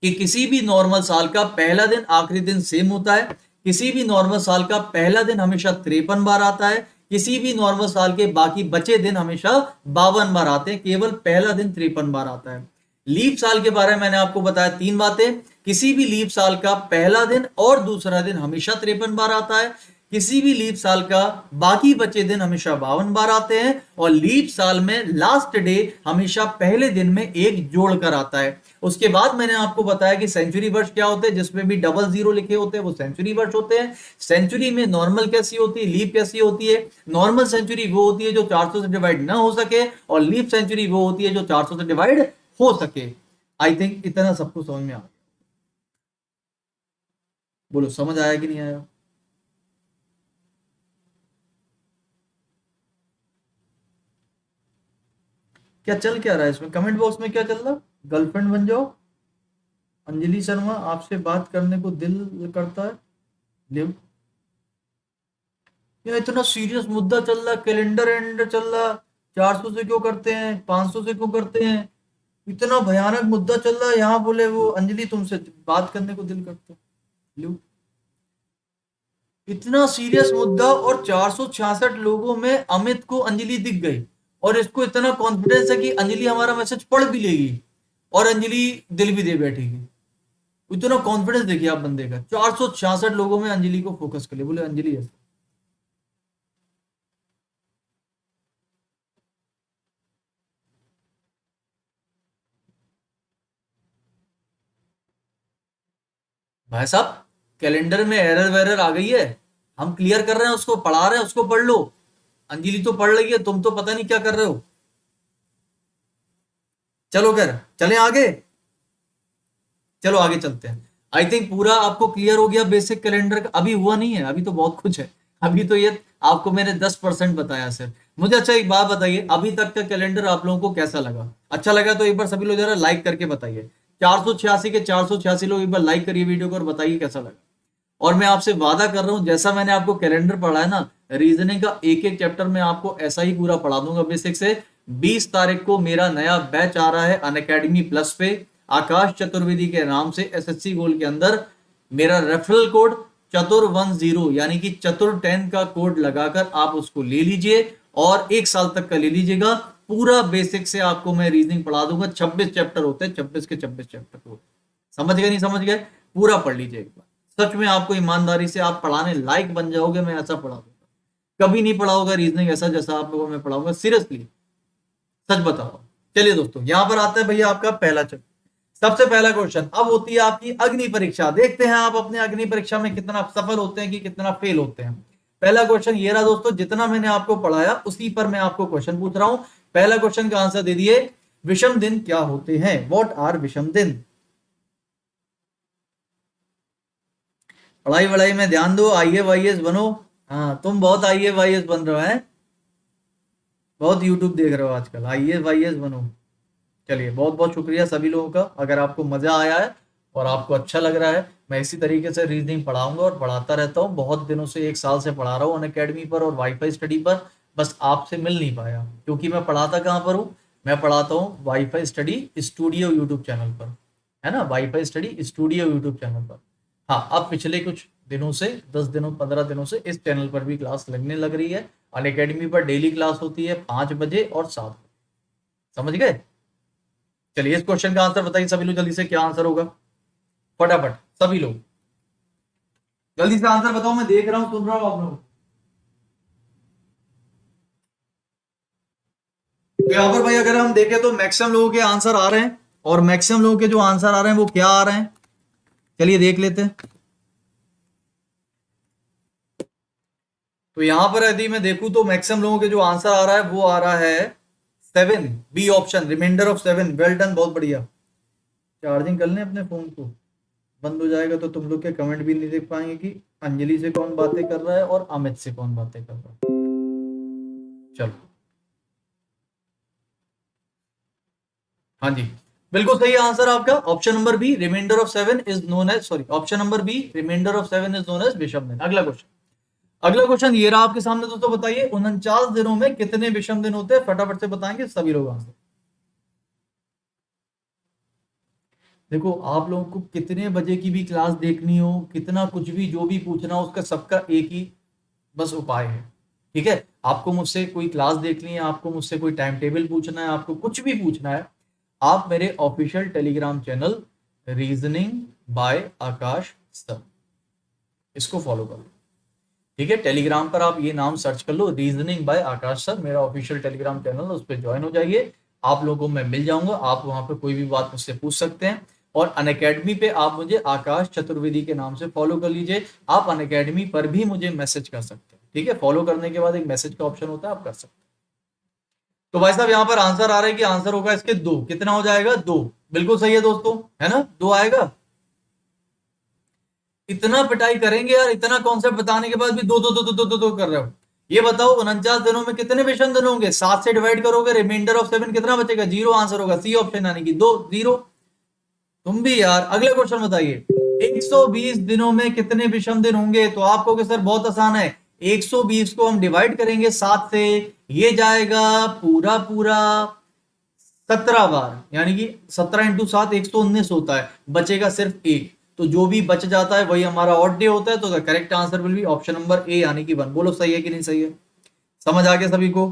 कि किसी भी नॉर्मल साल का पहला दिन आखिरी दिन सेम होता है। किसी भी नॉर्मल साल का पहला दिन हमेशा 53 बार आता है। किसी भी नॉर्मल साल के बाकी बचे दिन हमेशा 52 बार आते हैं, केवल पहला दिन 53 बार आता है। लीप साल के बारे में मैंने आपको बताया 3 बातें। किसी भी लीप साल का पहला दिन और दूसरा दिन हमेशा 53 बार आता है। किसी भी लीप साल का बाकी बचे दिन हमेशा 52 बार आते हैं। और लीप साल में लास्ट डे हमेशा पहले दिन में एक जोड़ कर आता है। उसके बाद मैंने आपको बताया कि सेंचुरी वर्ष क्या होते हैं, जिसमें भी 00 लिखे होते हैं वो सेंचुरी वर्ष होते हैं। सेंचुरी में नॉर्मल कैसी होती है, लीप कैसी होती है। नॉर्मल सेंचुरी वो होती है जो 400 से डिवाइड ना हो सके, और लीप सेंचुरी वो होती है जो 400 से डिवाइड हो सके। आई थिंक इतना सबको समझ में आ गया। बोलो समझ आया कि नहीं आया। क्या चल क्या रहा है इसमें, कमेंट बॉक्स में क्या चल रहा। गर्लफ्रेंड बन जाओ, अंजलि शर्मा आपसे बात करने को दिल करता है। लिव ये इतना सीरियस मुद्दा चल रहा, कैलेंडर एंड चल रहा। 400 से क्यों करते हैं, 500 से क्यों करते हैं, इतना भयानक मुद्दा चल रहा है। यहाँ बोले वो अंजलि तुमसे बात करने को दिल करता है। लिव इतना सीरियस मुद्दा, और 466 लोगों में अमित को अंजलि दिख गई, और इसको इतना कॉन्फिडेंस है कि अंजलि हमारा मैसेज पढ़ भी लेगी, और अंजलि दिल भी दे बैठेगी। इतना कॉन्फिडेंस देखिए आप बंदे का, 466 लोगों में अंजलि को फोकस कर ले, बोले अंजलि है। भाई साहब कैलेंडर में एरर वेरर आ गई है, हम क्लियर कर रहे हैं, उसको पढ़ा रहे हैं, उसको पढ़ लो। अंजलि तो पढ़ रही है, तुम तो पता नहीं क्या कर रहे हो। चलो कर चले आगे, चलो आगे चलते हैं। आई थिंक पूरा आपको क्लियर हो गया बेसिक कैलेंडर का। अभी हुआ नहीं है, अभी तो बहुत कुछ है। अभी तो ये आपको मैंने 10% बताया सिर्फ। मुझे अच्छा एक बात बताइए, अभी तक का कैलेंडर आप लोगों को कैसा लगा। अच्छा लगा तो एक बार सभी लोग जरा लाइक करके बताइए। 486 के 486 लोग एक बार लाइक करिए वीडियो को और बताइए कैसा लगा। और मैं आपसे वादा कर रहा हूं, जैसा मैंने आपको कैलेंडर पढ़ा है ना, रीजनिंग का एक एक चैप्टर में आपको ऐसा ही पूरा पढ़ा दूंगा बेसिक से। 20 तारीख को मेरा नया बैच आ रहा है अनअकैडमी प्लस पे, आकाश चतुर्वेदी के नाम से। एसएससी गोल्ड के अंदर मेरा रेफरल कोड चतुर10 यानी कि चतुर 10 का कोड लगाकर आप उसको ले लीजिए, और 1 साल तक का ले लीजिएगा। पूरा बेसिक से आपको मैं रीजनिंग पढ़ा दूंगा। 26 चैप्टर होते हैं, 26 के 26 चैप्टर को समझ गए नहीं समझ गए, पूरा पढ़ लीजिए एक बार। सच में आपको ईमानदारी से आप पढ़ाने लायक बन जाओगे, मैं ऐसा पढ़ा दूंगा। कभी नहीं पढ़ा होगा रीजनिंग ऐसा जैसा आप लोगों में पढ़ाऊंगा, सीरियसली सच बताओ। चलिए दोस्तों, यहां पर आता है भैया आपका पहला चैप्टर। सबसे पहला क्वेश्चन अब होती है आपकी अग्नि परीक्षा। देखते हैं आप अपने अग्नि परीक्षा में कितना सफल होते हैं कि कितना फेल होते हैं। पहला क्वेश्चन ये रहा दोस्तों, जितना मैंने आपको पढ़ाया उसी पर मैं आपको क्वेश्चन पूछ रहा हूं। पहला क्वेश्चन का आंसर दे दिए, विषम दिन क्या होते हैं, व्हाट आर विषम दिन। पढ़ाई वढ़ाई में ध्यान दो, आईए वाईएस बनो। हाँ तुम बहुत आईए वाईएस बन रहे हो हैं, बहुत यूट्यूब देख रहे हो आजकल, आईए वाईएस बनो। चलिए बहुत बहुत शुक्रिया सभी लोगों का। अगर आपको मजा आया है और आपको अच्छा लग रहा है, मैं इसी तरीके से रीजनिंग पढ़ाऊंगा और पढ़ाता रहता हूँ। बहुत दिनों से 1 साल से पढ़ा रहा हूँ अनअकैडमी पर और वाईफाई स्टडी पर। बस आपसे मिल नहीं पाया, क्योंकि मैं पढ़ाता कहाँ पर हूँ, मैं पढ़ाता हूँ wifi study studio YouTube channel पर, है ना, wifi study studio YouTube channel पर। हाँ अब पिछले कुछ दिनों से 10 दिनों 15 दिनों से इस चैनल पर भी क्लास लगने लग रही है। अनअकैडमी पर डेली क्लास होती है 5 बजे और 7 बजे, समझ गए। चलिए इस क्वेश्चन का आंसर बताइए सभी लोग जल्दी से, क्या आंसर होगा फटाफट सभी लोग जल्दी से आंसर बताओ। मैं देख रहा हूं, सुन रहा हूं आप लोग। तो यहाँ पर भाई अगर हम देखें तो मैक्सिमम लोगों के आंसर आ रहे हैं, और मैक्सिमम लोगों के जो आंसर आ रहे हैं वो क्या आ रहे हैं, चलिए देख लेते हैं। तो यहां पर यदि मैं देखूं तो मैक्सिमम लोगों के जो आंसर आ रहा है वो आ रहा है 7, B option, remainder of 7। Well done, बहुत बढ़िया। चार्जिंग कर लें अपने फोन को, बंद हो जाएगा तो तुम लोग के कमेंट भी नहीं देख पाएंगे कि अंजलि से कौन बातें कर रहा है और अमित से कौन बातें कर रहा है। चलो, हाँ जी, बिल्कुल सही आंसर आपका option number B, remainder of 7 is known as, sorry, option number B, remainder of 7 is known as विषम दिन। अगला क्वेश्चन, अगला क्वेश्चन ये रहा आपके सामने। दोस्तों बताइए 49 दिनों में कितने विषम दिन होते हैं, फटाफट से बताएंगे सभी लोग आंसर। देखो, आप लोगों को कितने बजे की भी क्लास देखनी हो, कितना कुछ भी जो भी पूछना हो, उसका सबका एक ही बस उपाय है, ठीक है। आपको मुझसे कोई क्लास देखनी है, आपको मुझसे कोई टाइम टेबल पूछना है, आपको कुछ भी पूछना है, आप मेरे official Telegram channel reasoning bye आकाश सर, इसको फॉलो करो, ठीक है। टेलीग्राम पर आप ये नाम सर्च कर लो, रीजनिंग बाय आकाश सर, मेरा ऑफिशियल टेलीग्राम चैनल, उस पर ज्वाइन हो जाइए। आप लोगों को मैं मिल जाऊंगा, आप वहां पर कोई भी बात मुझसे पूछ सकते हैं। और अनअकैडमी पे आप मुझे आकाश चतुर्वेदी के नाम से फॉलो कर लीजिए। आप अनअकैडमी पर भी मुझे मैसेज कर सकते हैं, ठीक है। फॉलो करने के बाद एक मैसेज का ऑप्शन होता है, आप कर सकते हैं। तो भाई साहब यहाँ पर आंसर आ रहा है कि आंसर होगा इसके 2। कितना हो जाएगा? 2। बिल्कुल सही है दोस्तों, है ना, 2 आएगा। इतना पिटाई करेंगे यार, इतना कॉन्सेप्ट बताने के बाद भी दो दो दो दो दो दो, दो कर रहे हो। ये बताओ 49 दिनों में कितने विषम दिन होंगे? 7 से डिवाइड करोगे, रिमाइंडर ऑफ 7 कितना बचेगा? 0 आंसर होगा, सी ऑप्शन, यानी कि 2, 0। तुम भी यार। अगले क्वेश्चन बताइए, 120 दिनों में कितने विषम दिन होंगे? तो आपको कि सर बहुत आसान है, 120 को हम डिवाइड करेंगे 7 से, ये जाएगा पूरा पूरा 17 बार, यानी कि 17 इंटू 7 119 होता है, बचेगा सिर्फ 1। तो जो भी बच जाता है वही हमारा ऑड डे होता है। तो the correct answer will be option number ए, यानी कि 1। बोलो सही है कि नहीं सही है? समझ आ गया सभी को?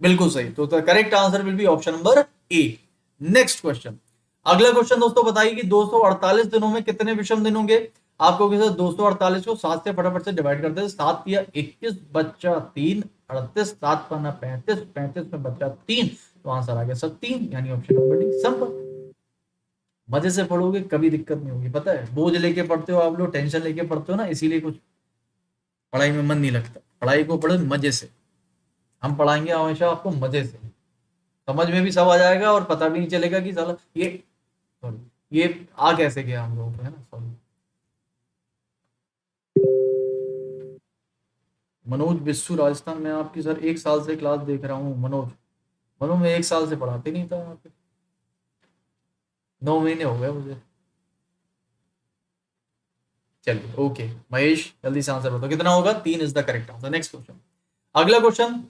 बिल्कुल सही। तो the correct answer will be option number A. Next question, अगला क्वेश्चन दोस्तों बताइए कि 248 दिनों में कितने विषम दिन होंगे? आपको 248 को 7 से फटाफट से डिवाइड करते हैं। 7 या 21 बच्चा 3, 38, 7 पन्ना 35, 35 में बच्चा 3, तो आंसर आ गया सब 3, यानी ऑप्शन नंबर डी, सिंपल। मजे से पढ़ोगे कभी दिक्कत नहीं होगी, पता है। बोझ लेके पढ़ते हो आप लोग, टेंशन लेके पढ़ते हो ना, इसीलिए कुछ पढ़ाई में मन नहीं लगता। पढ़ाई को पढ़ो मजे से, हम पढ़ाएंगे हमेशा आपको मजे से, समझ में भी सब आ जाएगा और पता भी नहीं चलेगा कि साला ये, सॉरी, ये आ कैसे गया हम लोगों को, है ना, सॉरी। मनोज बिस्सू राजस्थान में आपकी सर 1 साल से क्लास देख रहा हूँ। मनोज, मनोज मैं 1 साल से पढ़ाते नहीं था यहाँ पे, 9 महीने हो गए मुझे। चलिए ओके, महेश जल्दी से आंसर बताओ कितना होगा? 3 is the correct answer. Next question, अगला क्वेश्चन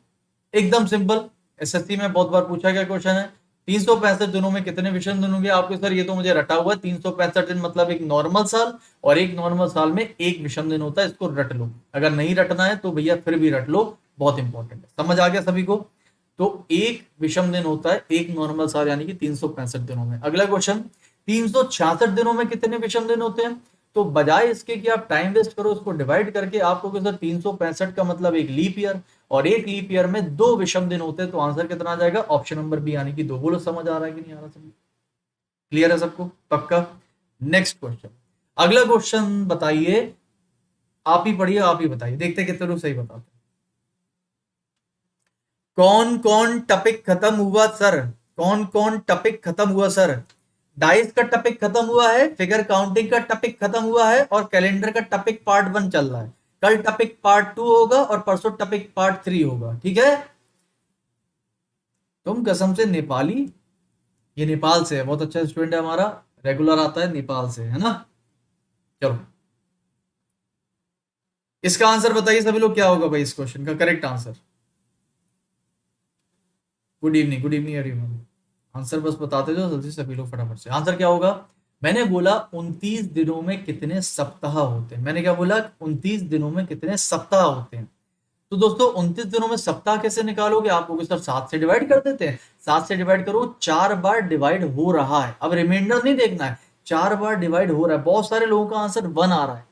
एकदम सिंपल, एसएससी में बहुत बार पूछा गया क्वेश्चन है। 365 दिनों में कितने विषम दिन होंगे? आपके सर ये तो मुझे रटा हुआ है, 365 दिन मतलब एक नॉर्मल साल, और एक नॉर्मल साल में एक विषम दिन होता है, इसको रट लो। अगर नहीं रटना है तो भैया फिर भी रट लो, बहुत इंपॉर्टेंट है। समझ आ गया सभी को? तो एक विषम दिन होता है एक नॉर्मल साल, यानी कि 365 दिनों में। अगला क्वेश्चन, 366 दिनों में कितने विषम दिन होते हैं? तो बजाय इसके कि आप टाइम वेस्ट करो, उसको डिवाइड करके आपको सर 365 का मतलब एक लीप ईयर, और एक लीप ईयर में 2 विषम दिन होते हैं, तो आंसर कितना आ जाएगा? ऑप्शन नंबर बी, यानी कि 2। बोलो समझ आ रहा है कि नहीं आ रहा? सभी क्लियर है सबको? पक्का? नेक्स्ट क्वेश्चन, अगला क्वेश्चन बताइए, आप ही पढ़िए, आप ही बताइए, देखते कितने लोग सही बताते। कौन कौन टॉपिक खत्म हुआ सर? कौन कौन टॉपिक खत्म हुआ सर? डाइस का टॉपिक खत्म हुआ है, फिगर काउंटिंग का टॉपिक खत्म हुआ है, और कैलेंडर का टॉपिक पार्ट 1 चल रहा है। कल टॉपिक पार्ट 2 होगा और परसों टॉपिक पार्ट 3 होगा, ठीक है। तुम कसम से नेपाली, ये नेपाल से है, बहुत अच्छा स्टूडेंट है हमारा, रेगुलर आता है नेपाल से, है ना। चलो इसका आंसर बताइए सभी लोग, क्या होगा भाई इस क्वेश्चन का correct answer? Good evening, good evening everyone. Answer बस बताते जाओ जल्दी से सभी लोग फटाफट से। आंसर क्या होगा? मैंने बोला 29 दिनों में कितने सप्ताह होते हैं। मैंने क्या बोला? 29 दिनों में कितने सप्ताह होते हैं। तो दोस्तों 29 दिनों में सप्ताह कैसे निकालोगे? आपको सर 7 से डिवाइड कर देते हैं। 7 से डिवाइड करो, 4 बार डिवाइड हो रहा है। अब रिमाइंडर नहीं देखना है, 4 बार डिवाइड हो रहा है। बहुत सारे लोगों का आंसर 1 आ रहा है,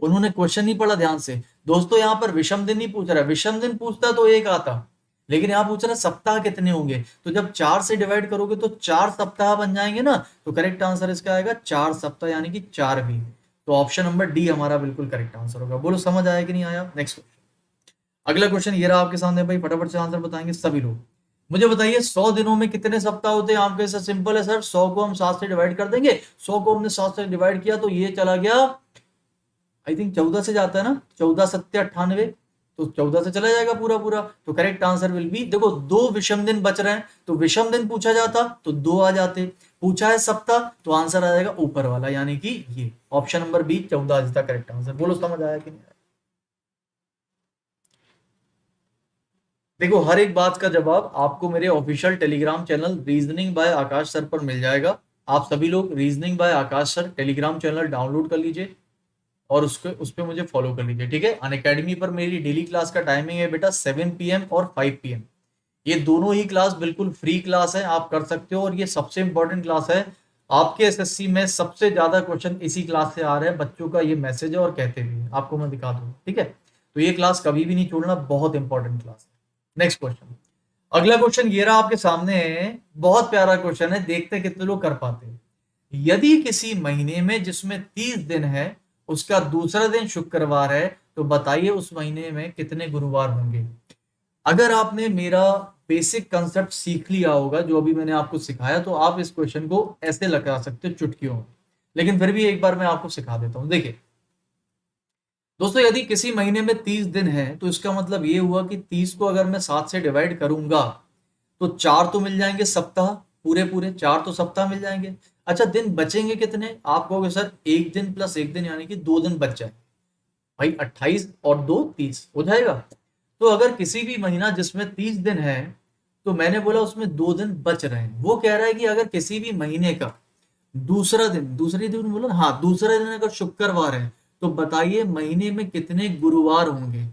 उन्होंने क्वेश्चन नहीं पढ़ा ध्यान से। दोस्तों यहाँ पर विषम दिन नहीं पूछ रहा है, विषम दिन पूछता तो एक आता, लेकिन यहाँ पूछ रहा है सप्ताह कितने होंगे। तो जब 4 से डिवाइड करोगे तो 4 सप्ताह बन जाएंगे ना, तो करेक्ट आंसर इसका आएगा 4 सप्ताह, यानी कि 4 भी। तो ऑप्शन नंबर डी हमारा बिल्कुल करेक्ट आंसर होगा। बोलो समझ आया कि नहीं आया। नेक्स्ट क्वेश्चन, अगला क्वेश्चन ये रहा आपके सामने भाई, फटाफट से आंसर बताएंगे सभी लोग। मुझे बताइए 100 दिनों में कितने सप्ताह होते हैं। आपके साथ सिंपल है सर, 100 को हम 7 से डिवाइड कर देंगे। 100 को हमने 7 से डिवाइड किया तो ये चला गया, आई थिंक 14 से जाता है ना, 14 सत्ते 98, तो 14 से चला जाएगा पूरा पूरा। तो करेक्ट आंसर विल बी, देखो 2 विषम दिन बच रहे हैं, तो विषम दिन पूछा जाता तो 2 आ जाते, पूछा है सप्ताह तो आंसर आ जाएगा ऊपर वाला, यानी कि ये ऑप्शन नंबर बी 14 आ जाता करेक्ट आंसर। बोलो समझ आया कि नहीं आया। देखो हर एक बात का जवाब आपको मेरे official Telegram channel reasoning bye आकाश सर पर मिल जाएगा। आप सभी लोग रीजनिंग बाय आकाश सर टेलीग्राम चैनल डाउनलोड कर लीजिए और उस पर मुझे फॉलो कर लीजिए, ठीक है। अनअकैडमी पर मेरी डेली क्लास का टाइमिंग है बेटा 7 PM और 5 PM। ये दोनों ही क्लास बिल्कुल फ्री क्लास है, आप कर सकते हो, और ये सबसे इंपॉर्टेंट क्लास है। आपके एसएससी में सबसे ज्यादा क्वेश्चन इसी क्लास से आ रहे हैं, बच्चों का ये मैसेज है और कहते भी हैं, आपको मैं दिखा दूँ, ठीक है। तो ये क्लास कभी भी नहीं छोड़ना, बहुत इंपॉर्टेंट क्लास है। नेक्स्ट क्वेश्चन, अगला क्वेश्चन ये रहा आपके सामने है, बहुत प्यारा क्वेश्चन है, देखते हैं कितने लोग कर पाते हैं। यदि किसी महीने में जिसमें 30 दिन है उसका दूसरा दिन शुक्रवार है, तो बताइए उस महीने में कितने गुरुवार होंगे। अगर आपने मेरा बेसिक कंसेप्ट सीख लिया होगा जो अभी मैंने आपको सिखाया, तो आप इस क्वेश्चन को ऐसे लगा सकते हो चुटकियों में, लेकिन फिर भी एक बार मैं आपको सिखा देता हूं। देखिए दोस्तों, यदि किसी महीने में 30 दिन है तो इसका मतलब ये हुआ कि 30 को अगर मैं 7 से डिवाइड करूंगा तो 4 तो मिल जाएंगे सप्ताह, पूरे पूरे 4 तो सप्ताह मिल जाएंगे। अच्छा दिन बचेंगे कितने, आप कहोगे सर एक दिन प्लस एक दिन यानी कि 2 दिन बच जाए। भाई 28 और 2 30 हो जाएगा। तो अगर किसी भी महीना जिसमें 30 दिन है, तो मैंने बोला उसमें 2 दिन बच रहे हैं। वो कह रहा है कि अगर किसी भी महीने का दूसरा दिन, दूसरे दिन बोला हाँ, दूसरा दिन अगर शुक्रवार है, तो बताइए महीने में कितने गुरुवार होंगे।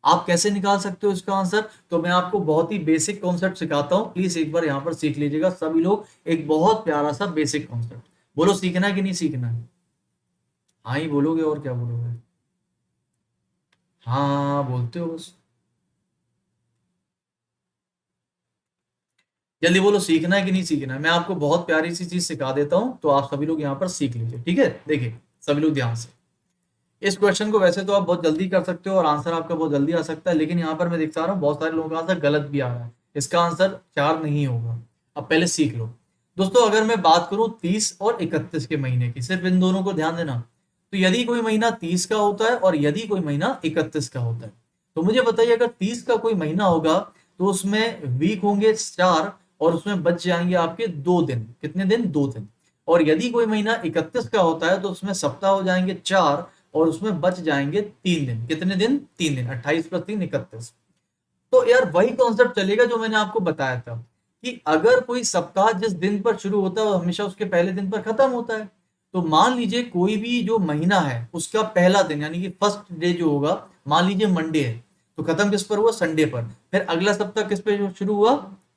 आप कैसे निकाल सकते हो इसका आंसर, तो मैं आपको बहुत ही बेसिक कॉन्सेप्ट सिखाता हूँ, प्लीज एक बार यहाँ पर सीख लीजिएगा सभी लोग। एक बहुत प्यारा सा बेसिक कॉन्सेप्ट, बोलो सीखना है कि नहीं सीखना है। हाँ ही बोलोगे और क्या बोलोगे, हाँ बोलते हो बस, जल्दी बोलो सीखना है कि नहीं सीखना है। मैं आपको बहुत प्यारी सी चीज सिखा देता हूँ, तो आप सभी लोग यहाँ पर सीख लीजिए, ठीक है। देखिए सभी लोग ध्यान से, इस क्वेश्चन को वैसे तो आप बहुत जल्दी कर सकते हो और आंसर आपका बहुत जल्दी आ सकता है, लेकिन यहाँ पर मैं देख रहा हूँ बहुत सारे लोगों का आंसर गलत भी आ रहा है। इसका आंसर 4 नहीं होगा, अब पहले सीख लो। दोस्तों अगर मैं बात करूं 30 और 31 के महीने की, सिर्फ इन दोनों को ध्यान देना। तो यदि कोई महीना 30 का होता है और यदि कोई महीना 31 का होता है, तो मुझे बताइए अगर 30 का कोई महीना होगा तो उसमें वीक होंगे 4 और उसमें बच जाएंगे आपके 2 दिन। कितने दिन, 2 दिन। और यदि कोई महीना 31 का होता है तो उसमें सप्ताह हो जाएंगे 4 और उसमें बच जाएंगे 3 दिन। कितने दिन, 3 दिन। 28 + 3 31। तो यार वही कॉन्सेप्ट चलेगा जो मैंने आपको बताया था कि अगर कोई सप्ताह जिस दिन पर शुरू होता है वो हमेशा उसके पहले दिन पर खत्म होता है। तो मान लीजिए कोई भी जो महीना है उसका पहला दिन यानी कि फर्स्ट डे जो होगा, मान लीजिए मंडे है, तो खत्म किस पर हुआ, संडे पर। फिर अगला सप्ताह किस पे शुरू हुआ,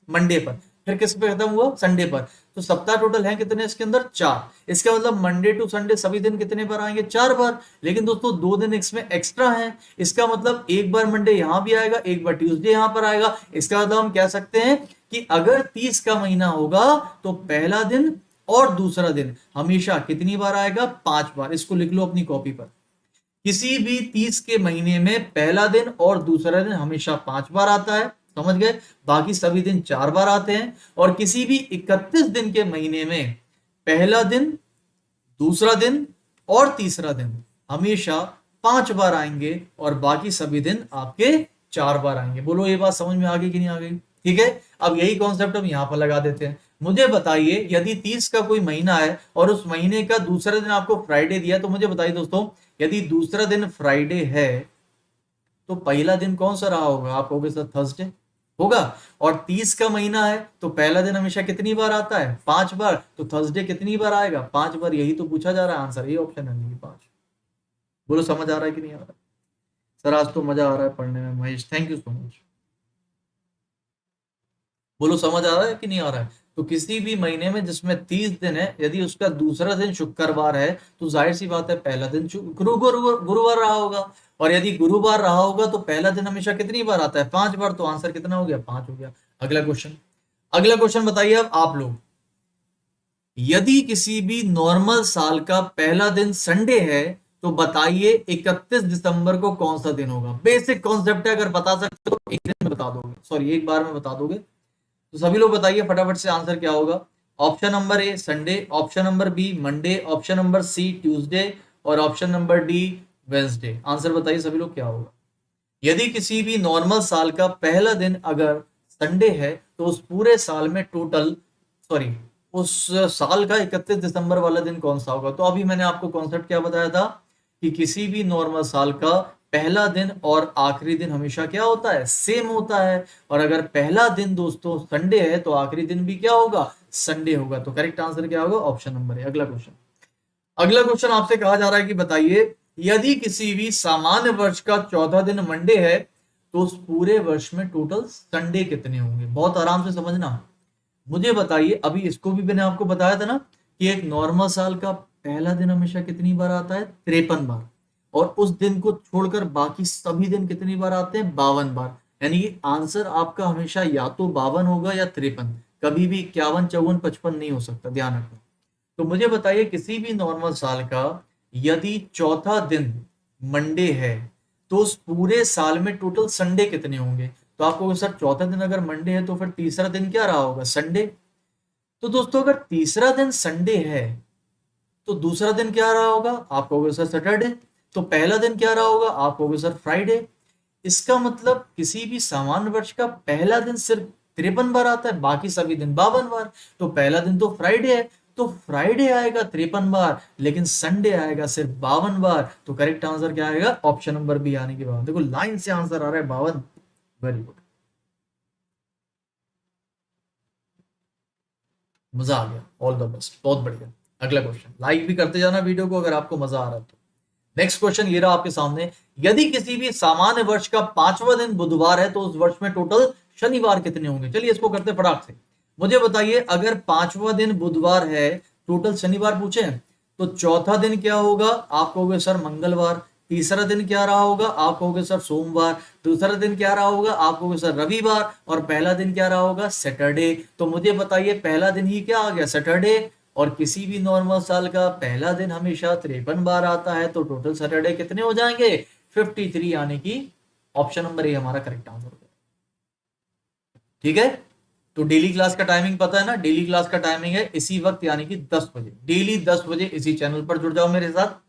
मंडे पर। फिर किस पे खत्म हुआ, संडे पर। तो सप्ताह टोटल है कितने इसके अंदर, 4। इसका मतलब मंडे टू संडे सभी दिन कितने बार आएंगे, 4 बार। लेकिन दोस्तों 2 दिन इसमें एक्स्ट्रा है, इसका मतलब एक बार मंडे यहां भी आएगा, एक बार ट्यूसडे यहां पर आएगा। इसका मतलब हम कह सकते हैं कि अगर 30 का महीना होगा तो पहला दिन और दूसरा दिन हमेशा कितनी बार आएगा, 5 बार। इसको लिख लो अपनी कॉपी पर। किसी भी 30 के महीने में पहला दिन और दूसरा दिन हमेशा 5 बार आता है, समझ गए। बाकी सभी दिन 4 बार आते हैं। और किसी भी 31 दिन के महीने में पहला दिन, दूसरा दिन और तीसरा दिन हमेशा 5 बार आएंगे और बाकी सभी दिन आपके 4 बार आएंगे। बोलो ये बात समझ में आ गई कि नहीं आ गई, ठीक है। अब यही कॉन्सेप्ट हम यहां पर लगा देते हैं। मुझे बताइए यदि 30 का कोई महीना है और उस महीने का दूसरा दिन आपको फ्राइडे दिया, तो मुझे बताइए दोस्तों यदि दूसरा दिन फ्राइडे है तो पहला दिन कौन सा रहा होगा, आप कहोगे सर थर्सडे होगा। और 30 का महीना है तो पहला दिन हमेशा कितनी बार आता है, 5 बार। तो थर्सडे कितनी बार आएगा, 5 बार। यही तो पूछा जा रहा है, आंसर ये ऑप्शन है 5। बोलो समझ आ रहा है कि नहीं आ रहा है। सर आज तो मजा आ रहा है पढ़ने में Mahesh, thank you so much. बोलो समझ आ रहा है कि नहीं आ रहा है। तो किसी भी महीने में जिसमें 30 दिन है, यदि उसका दूसरा दिन शुक्रवार है तो जाहिर सी बात है पहला दिन गुरुवार रहा होगा। और यदि गुरुवार रहा होगा तो पहला दिन हमेशा कितनी बार आता है? 5 बार। तो आंसर कितना हो गया? 5 हो गया। अगला क्वेश्चन, अगला क्वेश्चन बताइए अब आप लोग, यदि किसी भी नॉर्मल साल का पहला दिन संडे है तो बताइए 31 दिसंबर को कौन सा दिन होगा? बेसिक कॉन्सेप्ट है, अगर बता सकते हो एक दिन में बता दोगे, सॉरी एक बार में बता दोगे। तो सभी लोग बताइए फटाफट से आंसर क्या होगा। Option number A Sunday, option number B Monday, option number C Tuesday और option number D Wednesday. Answer बताइए सभी लोग क्या होगा। यदि किसी भी नॉर्मल साल का पहला दिन अगर संडे है तो उस पूरे साल में टोटल, सॉरी उस साल का 31 दिसंबर वाला दिन कौन सा होगा? तो अभी मैंने आपको कॉन्सेप्ट क्या बताया था कि किसी भी नॉर्मल साल का पहला दिन और आखिरी दिन हमेशा क्या होता है? सेम होता है। और अगर पहला दिन दोस्तों संडे है तो आखिरी दिन भी क्या होगा? संडे होगा। तो करेक्ट आंसर क्या होगा? ऑप्शन नंबर है। अगला क्वेश्चन, अगला क्वेश्चन आपसे कहा जा रहा है कि बताइए यदि किसी भी सामान्य वर्ष का चौथा दिन मंडे है तो उस पूरे वर्ष में टोटल संडे कितने होंगे? बहुत आराम से समझना। मुझे बताइए, अभी इसको भी मैंने आपको बताया था ना कि एक नॉर्मल साल का पहला दिन हमेशा कितनी बार आता है? 53 बार। और उस दिन को छोड़कर बाकी सभी दिन कितनी बार आते हैं? 52 बार। यानी कि आंसर आपका हमेशा या तो 52 होगा या 53, कभी भी 51, 54, 55 नहीं हो सकता, ध्यान रखना। तो मुझे बताइए किसी भी नॉर्मल साल का यदि चौथा दिन मंडे है तो उस पूरे साल में टोटल संडे कितने होंगे? तो आपको सर चौथा दिन अगर मंडे है तो फिर तीसरा दिन क्या रहा होगा? संडे। तो दोस्तों अगर तीसरा दिन संडे है तो दूसरा दिन क्या रहा होगा? आप कहोगे सर सैटरडे। तो पहला दिन क्या रहा होगा? आप कहोगे सर फ्राइडे। इसका मतलब किसी भी सामान्य वर्ष का पहला दिन सिर्फ 53 बार आता है, बाकी सभी दिन 52 बार। तो पहला दिन तो फ्राइडे है, तो फ्राइडे आएगा 53 बार, लेकिन संडे आएगा सिर्फ 52 बार। तो करेक्ट आंसर क्या आएगा? ऑप्शन नंबर बी आने के बाद। देखो लाइन से आंसर आ रहा है 52। वेरी गुड, मजा आ गया, ऑल द बेस्ट, बहुत बढ़िया। अगला क्वेश्चन, लाइक भी करते जाना वीडियो को अगर आपको मजा आ रहा है तो। नेक्स्ट क्वेश्चन ये रहा आपके सामने, यदि किसी भी सामान्य वर्ष का 5वां दिन बुधवार है तो उस वर्ष में टोटल शनिवार कितने होंगे? चलिए इसको करते फटाक से। मुझे बताइए अगर 5वां दिन बुधवार है, टोटल शनिवार पूछे हैं, तो चौथा दिन क्या होगा? आप कहोगे सर मंगलवार। तीसरा दिन क्या रहा होगा? आप कहोगे सर सोमवार। दूसरा दिन क्या रहा होगा? आप कहोगे सर रविवार। और पहला दिन क्या रहा होगा? सैटरडे। तो मुझे बताइए पहला दिन ही क्या आ गया? सैटरडे। और किसी भी नॉर्मल साल का पहला दिन हमेशा 53 बार आता है, तो टोटल सैटरडे कितने हो जाएंगे? 53, यानी कि ऑप्शन नंबर ए हमारा करेक्ट आंसर होगा। ठीक है, तो डेली क्लास का टाइमिंग पता है ना? डेली क्लास का टाइमिंग है इसी वक्त, यानी कि 10 बजे, डेली 10 बजे इसी चैनल पर जुड़ जाओ मेरे साथ।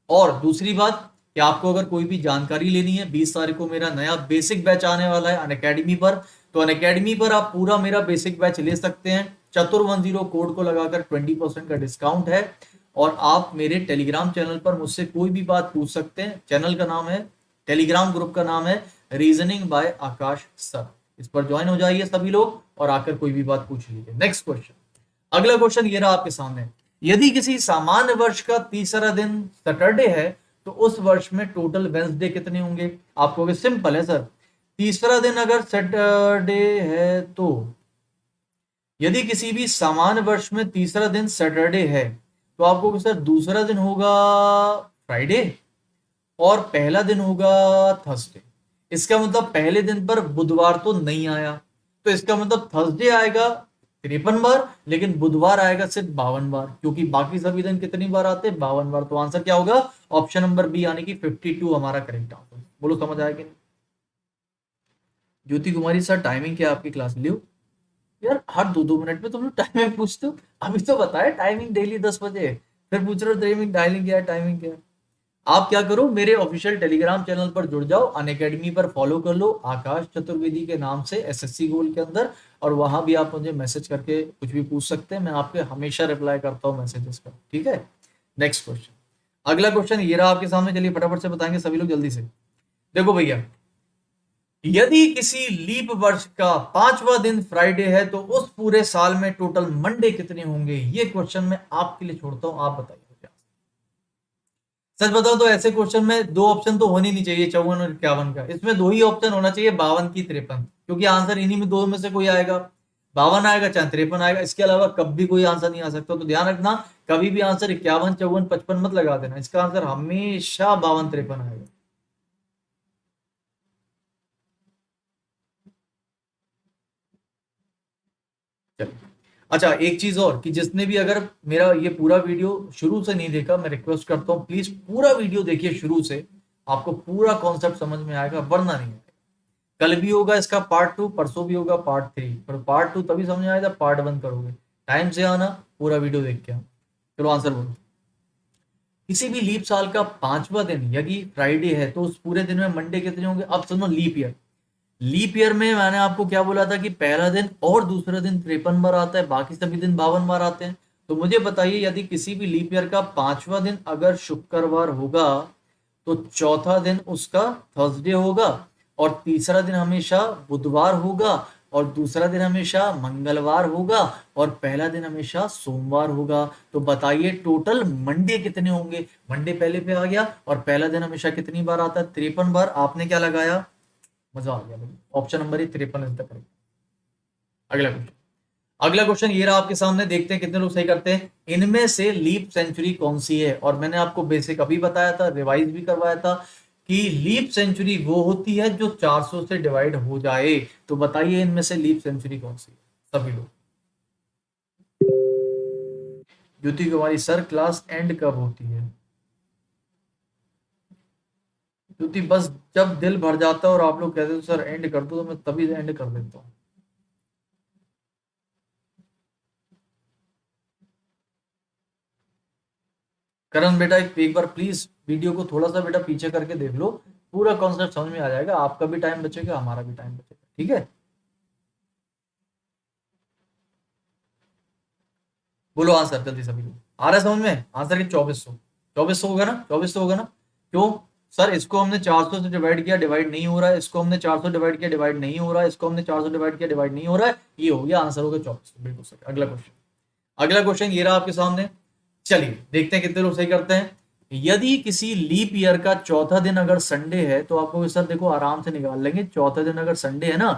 और दूसरी बात कि आपको अगर कोई भी जानकारी लेनी है, 20 तारीख को मेरा नया बेसिक बैच आने वाला है अनअकैडमी पर। तो अनअकैडमी पर आप पूरा मेरा बेसिक बैच ले सकते हैं। चतुर10 कोड को लगाकर 20% का डिस्काउंट है। और आप मेरे टेलीग्राम चैनल पर मुझसे कोई भी बात पूछ सकते हैं। चैनल का नाम है, टेलीग्राम ग्रुप का नाम है रीजनिंग बाय आकाश सर। इस पर ज्वाइन हो जाइए सभी लोग और आकर कोई भी बात पूछ लीजिए। नेक्स्ट क्वेश्चन, अगला क्वेश्चन ये रहा आपके सामने, यदि किसी सामान्य वर्ष का तीसरा दिन सैटरडे है तो उस वर्ष में टोटल वेंसडे कितने होंगे? आप कहोगे सिंपल है सर, तीसरा दिन अगर सैटरडे है तो यदि किसी भी सामान्य वर्ष में तीसरा दिन सैटरडे है तो आपको सर दूसरा दिन होगा फ्राइडे और पहला दिन होगा थर्सडे। इसका मतलब पहले दिन पर बुधवार तो नहीं आया, तो इसका मतलब थर्सडे आएगा 53 बार, लेकिन बुधवार आएगा सिर्फ 52 बार, क्योंकि बाकी सभी दिन कितनी बार आते हैं? 52 बार। तो आंसर क्या होगा? ऑप्शन नंबर बी, यानी कि 52 हमारा करेक्ट आंसर। बोलो समझ आया कि नहीं? ज्योति कुमारी सर टाइमिंग क्या है आपकी क्लास? लियो यार, हर 2-2 मिनट में तुम लोग टाइमिंग पूछते हो। अभी तो बताया टाइमिंग डेली 10 बजे, फिर पूछ रहे हो टाइमिंग डायलिंग क्या है, टाइमिंग क्या है। आप क्या करो, मेरे ऑफिशियल टेलीग्राम चैनल पर जुड़ जाओ, अनअकैडमी पर फॉलो कर लो आकाश चतुर्वेदी के नाम से एसएससी गोल के अंदर। और वहां भी आप मुझे मैसेज करके कुछ भी पूछ सकते हैं, मैं आपके हमेशा रिप्लाई करता हूँ मैसेजेस का। ठीक है, नेक्स्ट क्वेश्चन, अगला क्वेश्चन ये रहा आपके सामने। चलिए फटाफट से बताएंगे सभी लोग जल्दी से। देखो भैया, यदि किसी लीप वर्ष का 5वां दिन फ्राइडे है तो उस पूरे साल में टोटल मंडे कितने होंगे? ये क्वेश्चन मैं आपके लिए छोड़ता हूं, आप बताइए। सच बताओ तो ऐसे क्वेश्चन में 2 ऑप्शन तो होने नहीं चाहिए, 54 और 51 का। इसमें 2 ही ऑप्शन होना चाहिए, 52 की 53, क्योंकि आंसर इन्हीं में 2 में से कोई आएगा। 52 आएगा चाहे 53 आएगा, इसके अलावा कभी कोई आंसर नहीं आ सकता। तो ध्यान रखना, कभी भी आंसर 51, 54, 55 मत लगा देना, इसका आंसर हमेशा 52, 53 आएगा। चलिए, अच्छा एक चीज और कि जिसने भी अगर मेरा ये पूरा वीडियो शुरू से नहीं देखा, मैं रिक्वेस्ट करता हूँ प्लीज पूरा वीडियो देखिए शुरू से, आपको पूरा कॉन्सेप्ट समझ में आएगा, वरना नहीं आएगा। कल भी होगा इसका पार्ट 2, परसों भी होगा पार्ट 3, पर पार्ट 2 तभी समझ में आएगा पार्ट 1 करोगे। टाइम से आना, पूरा वीडियो देख के आना। चलो आंसर बोलो। किसी भी लीप साल का 5वां दिन यदि फ्राइडे है तो उस पूरे दिन में मंडे कितने होंगे? अब सुनो, लीप ईयर, लीप ईयर में मैंने आपको क्या बोला था कि पहला दिन और दूसरा दिन 53 बार आता है, बाकी सभी दिन 52 बार आते हैं। तो मुझे बताइए, यदि किसी भी लीप ईयर का 5वां दिन अगर शुक्रवार होगा तो चौथा दिन उसका थर्सडे होगा, और तीसरा दिन हमेशा बुधवार होगा, और दूसरा दिन हमेशा मंगलवार होगा, और पहला दिन हमेशा सोमवार होगा। तो बताइए टोटल मंडे कितने होंगे? मंडे पहले पे आ गया, और पहला दिन हमेशा कितनी बार आता है? 53 बार। आपने क्या लगाया? मजा आ गया भाई, option number 53 is the correct. अगला क्वेश्चन, अगला क्वेश्चन ये रहा आपके सामने, देखते हैं कितने लोग सही करते हैं। इनमें से लीप सेंचुरी कौन सी है? और मैंने आपको बेसिक अभी बताया था, रिवाइज भी करवाया था कि लीप सेंचुरी वो होती है जो 400 से डिवाइड हो जाए। तो बताइए इनमें से लीप सेंचुरी कौन सी है सभी लोग। ज्योति कुमारी सर, क्लास एंड कब होती है? ज्योति बस जब दिल भर जाता है और आप लोग कहते हो सर एंड कर दो, तो मैं तभी एंड कर देता हूँ। करण बेटा एक बार प्लीज वीडियो को थोड़ा सा बेटा पीछे करके देख लो, पूरा कॉन्सेप्ट समझ में आ जाएगा, आपका भी टाइम बचेगा, हमारा भी टाइम बचेगा, ठीक है? बोलो आंसर जल्दी सभी लोग। आ रहा है समझ में आंसर? कि 2400, 2400 होगा ना? 2400 होगा ना? क्यों सर? इसको हमने 400 से डिवाइड किया, डिवाइड नहीं हो रहा है, इसको हमने 400 डिवाइड किया, डिवाइड नहीं हो रहा है, इसको हमने 400 डिवाइड किया, डिवाइड नहीं हो रहा है, ये हो गया आंसर, होगा 2400, बिल्कुल सही। अगला क्वेश्चन, अगला क्वेश्चन ये रहा आपके सामने। चलिए देखते हैं कितने लोग सही करते हैं। यदि किसी लीप ईयर का चौथा दिन अगर संडे है तो आपको सर देखो आराम से निकाल लेंगे, चौथा दिन अगर संडे है ना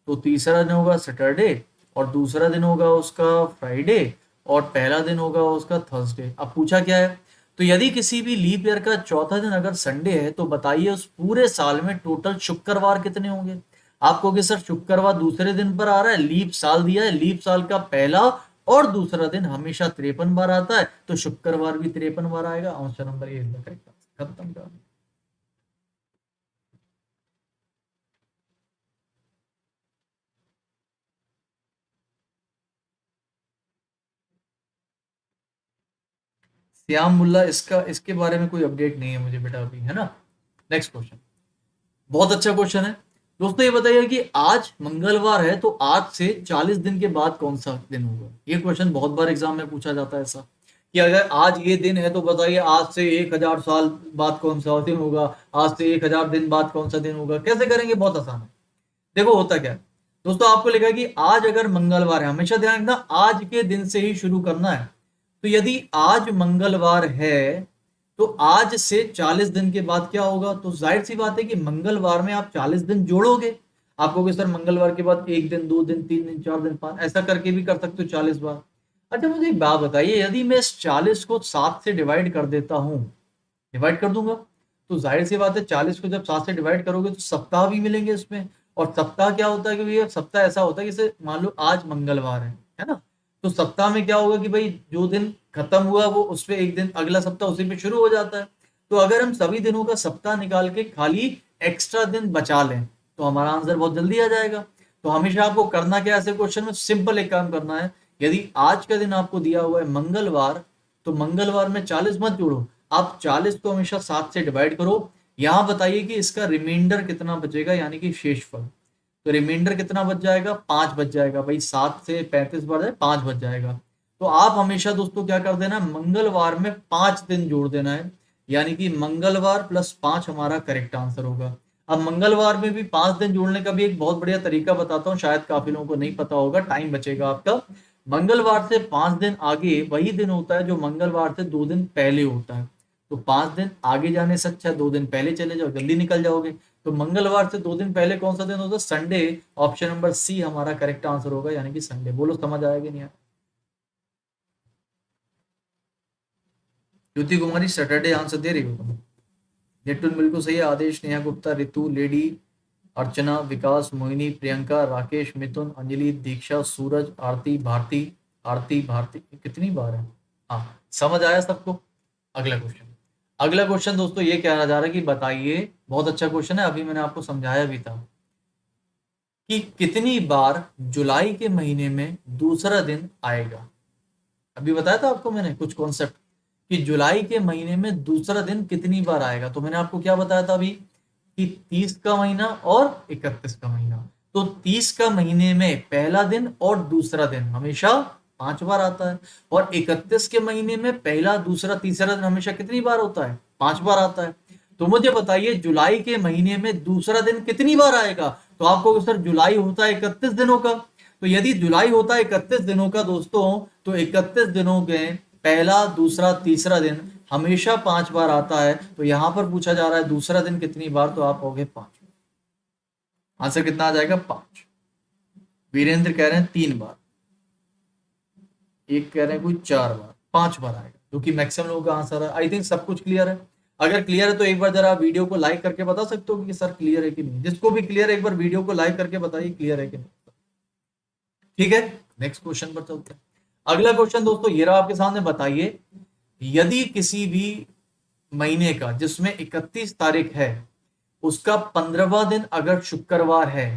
तो तीसरा दिन होगा सैटरडे, और दूसरा दिन होगा उसका फ्राइडे, और पहला दिन होगा उसका थर्सडे। अब पूछा क्या है? तो यदि किसी भी लीप ईयर का चौथा दिन अगर संडे है तो बताइए उस पूरे साल में टोटल शुक्रवार कितने होंगे? आप कहोगे सर शुक्रवार दूसरे दिन पर आ रहा है, लीप साल दिया है, लीप साल का पहला और दूसरा दिन हमेशा 53 बार आता है, तो शुक्रवार भी 53 बार आएगा। ऑप्शन नंबर ए करेक्ट, खत्म कर। श्याम मुल्ला, इसका इसके बारे में कोई अपडेट नहीं है मुझे बेटा अभी, है ना? नेक्स्ट क्वेश्चन, बहुत अच्छा क्वेश्चन है दोस्तों। ये बताइए कि आज मंगलवार है तो आज से 40 दिन के बाद कौन सा दिन होगा? ये क्वेश्चन बहुत बार एग्जाम में पूछा जाता है ऐसा, कि अगर आज ये दिन है तो बताइए आज से 1000 साल बाद कौन सा दिन होगा, आज से 1000 दिन बाद कौन सा दिन होगा। कैसे करेंगे? बहुत आसान है। देखो होता क्या है दोस्तों, आपको लिखा है कि आज अगर मंगलवार है, हमेशा ध्यान रखना आज के दिन से ही शुरू करना है। तो यदि आज मंगलवार है तो आज से 40 दिन के बाद क्या होगा? तो जाहिर सी बात है कि मंगलवार में आप 40 दिन जोड़ोगे। आप कहोगे सर मंगलवार के बाद 1 दिन, 2 दिन, 3 दिन, 4 दिन, 5, ऐसा करके भी कर सकते हो 40 बार। अच्छा मुझे एक बात बताइए, यदि मैं इस 40 को 7 से डिवाइड कर देता हूं, डिवाइड कर दूंगा, तो जाहिर सी बात है 40 को जब 7 से डिवाइड करोगे तो सप्ताह भी मिलेंगे इसमें। और सप्ताह क्या होता है कि भैया, सप्ताह ऐसा होता है कि जैसे मान लो आज मंगलवार है ना? तो सप्ताह में क्या होगा कि भाई जो दिन खत्म हुआ वो उस पे एक दिन अगला सप्ताह उसी पे शुरू हो जाता है। तो अगर हम सभी दिनों का सप्ताह निकाल के खाली एक्स्ट्रा दिन बचा लें तो हमारा आंसर बहुत जल्दी आ जाएगा। तो हमेशा आपको करना क्या है ऐसे क्वेश्चन में? सिंपल एक काम करना है, यदि आज का दिन आपको दिया हुआ है मंगलवार, तो मंगलवार में 40 मत जोड़ो, आप 40 को हमेशा 7 से डिवाइड करो। यहां बताइए कि इसका रिमाइंडर कितना बचेगा, यानी कि शेषफल। तो रिमाइंडर कितना बच जाएगा? 5 बच जाएगा भाई, 7 से 35 बढ़ जाए 5 बच जाएगा। तो आप हमेशा दोस्तों क्या कर देना, मंगलवार में 5 दिन जोड़ देना है, यानी कि मंगलवार प्लस 5 हमारा करेक्ट आंसर होगा। अब मंगलवार में भी 5 दिन जोड़ने का भी एक बहुत बढ़िया तरीका बताता हूँ, शायद काफी लोगों को नहीं पता होगा, टाइम बचेगा आपका। मंगलवार से 5 दिन आगे वही दिन होता है जो मंगलवार से 2 दिन पहले होता है। तो 5 दिन आगे जाने से अच्छा 2 दिन पहले चले जाओ, जल्दी निकल जाओगे। तो मंगलवार से 2 दिन पहले कौन सा दिन होता है? संडे। ऑप्शन नंबर सी हमारा करेक्ट आंसर होगा, यानी कि संडे। बोलो समझ आएगा नहीं आया? ज्योति कुमारी सैटरडे आंसर दे रही हो तुम? नेटुन बिल्कुल सही है। आदेश, नेहा गुप्ता, ऋतु, लेडी, अर्चना, विकास, मोहिनी, प्रियंका, राकेश, मिथुन, अंजलि, दीक्षा, सूरज, आरती, भारती। आरती भारती कितनी बार है? हाँ, समझ आया सबको? अगला क्वेश्चन। अगला क्वेश्चन दोस्तों ये कहा जा रहा है कि बताइए, बहुत अच्छा क्वेश्चन है, अभी मैंने आपको समझाया भी था कि कितनी बार जुलाई के महीने में दूसरा दिन आएगा। अभी बताया था आपको मैंने कुछ कॉन्सेप्ट कि जुलाई के महीने में दूसरा दिन कितनी बार आएगा। तो मैंने आपको क्या बताया था अभी कि 30 का महीना और 31 का महीना। तो 30 का महीने में पहला दिन और दूसरा दिन हमेशा 5 बार आता है, और 31 के महीने में पहला, दूसरा, तीसरा दिन हमेशा कितनी बार होता है? 5 बार आता है। तो मुझे बताइए जुलाई के महीने में दूसरा दिन कितनी बार आएगा? तो आपको सर जुलाई होता है 31 दिनों का, तो यदि जुलाई होता है 31 दिनों का दोस्तों, तो 31 दिनों के पहला, दूसरा, तीसरा दिन हमेशा 5 बार आता है। तो यहां पर पूछा जा रहा है दूसरा दिन कितनी बार, तो आप कहोगे 5। आंसर कितना आ जाएगा? 5। वीरेंद्र कह रहे हैं 3 बार, एक कह रहे हैं कोई 4 बार, 5 बार आएगा, जो कि मैक्सिमम लोगों का आंसर है। आई थिंक सब कुछ क्लियर है। अगर क्लियर है तो एक बार जरा वीडियो को लाइक करके बता सकते हो कि सर क्लियर है कि नहीं। जिसको भी क्लियर है एक बार वीडियो को लाइक करके बताइए क्लियर है कि नहीं। ठीक है, नेक्स्ट क्वेश्चन पर चलते हैं। अगला क्वेश्चन दोस्तों ये रहा आपके सामने। बताइए, यदि किसी भी महीने का जिसमें 31 तारीख है उसका 15वां दिन अगर शुक्रवार है,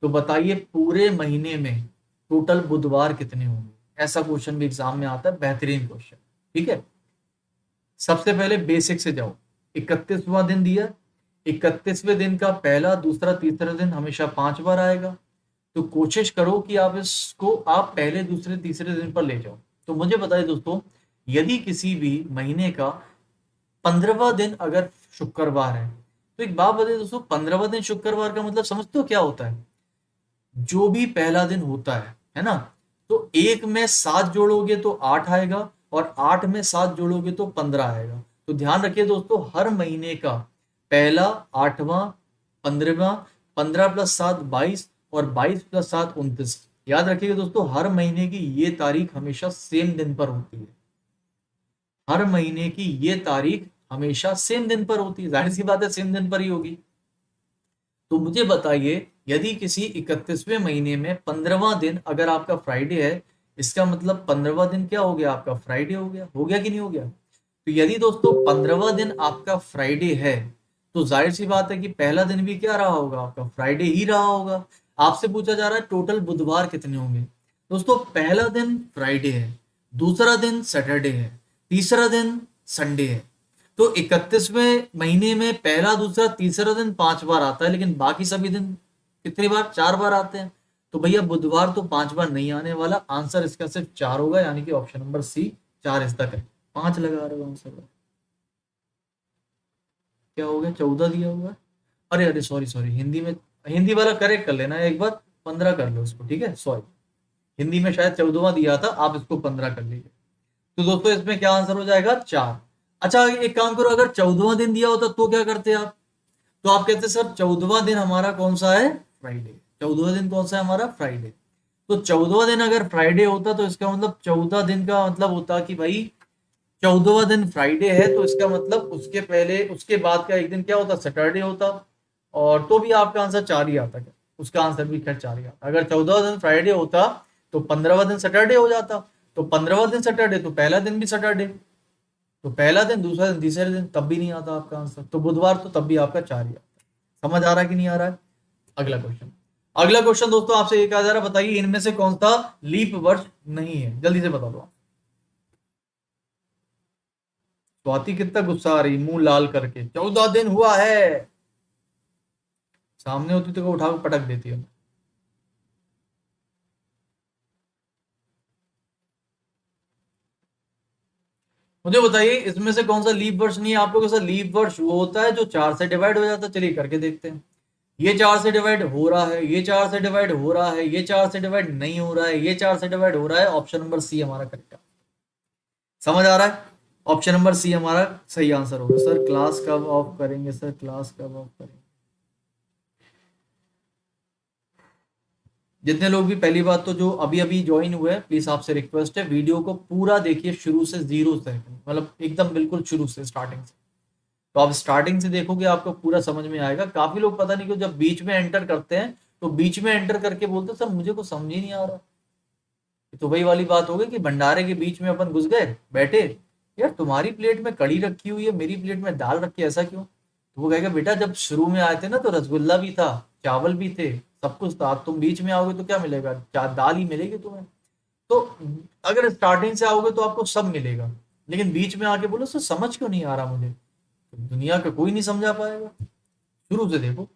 तो बताइए पूरे महीने में टोटल बुधवार कितने होंगे? ऐसा क्वेश्चन भी एग्जाम में आता है, बेहतरीन क्वेश्चन। ठीक है, सबसे पहले बेसिक से जाओ। 31वां दिन दिया, 31वें दिन का पहला, दूसरा, तीसरा दिन हमेशा 5 बार आएगा। तो कोशिश करो कि आप इसको आप पहले, दूसरे, तीसरे दिन पर ले जाओ। तो मुझे बताइए दोस्तों, यदि किसी भी महीने का 15वां दिन अगर शुक्रवार है, तो एक बात बताइए दोस्तों, 15वां दिन शुक्रवार का मतलब समझते हो क्या होता है? जो भी पहला दिन होता है ना, तो एक में 7 जोड़ोगे तो 8 आएगा, और 8 में 7 जोड़ोगे तो 15 आएगा। तो ध्यान रखिए दोस्तों, हर महीने का पहला, 8वां, 15वां, 15 + 7 22, और 22 + 7 29। याद रखिएगा दोस्तों, हर महीने की ये तारीख हमेशा सेम दिन पर होती है। हर महीने की ये तारीख हमेशा सेम दिन पर होती है, जाहिर सी बात है सेम दिन पर ही होगी। तो मुझे बताइए, यदि किसी 31वें महीने में 15वां दिन अगर आपका फ्राइडे है, इसका मतलब 15वां दिन क्या हो गया? आपका फ्राइडे हो गया कि नहीं हो गया? तो यदि दोस्तों 15वां दिन आपका फ्राइडे है, तो जाहिर सी बात है कि पहला दिन भी क्या रहा होगा? आपका फ्राइडे ही रहा होगा। आपसे पूछा जा रहा है टोटल बुधवार कितने होंगे। दोस्तों पहला दिन फ्राइडे है, दूसरा दिन सैटरडे है, तीसरा दिन संडे है। तो 31वें महीने में पहला, दूसरा, तीसरा दिन 5 बार आता है, लेकिन बाकी सभी दिन कितनी बार? 4 बार आते हैं। तो भैया बुधवार तो 5 बार नहीं आने वाला, आंसर इसका सिर्फ 4 होगा, यानी कि ऑप्शन नंबर सी 4 इसका है। 5 लगा रहे हो आंसर में। क्या हो गया? 14 दिया हुआ है। अरे अरे सॉरी सॉरी, हिंदी में, हिंदी वाला करेक्ट कर लेना एक बार, 15 कर लो इसको। ठीक है, सॉरी, हिंदी में शायद 14वां दिया था, आप इसको 15 कर लीजिए। तो दोस्तों इसमें क्या आंसर हो जाएगा? 4। अच्छा एक काम करो, अगर 14वां दिन दिया होता तो क्या करते आप? तो आप कहते सर 14वां दिन हमारा कौन सा है? फ्राइडे। 14वां दिन कौन सा है हमारा? फ्राइडे। तो 14वां दिन अगर फ्राइडे होता तो इसका मतलब 14 दिन का मतलब होता कि भाई 14वां दिन फ्राइडे है, तो इसका मतलब उसके पहले, उसके बाद का एक दिन क्या होता? सैटरडे होता। और तो भी आपका आंसर 4 ही आता है, उसका आंसर भी खैर 4 ही आता। अगर 14वां दिन फ्राइडे होता तो 15वां दिन सैटरडे हो जाता। तो 15वां दिन सैटरडे, तो पहला दिन भी सैटरडे, तो पहला दिन, दूसरा दिन, तीसरे दिन, तब भी नहीं आता आपका आंसर। तो बुधवार तो तब भी आपका 4 ही आता। समझ आ रहा है कि नहीं आ रहा है? अगला क्वेश्चन। अगला क्वेश्चन दोस्तों आपसे ये कहा जा रहा है, बताइए इनमें से कौन सा लीप वर्ष नहीं है? जल्दी से बता दो। स्वाति कितना गुस्सा आ रही, मुंह लाल करके। 14 दिन हुआ है, सामने होती तो उठा के पटक देती है। मुझे बताइए इसमें से कौन सा लीप वर्ष नहीं है? आप लोगों के साथ लीप वर्ष वो होता है जो 4 से डिवाइड हो जाता है। चलिए करके देखते हैं। ये 4 से डिवाइड हो रहा है, ये 4 से डिवाइड हो रहा है, ये 4 से डिवाइड नहीं हो रहा है, ये 4 से डिवाइड हो रहा है। ऑप्शन नंबर सी हमारा करेक्ट है। समझ आ रहा है? ऑप्शन नंबर सी हमारा सही आंसर होगा। सर क्लास कब ऑफ करेंगे? सर क्लास कब ऑफ करेंगे? जितने लोग भी, पहली बात तो जो अभी अभी ज्वाइन हुए हैं, प्लीज आपसे रिक्वेस्ट है वीडियो को पूरा देखिए शुरू से, जीरो से, मतलब एकदम बिल्कुल शुरू से, स्टार्टिंग से। तो आप स्टार्टिंग से देखोगे आपको पूरा समझ में आएगा। काफी लोग पता नहीं क्यों जब बीच में एंटर करते हैं तो बीच में एंटर करके बोलते हैं, सर मुझे कुछ समझ ही नहीं आ रहा। तो वही वाली बात हो गई कि भंडारे के बीच में अपन घुस गए, बैठे, यार तुम्हारी प्लेट में कड़ी रखी हुई है, मेरी प्लेट में दाल रखी है, ऐसा क्यों? तो वो कहेगा बेटा जब शुरू में आए थे ना तो रसगुल्ला भी था, चावल भी थे, सब कुछ था, तुम बीच में आओगे तो क्या मिलेगा? दाल ही मिलेगी तुम्हें। तो अगर स्टार्टिंग से आओगे तो आपको सब मिलेगा, लेकिन बीच में आके बोलो सर समझ क्यों नहीं आ रहा मुझे, तो दुनिया का कोई नहीं समझा पाएगा। शुरू से देखो।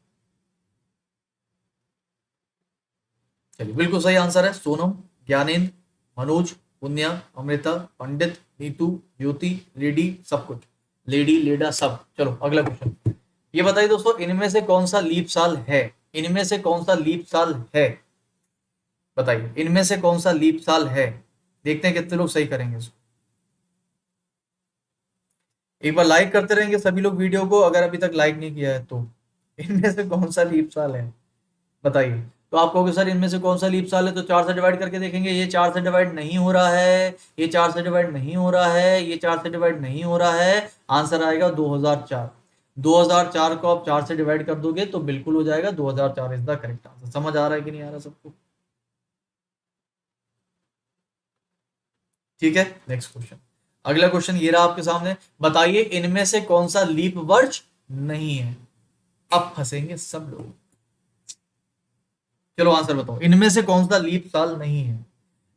चलिए, बिल्कुल सही आंसर है सोनम, ज्ञानेंद्र, मनोज, पुण्या, अमृता, पंडित, नीतू, ज्योति, लेडी, सब कुछ, लेडी लेडा सब। चलो अगला क्वेश्चन, ये बताइए दोस्तों, इनमें से कौन सा लीप साल है? इनमें से कौन सा लीप साल है? बताइए, इनमें से कौन सा लीप साल है? देखते हैं कितने लोग सही करेंगे इसको। एक बार लाइक करते रहेंगे सभी लोग वीडियो को, अगर अभी तक लाइक नहीं किया है तो। इनमें से कौन सा लीप साल है बताइए। तो आप कहोगे सर इनमें से कौन सा लीप साल है, तो 4 से डिवाइड करके देखेंगे, ये 4 से डिवाइड नहीं हो रहा है, ये 4 से डिवाइड नहीं हो रहा है, ये 4 से डिवाइड नहीं हो रहा है, आंसर आएगा 2004। 2004 को आप 4 से डिवाइड कर दोगे तो बिल्कुल हो जाएगा 2004 इज द करेक्ट आंसर। समझ आ रहा है कि नहीं आ रहा सबको? ठीक है, नेक्स्ट क्वेश्चन। अगला क्वेश्चन ये रहा आपके सामने, बताइए इनमें से कौन सा लीप वर्ष नहीं है? अब फंसेंगे सब लोग। चलो आंसर बताओ, इनमें से कौन सा लीप साल नहीं है?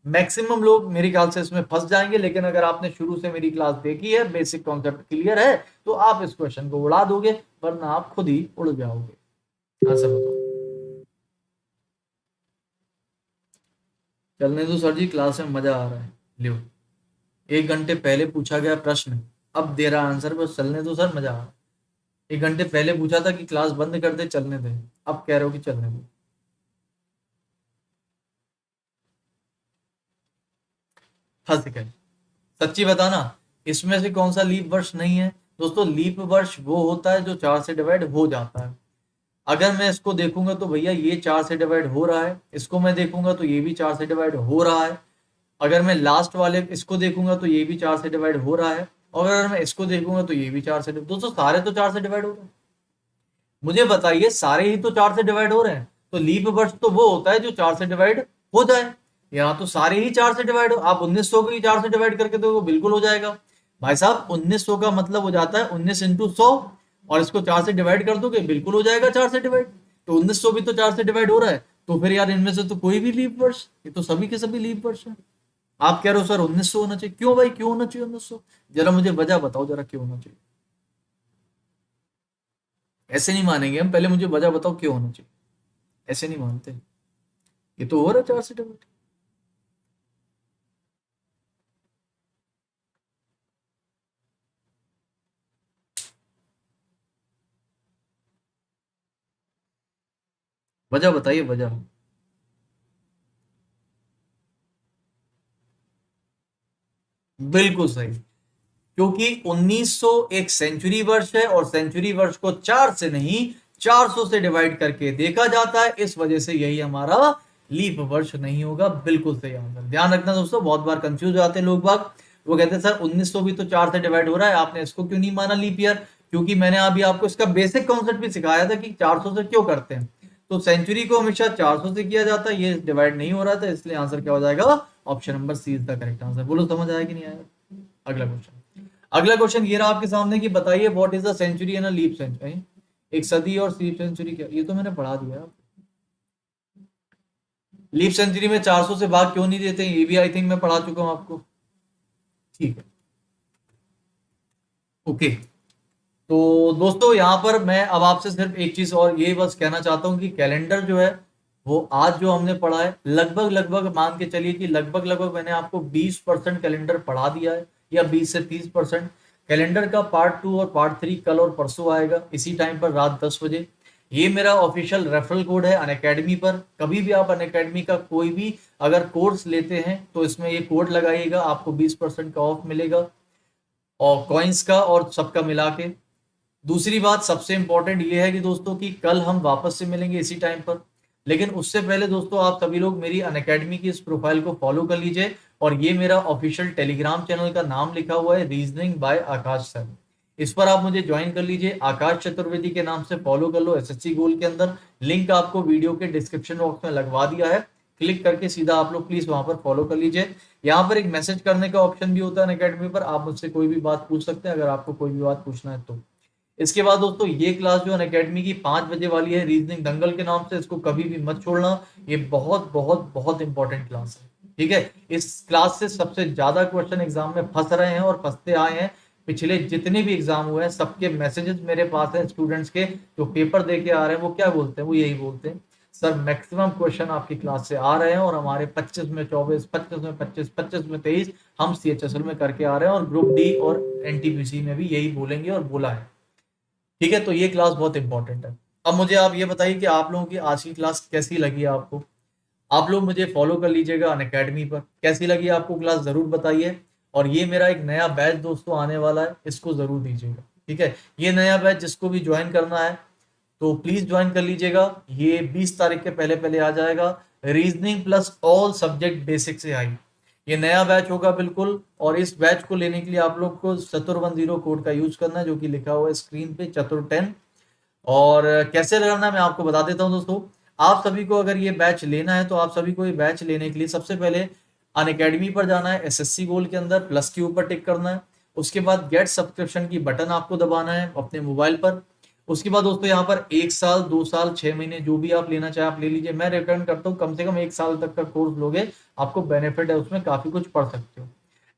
मैक्सिमम लोग मेरे ख्याल से इसमें फंस जाएंगे, लेकिन अगर आपने शुरू से मेरी क्लास देखी है, बेसिक कॉन्सेप्ट क्लियर है, तो आप इस क्वेश्चन को उड़ा दोगे, वरना आप खुद ही उड़ जाओगे। आंसर बताओ। चलने दो सर जी, क्लास में मजा आ रहा है। लियो, 1 घंटे पहले पूछा गया प्रश्न, अब दे रहा आंसर, बस चलने दो सर, मजा आ रहा है। 1 घंटे पहले पूछा था कि क्लास बंद कर दे, चलने दे, अब कह रहे हो कि चलने दो। फंस गए। सच्ची बताना, इसमें से कौन सा लीप वर्ष नहीं है? दोस्तों लीप वर्ष वो होता है जो 4 से डिवाइड हो जाता है। अगर मैं इसको देखूंगा तो भैया ये 4 से डिवाइड हो रहा है, इसको मैं देखूंगा तो ये भी 4 से डिवाइड हो रहा है, अगर मैं लास्ट वाले इसको देखूंगा तो ये भी 4 से डिवाइड हो रहा है, और अगर मैं इसको देखूंगा तो ये भी 4 से। दोस्तों सारे तो 4 से डिवाइड हो रहे हैं। मुझे बताइए, सारे ही तो 4 से डिवाइड हो रहे हैं, तो लीप वर्ष तो वो होता है जो 4 से डिवाइड हो जाए। यहाँ तो सारे ही 4 से डिवाइड हो, आप 1900 को ही 4 से डिवाइड करके तो बिल्कुल हो जाएगा। भाई साहब 1900 का मतलब हो जाता है 19 इंटू 100, और इसको 4 से डिवाइड कर दोगे बिल्कुल हो जाएगा 4 से डिवाइड। तो 1900 भी तो 4 से डिवाइड हो रहा है, तो फिर यार इनमें से तो कोई भी लीप वर्ष, ये तो सभी के सभी लीप वर्ष है। आप कह रहे हो सर 1900 होना चाहिए, क्यों भाई क्यों होना चाहिए 1900? जरा मुझे वजह बताओ जरा, क्यों होना चाहिए? ऐसे नहीं मानेंगे हम, पहले मुझे वजह बताओ क्यों होना चाहिए। ऐसे नहीं मानते, ये तो हो रहा है 4 से डिवाइड। वजह बताइए वजह। बिल्कुल सही, क्योंकि 1900 एक सेंचुरी वर्ष है, और सेंचुरी वर्ष को 4 से नहीं 400 से डिवाइड करके देखा जाता है, इस वजह से यही हमारा लीप वर्ष नहीं होगा। बिल्कुल सही आंसर। ध्यान रखना दोस्तों, बहुत बार कंफ्यूज हो जाते हैं लोग बाग, वो कहते हैं सर 1900 भी तो 4 से डिवाइड हो रहा है, आपने इसको क्यों नहीं माना लीप ईयर? क्योंकि मैंने अभी आपको इसका बेसिक कॉन्सेप्ट भी सिखाया था कि 400 से क्यों करते हैं। तो सेंचुरी को हमेशा 400 से किया जाता है, ये डिवाइड नहीं हो रहा था, इसलिए आंसर क्या हो जाएगा? Option number C is the correct answer. बोलो समझ आया कि नहीं आया? अगला क्वेश्चन। अगला क्वेश्चन ये रहा आपके सामने कि बताइए what is the century and a leap century. एक सदी और लीप सेंचुरी क्या? ये तो मैंने पढ़ा दिया। लीप सेंचुरी में 400 से भाग क्यों नहीं देते, ये भी आई थिंक मैं पढ़ा चुका हूं आपको। ठीक है, ओके। तो दोस्तों यहाँ पर मैं अब आपसे सिर्फ एक चीज और ये बस कहना चाहता हूँ कि कैलेंडर जो है वो आज जो हमने पढ़ा है, लगभग लगभग मान के चलिए कि लगभग लगभग मैंने आपको 20% कैलेंडर पढ़ा दिया है, या 20 से 30%। कैलेंडर का पार्ट 2 और पार्ट 3 कल और परसों आएगा इसी टाइम पर रात 10 बजे। ये मेरा ऑफिशियल रेफरल कोड है अनअकैडमी पर। कभी भी आप अनअकैडमी का कोई भी अगर कोर्स लेते हैं तो इसमें ये कोड लगाइएगा, आपको 20% का ऑफ मिलेगा, और कॉइन्स का और सबका मिला के। दूसरी बात सबसे इंपॉर्टेंट ये है कि दोस्तों कि कल हम वापस से मिलेंगे इसी टाइम पर। लेकिन उससे पहले दोस्तों आप सभी लोग मेरी अनअकैडमी की इस प्रोफाइल को फॉलो कर लीजिए, और ये मेरा ऑफिशियल टेलीग्राम चैनल का नाम लिखा हुआ है रीजनिंग बाय आकाश सर। इस पर आप मुझे ज्वाइन कर लीजिए, आकाश चतुर्वेदी के नाम से फॉलो कर लो एसएससी गोल्ड के अंदर। लिंक आपको वीडियो के डिस्क्रिप्शन बॉक्स में लगवा दिया है, क्लिक करके सीधा आप लोग प्लीज वहां पर फॉलो कर लीजिए। यहाँ पर एक मैसेज करने का ऑप्शन भी होता है अनअकैडमी पर, आप मुझसे कोई भी बात पूछ सकते हैं अगर आपको कोई भी बात पूछना है तो। इसके बाद दोस्तों ये क्लास जो अनअकैडमी की 5 बजे वाली है रीजनिंग दंगल के नाम से, इसको कभी भी मत छोड़ना। ये बहुत बहुत बहुत इंपॉर्टेंट क्लास है, ठीक है। इस क्लास से सबसे ज्यादा क्वेश्चन एग्जाम में फंस रहे हैं और फंसते आए हैं। पिछले जितने भी एग्जाम हुए हैं सबके मैसेजेस मेरे पास है, स्टूडेंट्स के जो पेपर दे के आ रहे हैं वो क्या बोलते हैं, वो यही बोलते हैं सर मैक्सिमम क्वेश्चन आपकी क्लास से आ रहे हैं और हमारे 25 में 24, 25 में 25, 25 में 23 हम CHSL में करके आ रहे हैं, और ग्रुप डी और NTPC में भी यही बोलेंगे और बोला है, ठीक है। तो ये क्लास बहुत इंपॉर्टेंट है। अब मुझे आप ये बताइए कि आप लोगों की आज की क्लास कैसी लगी आपको। आप लोग मुझे फॉलो कर लीजिएगा अनअकैडमी पर, कैसी लगी आपको क्लास जरूर बताइए। और ये मेरा एक नया बैच दोस्तों आने वाला है, इसको जरूर दीजिएगा, ठीक है। ये नया बैच जिसको भी ज्वाइन करना है तो प्लीज ज्वाइन कर लीजिएगा। ये 20 तारीख के पहले पहले आ जाएगा, reasoning plus all subject basic से आई। ये नया बैच होगा बिल्कुल, और इस बैच को लेने के लिए आप लोग को चतुर10 कोड का यूज करना है, जो कि लिखा हुआ है स्क्रीन पे चतुर10। और कैसे करना है मैं आपको बता देता हूँ दोस्तों। आप सभी को अगर ये बैच लेना है तो आप सभी को ये बैच लेने के लिए सबसे पहले अनअकैडमी पर जाना है, एसएससी गोल्ड के अंदर प्लस के ऊपर टिक करना है। उसके बाद गेट सब्सक्रिप्शन की बटन आपको दबाना है अपने मोबाइल पर। उसके बाद दोस्तों यहाँ पर 1 साल 2 साल 6 महीने जो भी आप लेना चाहे आप ले लीजिए। मैं रिकमेंड करता हूँ कम से कम 1 साल तक का कोर्स लोगे, आपको बेनिफिट है, उसमें काफी कुछ पढ़ सकते हो।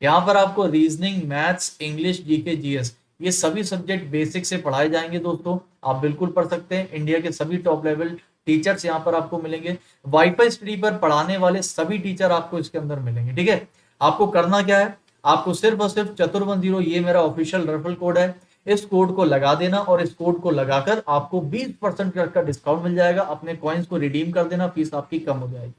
यहाँ पर आपको reasoning, maths, English, GK, GS ये सभी सब्जेक्ट बेसिक से पढ़ाए जाएंगे दोस्तों। आप बिल्कुल पढ़ सकते हैं, इंडिया के सभी टॉप लेवल टीचर्स यहाँ पर आपको मिलेंगे। वाईफाई स्टडी पर पढ़ाने वाले सभी टीचर आपको इसके अंदर मिलेंगे, ठीक है। आपको करना क्या है, आपको सिर्फ और सिर्फ चतुर10 ये मेरा ऑफिशियल रेफरल कोड है, इस कोड को लगा देना और इस कोड को लगाकर आपको 20% का डिस्काउंट मिल जाएगा। अपने कॉइन्स को रिडीम कर देना, फीस आपकी कम हो जाएगी।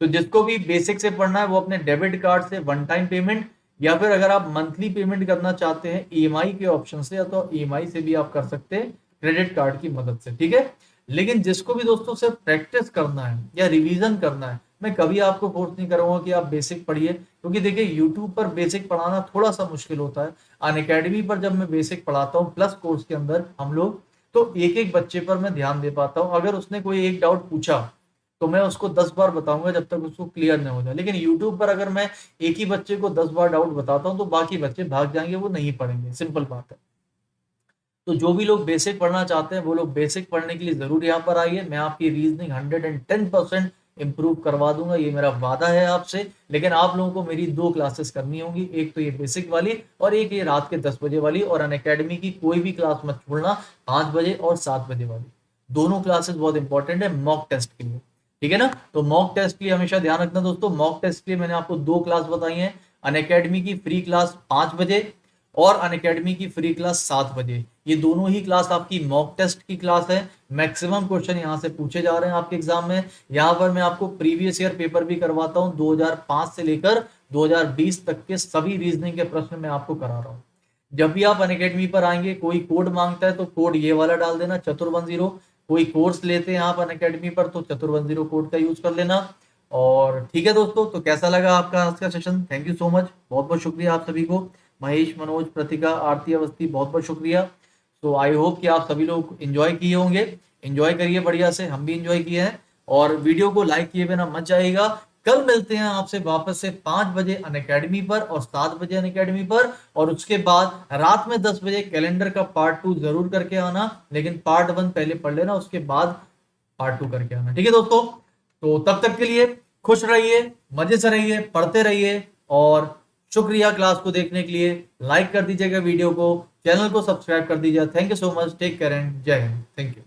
तो जिसको भी बेसिक से पढ़ना है वो अपने डेबिट कार्ड से वन टाइम पेमेंट, या फिर अगर आप मंथली पेमेंट करना चाहते हैं ईएमआई के ऑप्शन से, तो ईएमआई से भी आप कर सकते हैं क्रेडिट कार्ड की मदद से, ठीक है। लेकिन जिसको भी दोस्तों सिर्फ प्रैक्टिस करना है या रिवीजन करना है, मैं कभी आपको फोर्स नहीं करूंगा कि आप बेसिक पढ़िए, क्योंकि देखिए यूट्यूब पर बेसिक पढ़ाना थोड़ा सा मुश्किल होता है। अनअकैडमी पर जब मैं बेसिक पढ़ाता हूँ प्लस कोर्स के अंदर हम लोग, तो एक एक बच्चे पर मैं ध्यान दे पाता हूँ। अगर उसने कोई एक डाउट पूछा तो मैं उसको 10 बार बताऊंगा जब तक उसको क्लियर नहीं हो जाए। लेकिन यूट्यूब पर अगर मैं एक ही बच्चे को 10 बार डाउट बताता हूँ तो बाकी बच्चे भाग जाएंगे, वो नहीं पढ़ेंगे, सिंपल बात है। तो जो भी लोग बेसिक पढ़ना चाहते हैं वो लोग बेसिक पढ़ने के लिए जरूर यहाँ पर आइए। मैं आपकी रीजनिंग 110% इंप्रूव करवा दूंगा, ये मेरा वादा है आपसे। लेकिन आप लोगों को मेरी 2 क्लासेस करनी होंगी, एक तो ये बेसिक वाली और एक ये रात के 10 बजे वाली। और अनअकैडमी की कोई भी क्लास मत छोड़ना, 5 बजे और 7 बजे वाली दोनों क्लासेस बहुत इंपॉर्टेंट है मॉक टेस्ट के लिए, ठीक है ना। तो मॉक टेस्ट के लिए हमेशा ध्यान रखना दोस्तों। मॉक टेस्ट के लिए मैंने आपको 2 क्लास बताई हैं, अनअकैडमी की फ्री क्लास 5 बजे और अनअकैडमी की फ्री क्लास 7 बजे। ये दोनों ही क्लास आपकी मॉक टेस्ट की क्लास है। मैक्सिमम क्वेश्चन यहाँ से पूछे जा रहे हैं आपके एग्जाम में। यहाँ पर मैं आपको प्रीवियस ईयर पेपर भी करवाता हूँ, 2005 से लेकर 2020 तक के सभी रीजनिंग के प्रश्न मैं आपको करा रहा हूँ। जब भी आप अनअकैडमी पर आएंगे कोई कोड मांगता है तो कोड ये वाला डाल देना चतुर10। कोई कोर्स लेते हैं आप अनअकैडमी पर तो चतुर10 कोड का यूज कर लेना। और ठीक है दोस्तों, तो कैसा लगा आपका आज का session. Thank you so much, बहुत बहुत शुक्रिया आप सभी को। महेश, मनोज, प्रतिका, आरती, अवस्थी, बहुत बहुत शुक्रिया। तो आई होप कि आप सभी लोग एंजॉय किए होंगे। एंजॉय करिए बढ़िया से, हम भी एंजॉय किए हैं। और वीडियो को लाइक किए बिना मत जाइएगा। कल मिलते हैं आपसे वापस से 5 बजे अनअकैडमी पर और 7 बजे अनअकैडमी पर, और उसके बाद रात में 10 बजे कैलेंडर का पार्ट 2 जरूर करके आना। लेकिन पार्ट 1 पहले पढ़ लेना, उसके बाद पार्ट 2 करके आना, ठीक है दोस्तों। तो तब तक के लिए खुश रहिए, मजे से रहिए, पढ़ते रहिए। और शुक्रिया क्लास को देखने के लिए। लाइक कर दीजिएगा वीडियो को, चैनल को सब्सक्राइब कर दीजिए। Thank you so much, take care and जय हिंद। Thank you.